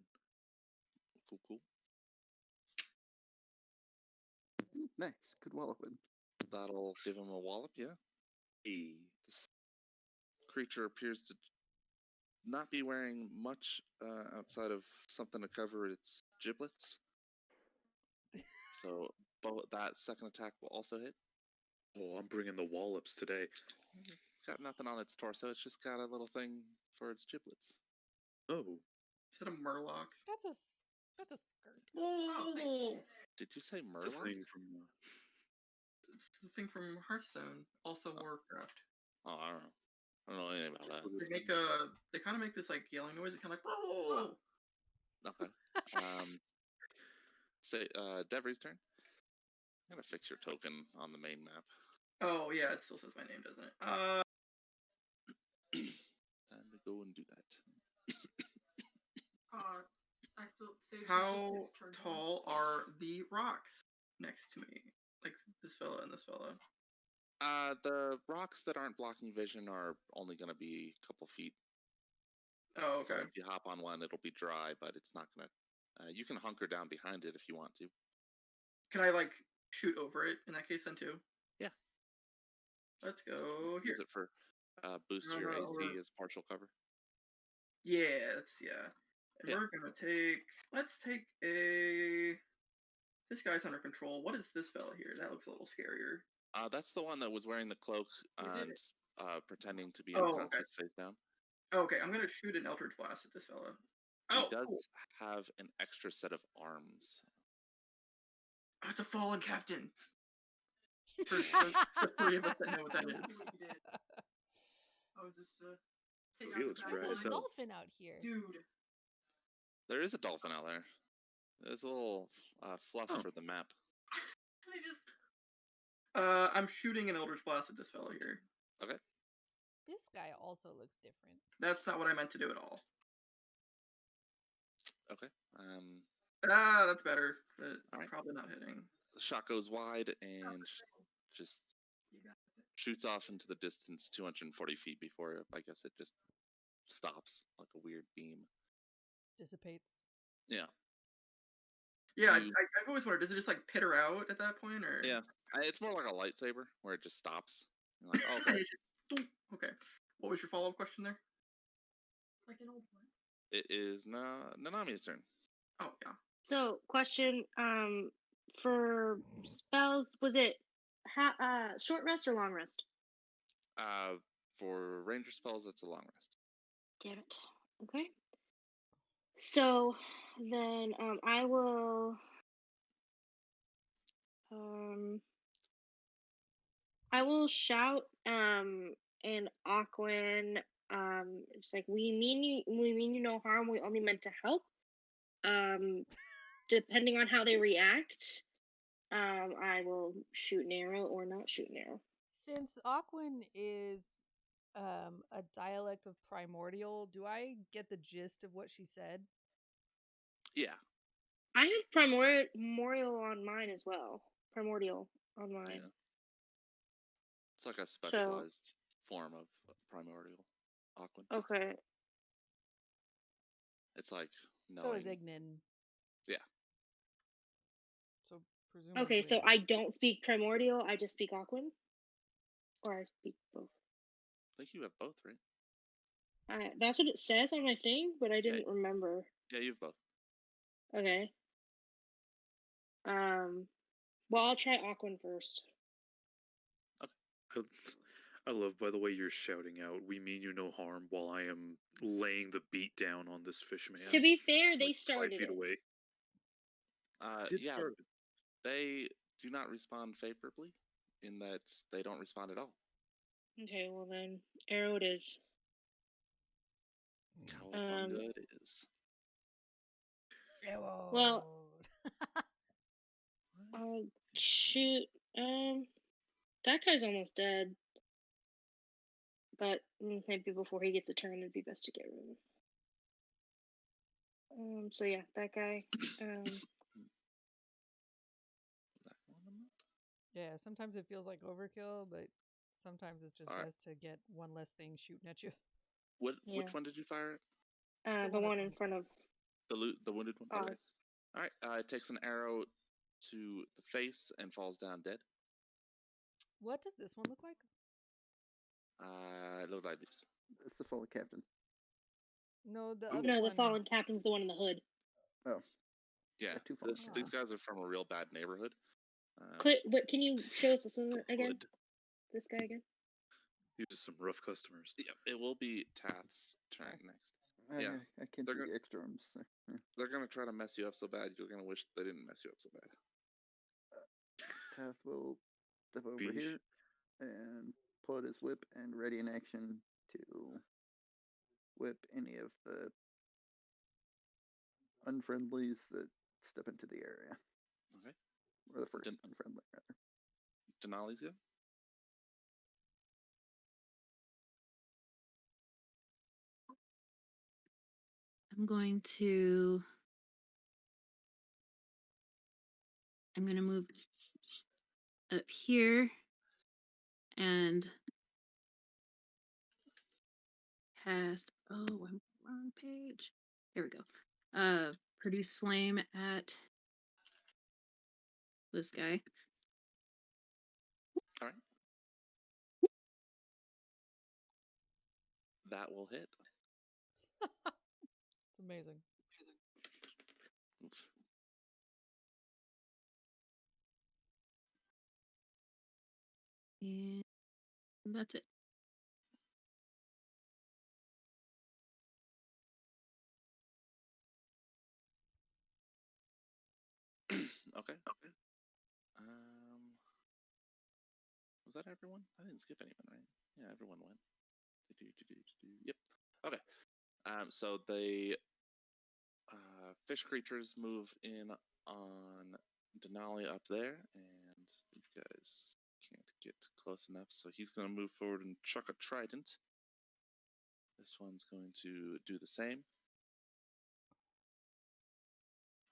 Cool. Nice. Good walloping. That'll give him a wallop, yeah. E. This creature appears to not be wearing much outside of something to cover its giblets. So that second attack will also hit. Oh, I'm bringing the wallops today. It's got nothing on its torso. It's just got a little thing for its giblets. Oh, Is that a murloc? That's a skirt. Oh, Did you say it's a Murloc? thing from. it's the thing from Hearthstone, also Warcraft. Oh, I don't know anything about that. They kind of make this like yelling noise. It kind of like oh. Okay. Say, Devry's turn. I'm gonna fix your token on the main map. Oh yeah, it still says my name, doesn't it? Time to go and do that. I still saved How tall are the rocks next to me? Like this fella and this fella. The rocks that aren't blocking vision are only gonna be a couple feet. Oh, So okay. if you hop on one, it'll be dry, but it's not gonna. You can hunker down behind it if you want to. Can I like shoot over it in that case then too? Yeah. Let's go here. Use it for boost No, your no, AC over. as partial cover. Yeah, yeah. And Yeah. we're gonna take. Let's take a. This guy's under control. What is this fella here? That looks a little scarier. That's the one that was wearing the cloak You did and it. pretending to be Oh, okay. unconscious face down. Okay, I'm gonna shoot an Eldritch Blast at this fella. He Oh, does cool. have an extra set of arms. Oh, it's a fallen captain. For the three of us that know what that Let me is. see what you did. Oh, is this the take Oh, out he the looks back rad There's as a line? hell. dolphin out here. Dude. There is a dolphin out there. There's a little fluff Oh. for the map. They just I'm shooting an Eldritch Blast at this fellow here. Okay. This guy also looks different. That's not what I meant to do at all. Okay. That's better, but I'm Alright. probably not hitting. The shot goes wide and just you got it. shoots off into the distance 240 feet before I guess it just stops like a weird beam. Dissipates. Yeah. Yeah, You- I've always wondered, does it just like pitter out at that point, or? Yeah. It's more like a lightsaber where it just stops. You're like, oh, okay. Okay. What was your follow-up question there? Like an old one. It is Nanami's turn. Oh, yeah. So, question, for spells, was it short rest or long rest? For ranger spells, it's a long rest. Damn it. Okay. So then, I will, shout, and Aquin, it's like we mean you no harm. We only meant to help. Depending on how they react, I will shoot an arrow or not shoot an arrow. Since Aquin is a dialect of Primordial, do I get the gist of what she said? Yeah. I have primordial on mine as well. Primordial on mine. Yeah. It's like a specialized form of primordial Aquan. Okay. It's like So is knowing- Ignin. Yeah. So presumably. Okay, so I don't speak primordial. I just speak Aquan, or I speak both. I think you have both, right? That's what it says on my thing, but I didn't remember. Yeah, you have both. Okay. Well, I'll try Aquan first. I love, by the way, you're shouting out, "We mean you no harm," while I am laying the beat down on this fish man. To be fair, they like 5 started feet it. away. Did Yeah, start it. they do not respond favorably in that they don't respond at all. Okay, well then, arrow it is. Cowabunga it is. Well, shoot. That guy's almost dead. But maybe before he gets a turn, it'd be best to get rid of him. So yeah, that guy. Yeah, sometimes it feels like overkill, but sometimes it's just Alright. best to get one less thing shooting at you. Which Yeah. one did you fire at? The one one that's in front of The wounded one? Okay. Oz. Alright, it takes an arrow to the face and falls down dead. What does this one look like? It looks like this. That's the fallen captain. No, the Ooh. other No, one. the fallen captain's the one in the hood. Oh, Yeah, Got two fallen these captains. guys are from a real bad neighborhood. What can you show us this one again? Hood. This guy again? These are some rough customers. Yeah, it will be Tath's turn next. I, Yeah, I can't they're see go- the extra arms. There. Yeah. They're gonna try to mess you up so bad. You're gonna wish they didn't mess you up so bad. Tath will step over Beesh. here and pull out his whip and ready in action to whip any of the unfriendlies that step into the area. Okay. Or the first Den- unfriendly, rather. Denali's go. I'm going to move up here and cast, oh, I'm wrong page. There we go. Produce flame at this guy. Alright. That will hit. It's amazing. Oops. And that's it. Okay. Was that everyone? I didn't skip anyone, right? Yeah, everyone went. Yep. Okay. So the fish creatures move in on Denali up there, and these guys can't get close enough, so he's going to move forward and chuck a trident. This one's going to do the same.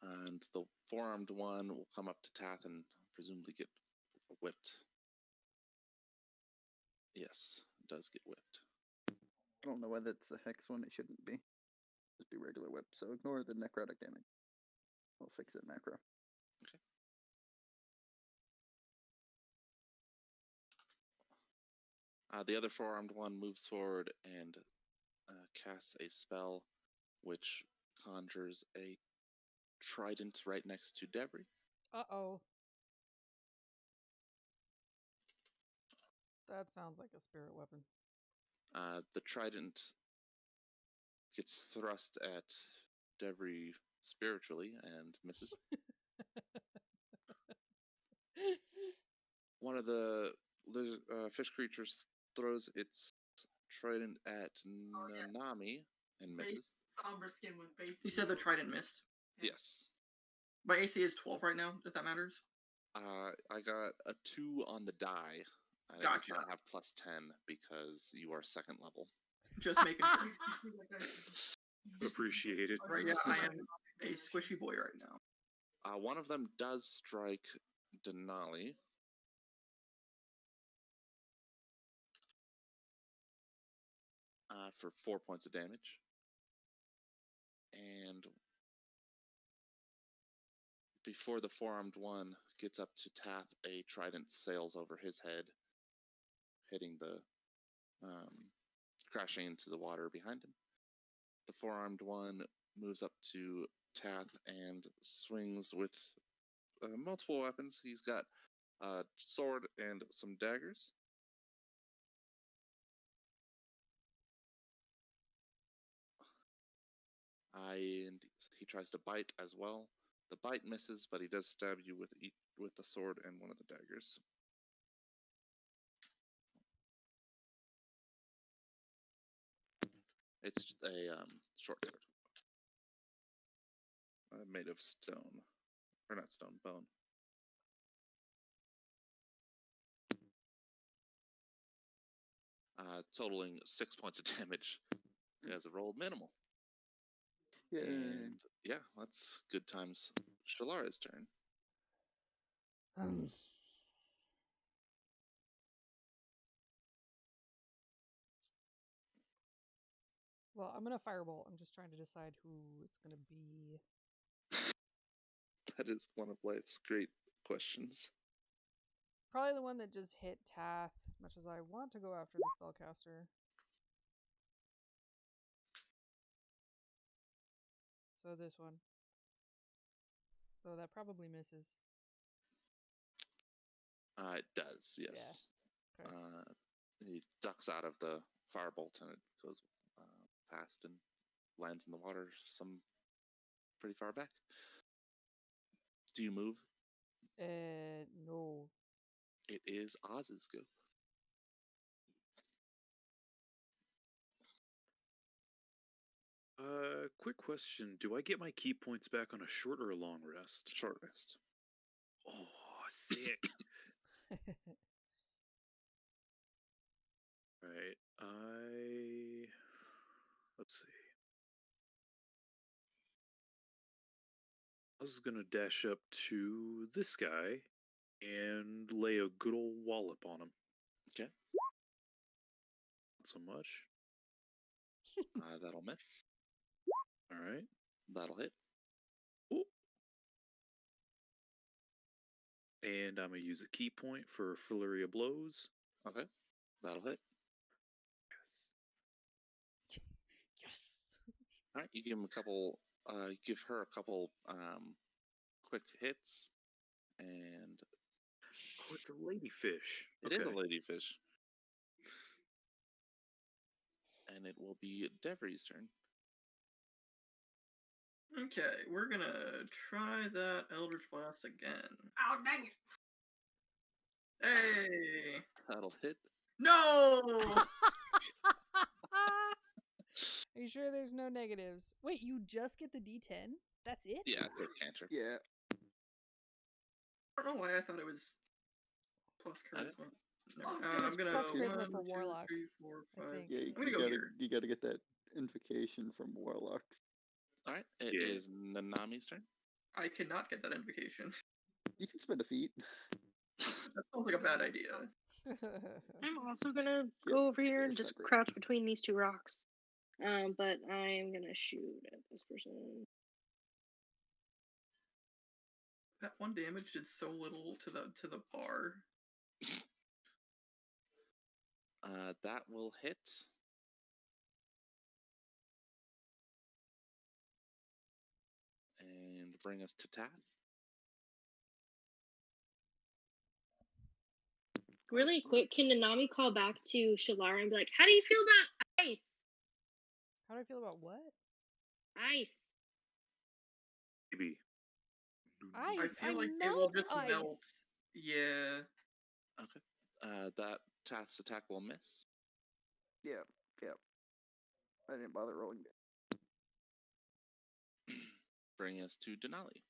And the four-armed one will come up to Tath and presumably get whipped. Yes, it does get whipped. I don't know whether it's a hex one. It shouldn't be. Just be regular whip. So ignore the necrotic damage. We'll fix it macro. The other four-armed one moves forward and casts a spell which conjures a trident right next to Debris. Uh-oh. That sounds like a spirit weapon. The trident gets thrust at Debris spiritually and misses. One of the fish creatures throws its trident at Nanami and misses. Somber skin with base. You said the trident missed. Yes. My AC is 12 right now, if that matters. I got a 2 on the die. And I does not have plus 10 because you are second level. Just making sure. Appreciated. Right, yeah, I am a squishy boy right now. One of them does strike Denali. For 4 points of damage. And before the four-armed one gets up to Tath, a trident sails over his head, hitting the crashing into the water behind him. The four-armed one moves up to Tath and swings with multiple weapons. He's got a sword and some daggers. And he tries to bite as well. The bite misses, but he does stab you with the sword and one of the daggers. It's a short sword. Made of stone. Or not stone, bone. Totaling 6 points of damage. He has rolled minimal. Yeah. And yeah, that's good times. Shalara's turn. Well, I'm gonna firebolt. I'm just trying to decide who it's gonna be. That is one of life's great questions. Probably the one that just hit Tath, as much as I want to go after the spellcaster. So this one. So that probably misses. It does, yes. Yeah. Okay. He ducks out of the firebolt and it goes past and lands in the water some pretty far back. Do you move? No. It is Oz's go. Quick question. Do I get my key points back on a short or a long rest? Short rest. Oh, sick. Right. Let's see. I was gonna dash up to this guy and lay a good old wallop on him. Okay. Not so much. That'll miss. All right. That'll hit. Ooh. And I'm gonna use a key point for flurry of blows. Okay. That'll hit. Yes. Yes. All right. You give him a couple. Give her a couple quick hits, and Oh, it's a ladyfish. it is a ladyfish. And it will be Devry's turn. Okay, we're gonna try that Eldritch Blast again. Oh, dang it. Hey! That'll hit. No! Are you sure there's no negatives? Wait, you just get the D10? That's it? Yeah, it's a cantrip. Yeah. I don't know why I thought it was plus charisma. Oh, No, dude, I'm gonna plus charisma 1, for 2, warlocks, 3, 4, I 5. think. Yeah, I'm gonna you go gotta here. you gotta get that invocation from warlocks. All right, it Yeah. is Nanami's turn. I cannot get that invocation. You can spend a feet. That sounds like a bad idea. I'm also gonna Yep, go over here and it's not just great. crouch between these two rocks. But I am gonna shoot at this person. That one damage did so little to the bar. That will hit. And bring us to Tath. Really quick, can Nanami call back to Shalara and be like, "How do you feel about ice? How do I feel about what? Ice." Maybe. Ice. feel I like it will melt just ice. melt. Yeah. Okay. That Tath's attack will miss. Yeah. I didn't bother rolling it. Bring us to Denali.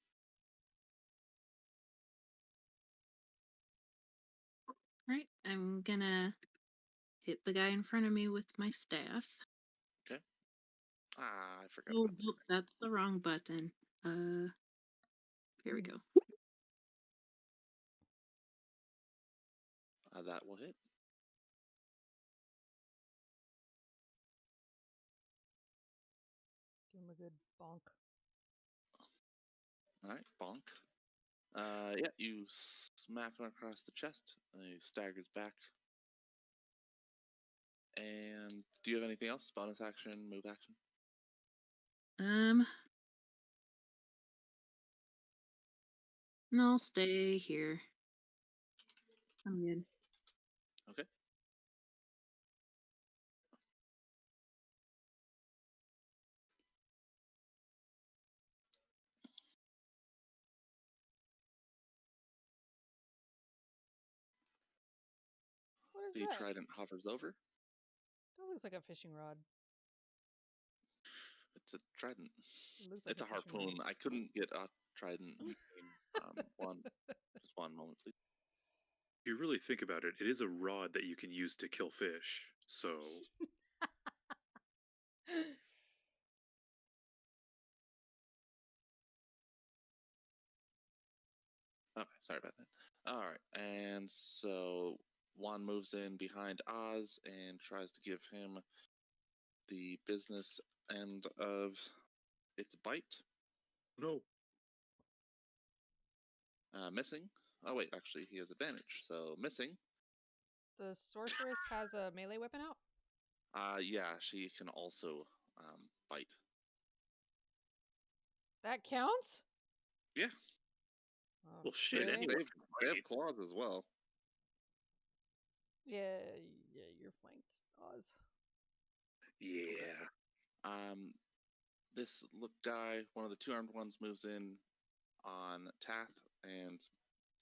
Right. I'm gonna hit the guy in front of me with my staff. Ah, I forgot Oh, about that. nope, that's the wrong button. Here we go. That will hit. Give him a good bonk. All right, bonk. Yeah, you smack him across the chest. He staggers back. And do you have anything else? Bonus action, move action? No, I'll stay here. I'm good. Okay. What is The that? trident hovers over. That looks like a fishing rod. It's a trident. It looks like It's a fishing harpoon. rod. I couldn't get a trident. Just one moment, please. If you really think about it, it is a rod that you can use to kill fish. So Okay, sorry about that. All right, and so Juan moves in behind Oz and tries to give him the business end of its bite. no. Missing. Oh wait, actually he has advantage. So missing. The sorceress has a melee weapon out? Yeah, she can also bite. That counts? Yeah. Well, shit, Okay. anyway. They have claws as well. Yeah, you're flanked, Oz. Yeah. This guy, one of the two-armed ones, moves in on Tath and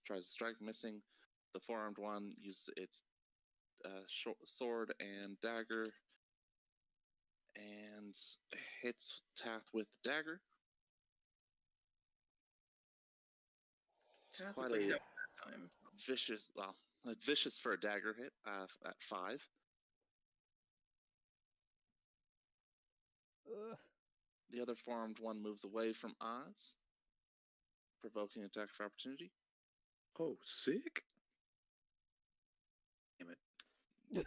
tries to strike, missing. The four-armed one uses its sword and dagger and hits Tath with the dagger. It's Tath quite is like a that time. vicious, vicious for a dagger hit at 5. Ugh. The other four-armed one moves away from Oz, provoking attack of opportunity. Oh, sick. Damn it.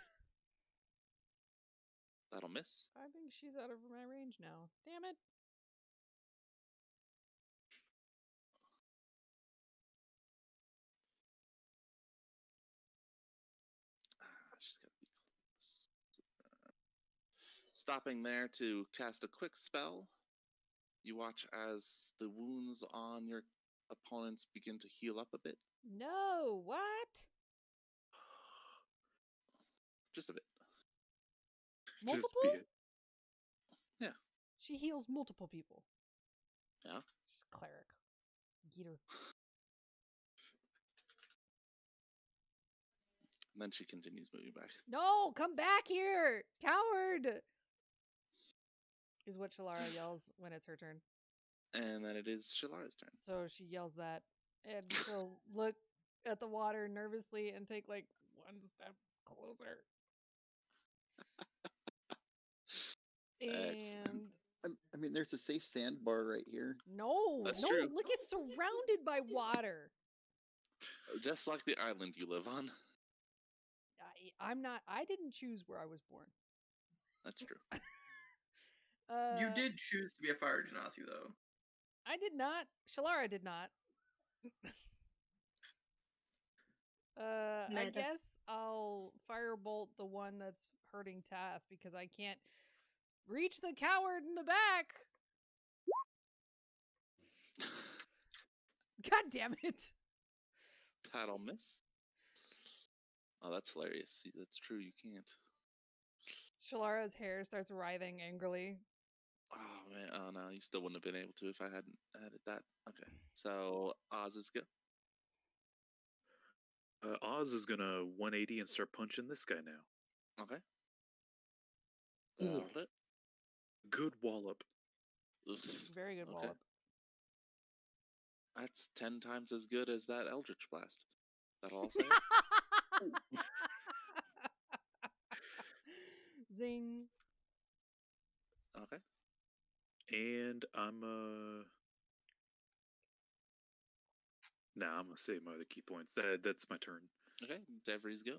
That'll miss. I think she's out of my range now. Damn it. She's got to be close. Stopping there to cast a quick spell. You watch as the wounds on your opponents begin to heal up a bit. No, what? Just a bit. Multiple? Just be it. Yeah. She heals multiple people. Yeah. Just cleric. Geeter. And then she continues moving back. No, come back here, coward! Is what Shalara yells when it's her turn. And then it is Shalara's turn. So she yells that, and she'll look at the water nervously and take like one step closer. Excellent. And I mean, there's a safe sandbar right here. no, That's no, true. look, it's surrounded by water. Just like the island you live on. I'm not. I didn't choose where I was born. That's true. You did choose to be a fire genasi, though. I did not. Shalara did not. I Neither. guess I'll firebolt the one that's hurting Tath because I can't reach the coward in the back. God damn it. That'll miss. Oh, that's hilarious. That's true. You can't. Shalara's hair starts writhing angrily. Oh man. Oh no. You still wouldn't have been able to if I hadn't added that. Okay. So Oz is good. Oz is gonna 180 and start punching this guy now. Okay. Ooh. That'll hit. Good wallop. Ugh. Very good Okay. wallop. That's 10 times as good as that Eldritch Blast. That'll also hit. Zing. Okay. And I'm Nah, I'm gonna save my other key points. That's my turn. Okay. Devries go.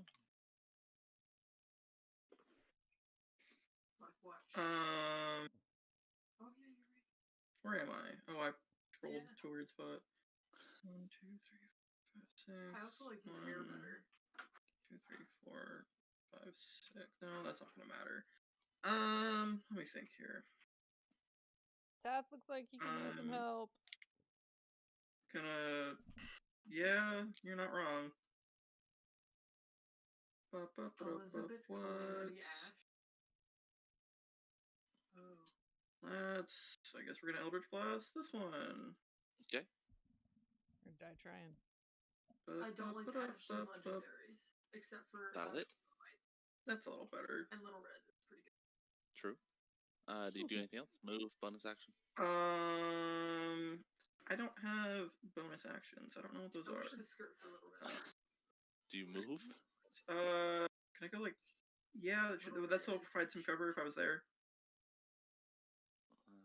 Like what? Um, Oh yeah, you're right. where am I? Oh, I rolled Yeah. to a weird spot. 1, 2, 3, 4, 5, 6. I also like his hair better. 2, 3, 4, 5, 6. No, that's not gonna matter. Let me think here. Tath looks like he could use some help. Yeah, you're not wrong. Elizabeth What? Cody Ash. Oh. I guess we're gonna Eldritch Blast this one. Okay. Or die trying. I don't like Ash's legendaries, except for That'll hit. That's a little better. and Little Red. It's pretty good. True. Do you do anything else? Move, bonus action. I don't have bonus actions. I don't know what those Push are. the skirt for Little Red. Do you move? Can I go like? Yeah, would that still provide some cover if I was there? 1,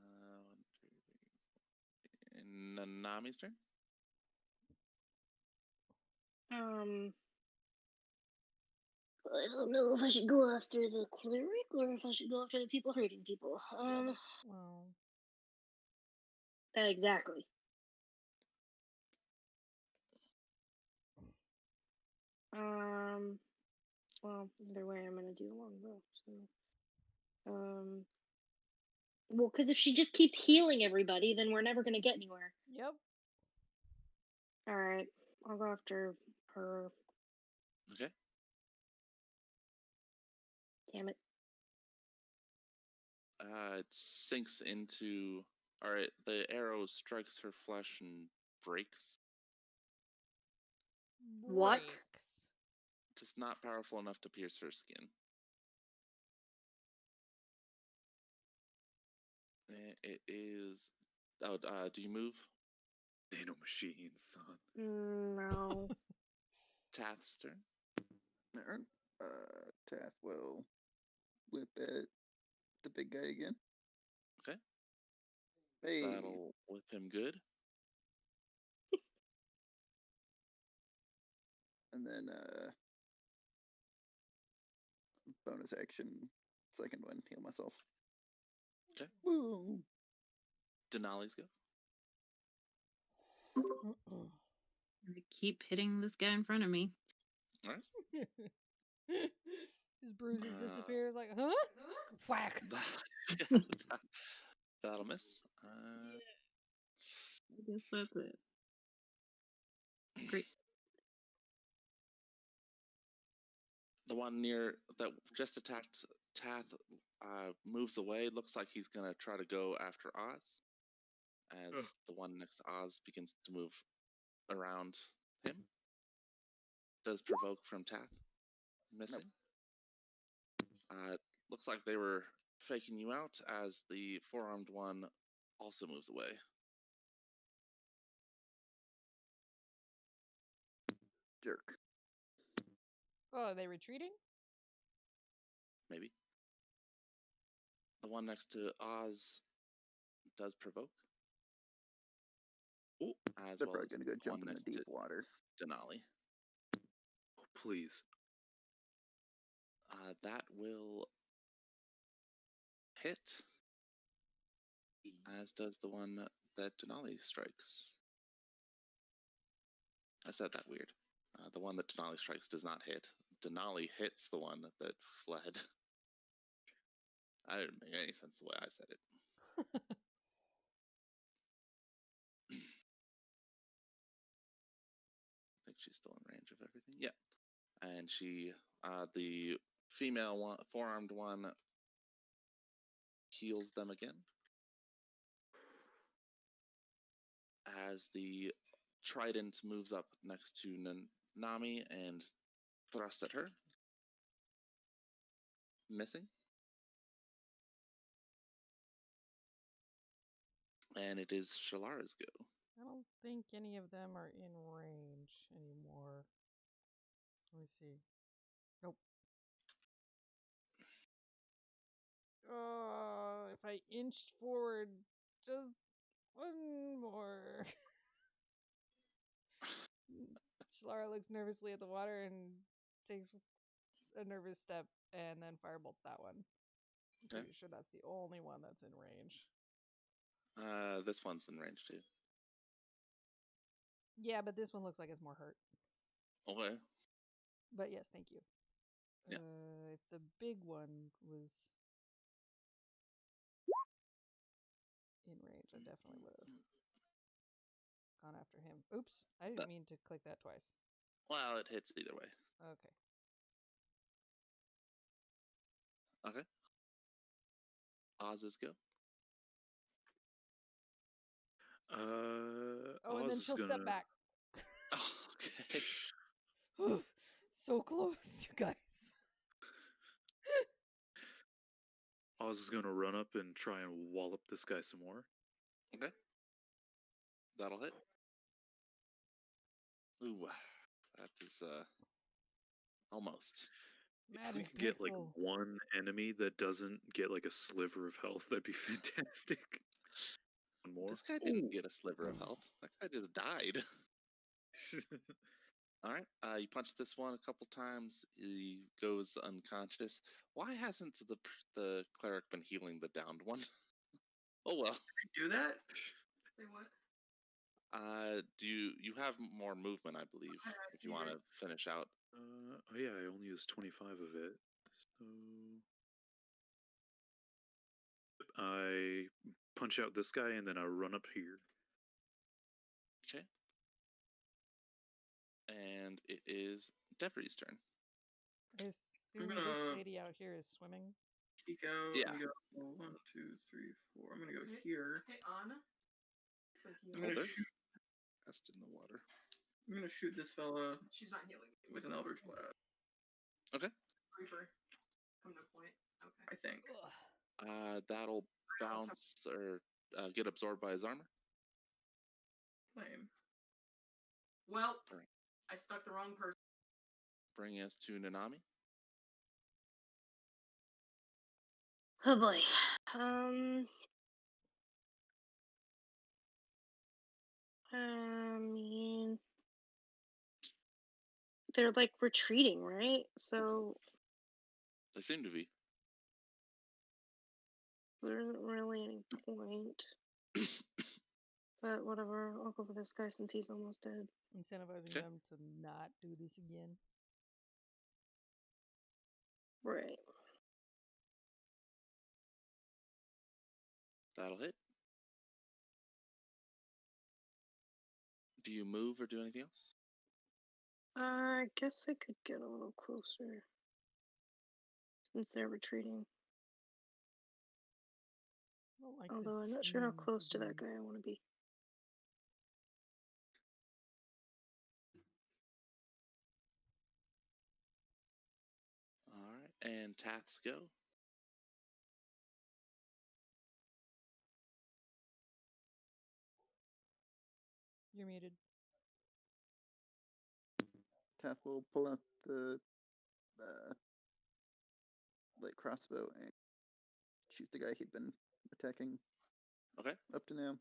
2, 3, 4. And Nanami's turn. I don't know if I should go after the cleric or if I should go after the people hurting people. Well, Exactly. Well, either way, I'm gonna do a longbow. So, well, because if she just keeps healing everybody, then we're never gonna get anywhere. yep. All right, I'll go after her. Okay. Damn it. It sinks into. Alright, the arrow strikes her flesh and breaks. What? Breaks. Just not powerful enough to pierce her skin. It is. Oh, do you move? Nano machines, son. No. Tath's turn. Alright. Tath will whip at the big guy again. Okay. Hey. That'll whip him good. And then bonus action, second one, heal myself. Okay. Woo! Denali's go. I keep hitting this guy in front of me. Alright. His bruises disappear. It's like, huh? Whack. That'll miss. I guess that's it. Great. The one near that just attacked Tath moves away. Looks like he's gonna try to go after Oz. as Ugh. the one next to Oz begins to move around him. Does provoke from Tath missing? Looks like they were faking you out as the four-armed one also moves away. Jerk. Oh, are they retreating? Maybe. The one next to Oz does provoke. Oh, As They're well probably as gonna go the jump one in the next deep to water. Denali. oh, please. That will hit, as does the one that Denali strikes. I said that weird. The one that Denali strikes does not hit. Denali hits the one that fled. I didn't make any sense the way I said it. I think she's still in range of everything. Yeah. And she, the female one, four-armed one, heals them again. As the trident moves up next to Nami and thrusts at her. Missing. And it is Shalara's go. I don't think any of them are in range anymore. Let me see. Nope. If I inched forward just one more. Shalara looks nervously at the water and takes a nervous step and then firebolts that one. I'm Okay. pretty sure that's the only one that's in range. This one's in range too. Yeah, but this one looks like it's more hurt. Okay. But yes, thank you. Yeah. If the big one was in range, I definitely would have gone after him. Oops, I didn't mean to click that twice. Well, it hits either way. Okay. Okay. Oz's go. Oh, and then she'll step back. Oh, okay. So close, you guys. Oz is gonna run up and try and wallop this guy some more. Okay. That'll hit. Ooh, that is almost. If we Magic could get like pixel. one enemy that doesn't get like a sliver of health, that'd be fantastic. One more. This guy didn't get a sliver of health. That guy just died. All right. You punch this one a couple times. He goes unconscious. Why hasn't the cleric been healing the downed one? Oh well. Do that? Say what? Do you have more movement? I believe if you want to finish out. Oh yeah, I only used 25 of it. So I punch out this guy and then I run up here. Okay. And it is Debris' turn. I assume this gonna- lady out here is swimming. Peek out Yeah. and go 1, 2, 3, 4. I'm gonna go Hit- here. Hey, Anna. So I'm heal. gonna Hold shoot. Cast in the water. I'm gonna shoot this fella She's not healing. with an Eldritch Blast. Okay. Reaper. Come to point. Okay. I think. That'll bounce or get absorbed by his armor. Flame. Well, Alright. I stuck the wrong person. Bringing us to Nanami. Oh boy. I mean, they're like retreating, right? So They seem to be. there isn't really any point. But whatever, I'll go for this guy since he's almost dead. Incentivizing Okay. them to not do this again. Right. That'll hit. Do you move or do anything else? I guess I could get a little closer. Since they're retreating. don't like Although this I'm not sure how seems close to be. that guy I want to be. All right, and Taths go. You're muted. Taff will pull out the light crossbow and shoot the guy he'd been attacking Okay. up to now.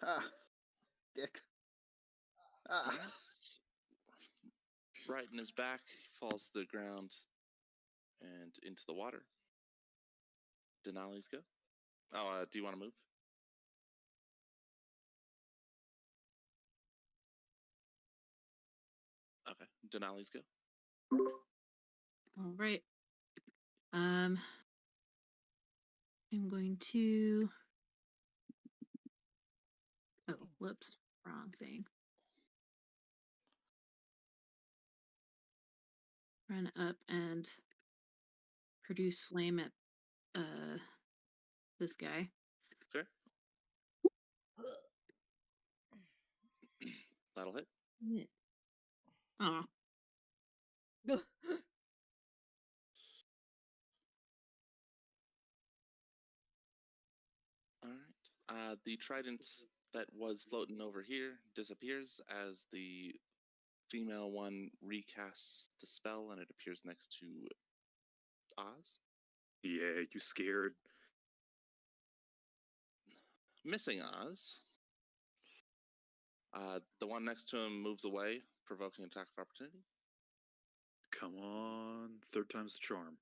Ha! Dick. Ah! Alright. Right in his back, he falls to the ground and into the water. Denali's go. Oh, do you want to move? Okay, Denali's go. All right. I'm going to. Oh, whoops. Wrong thing. Run up and produce flame at this guy. Okay. That'll hit. Yeah. Oh. All right. The trident that was floating over here disappears as the female one recasts the spell, and it appears next to Oz. Yeah, you scared. Missing Oz. The one next to him moves away, provoking attack of opportunity. Come on, third time's the charm.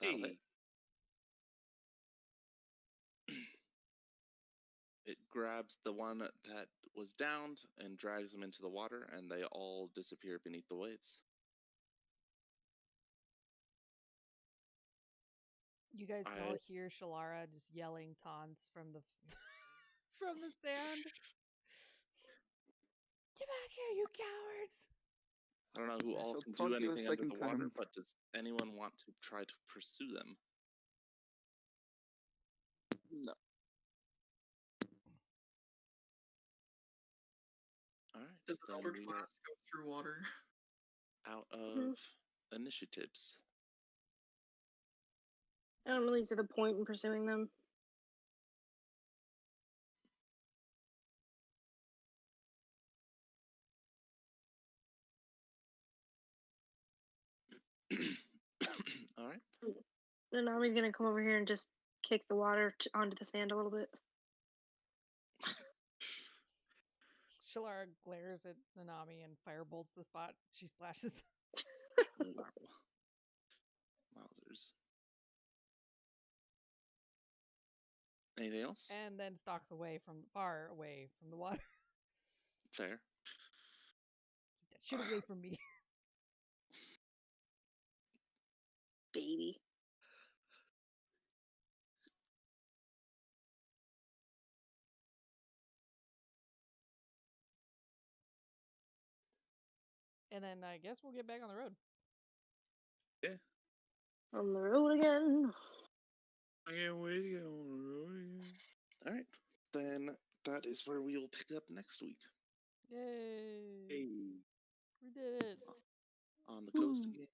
That'll hit. It grabs the one that was downed and drags them into the water, and they all disappear beneath the waves. You guys can all hear Shalara just yelling taunts from the from the sand. Get back here, you cowards! I don't know who all shall can taunt do you a anything under second the water, time. but does anyone want to try to pursue them? No. All right. Does then Eldritch we Blast go through water? are out of initiatives. I don't really see the point in pursuing them. All right. Then Nami's gonna come over here and just kick the water onto the sand a little bit. Shalara glares at Nanami and firebolts the spot she splashes. Wow. Wowzers. Anything else? And then stalks far away from the water. Fair. Keep that shit away from me. Baby. And then I guess we'll get back on the road. Yeah. On the road again. I can't wait to get on the road again. All right. Then that is where we will pick up next week. Yay! Hey. We did it. On the coast again.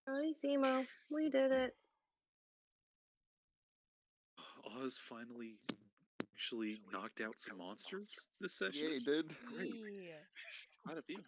Hi, Simo. We did it. Oz finally actually knocked out some monsters this session. Yeah, he did. Great. Yeah. Quite a few.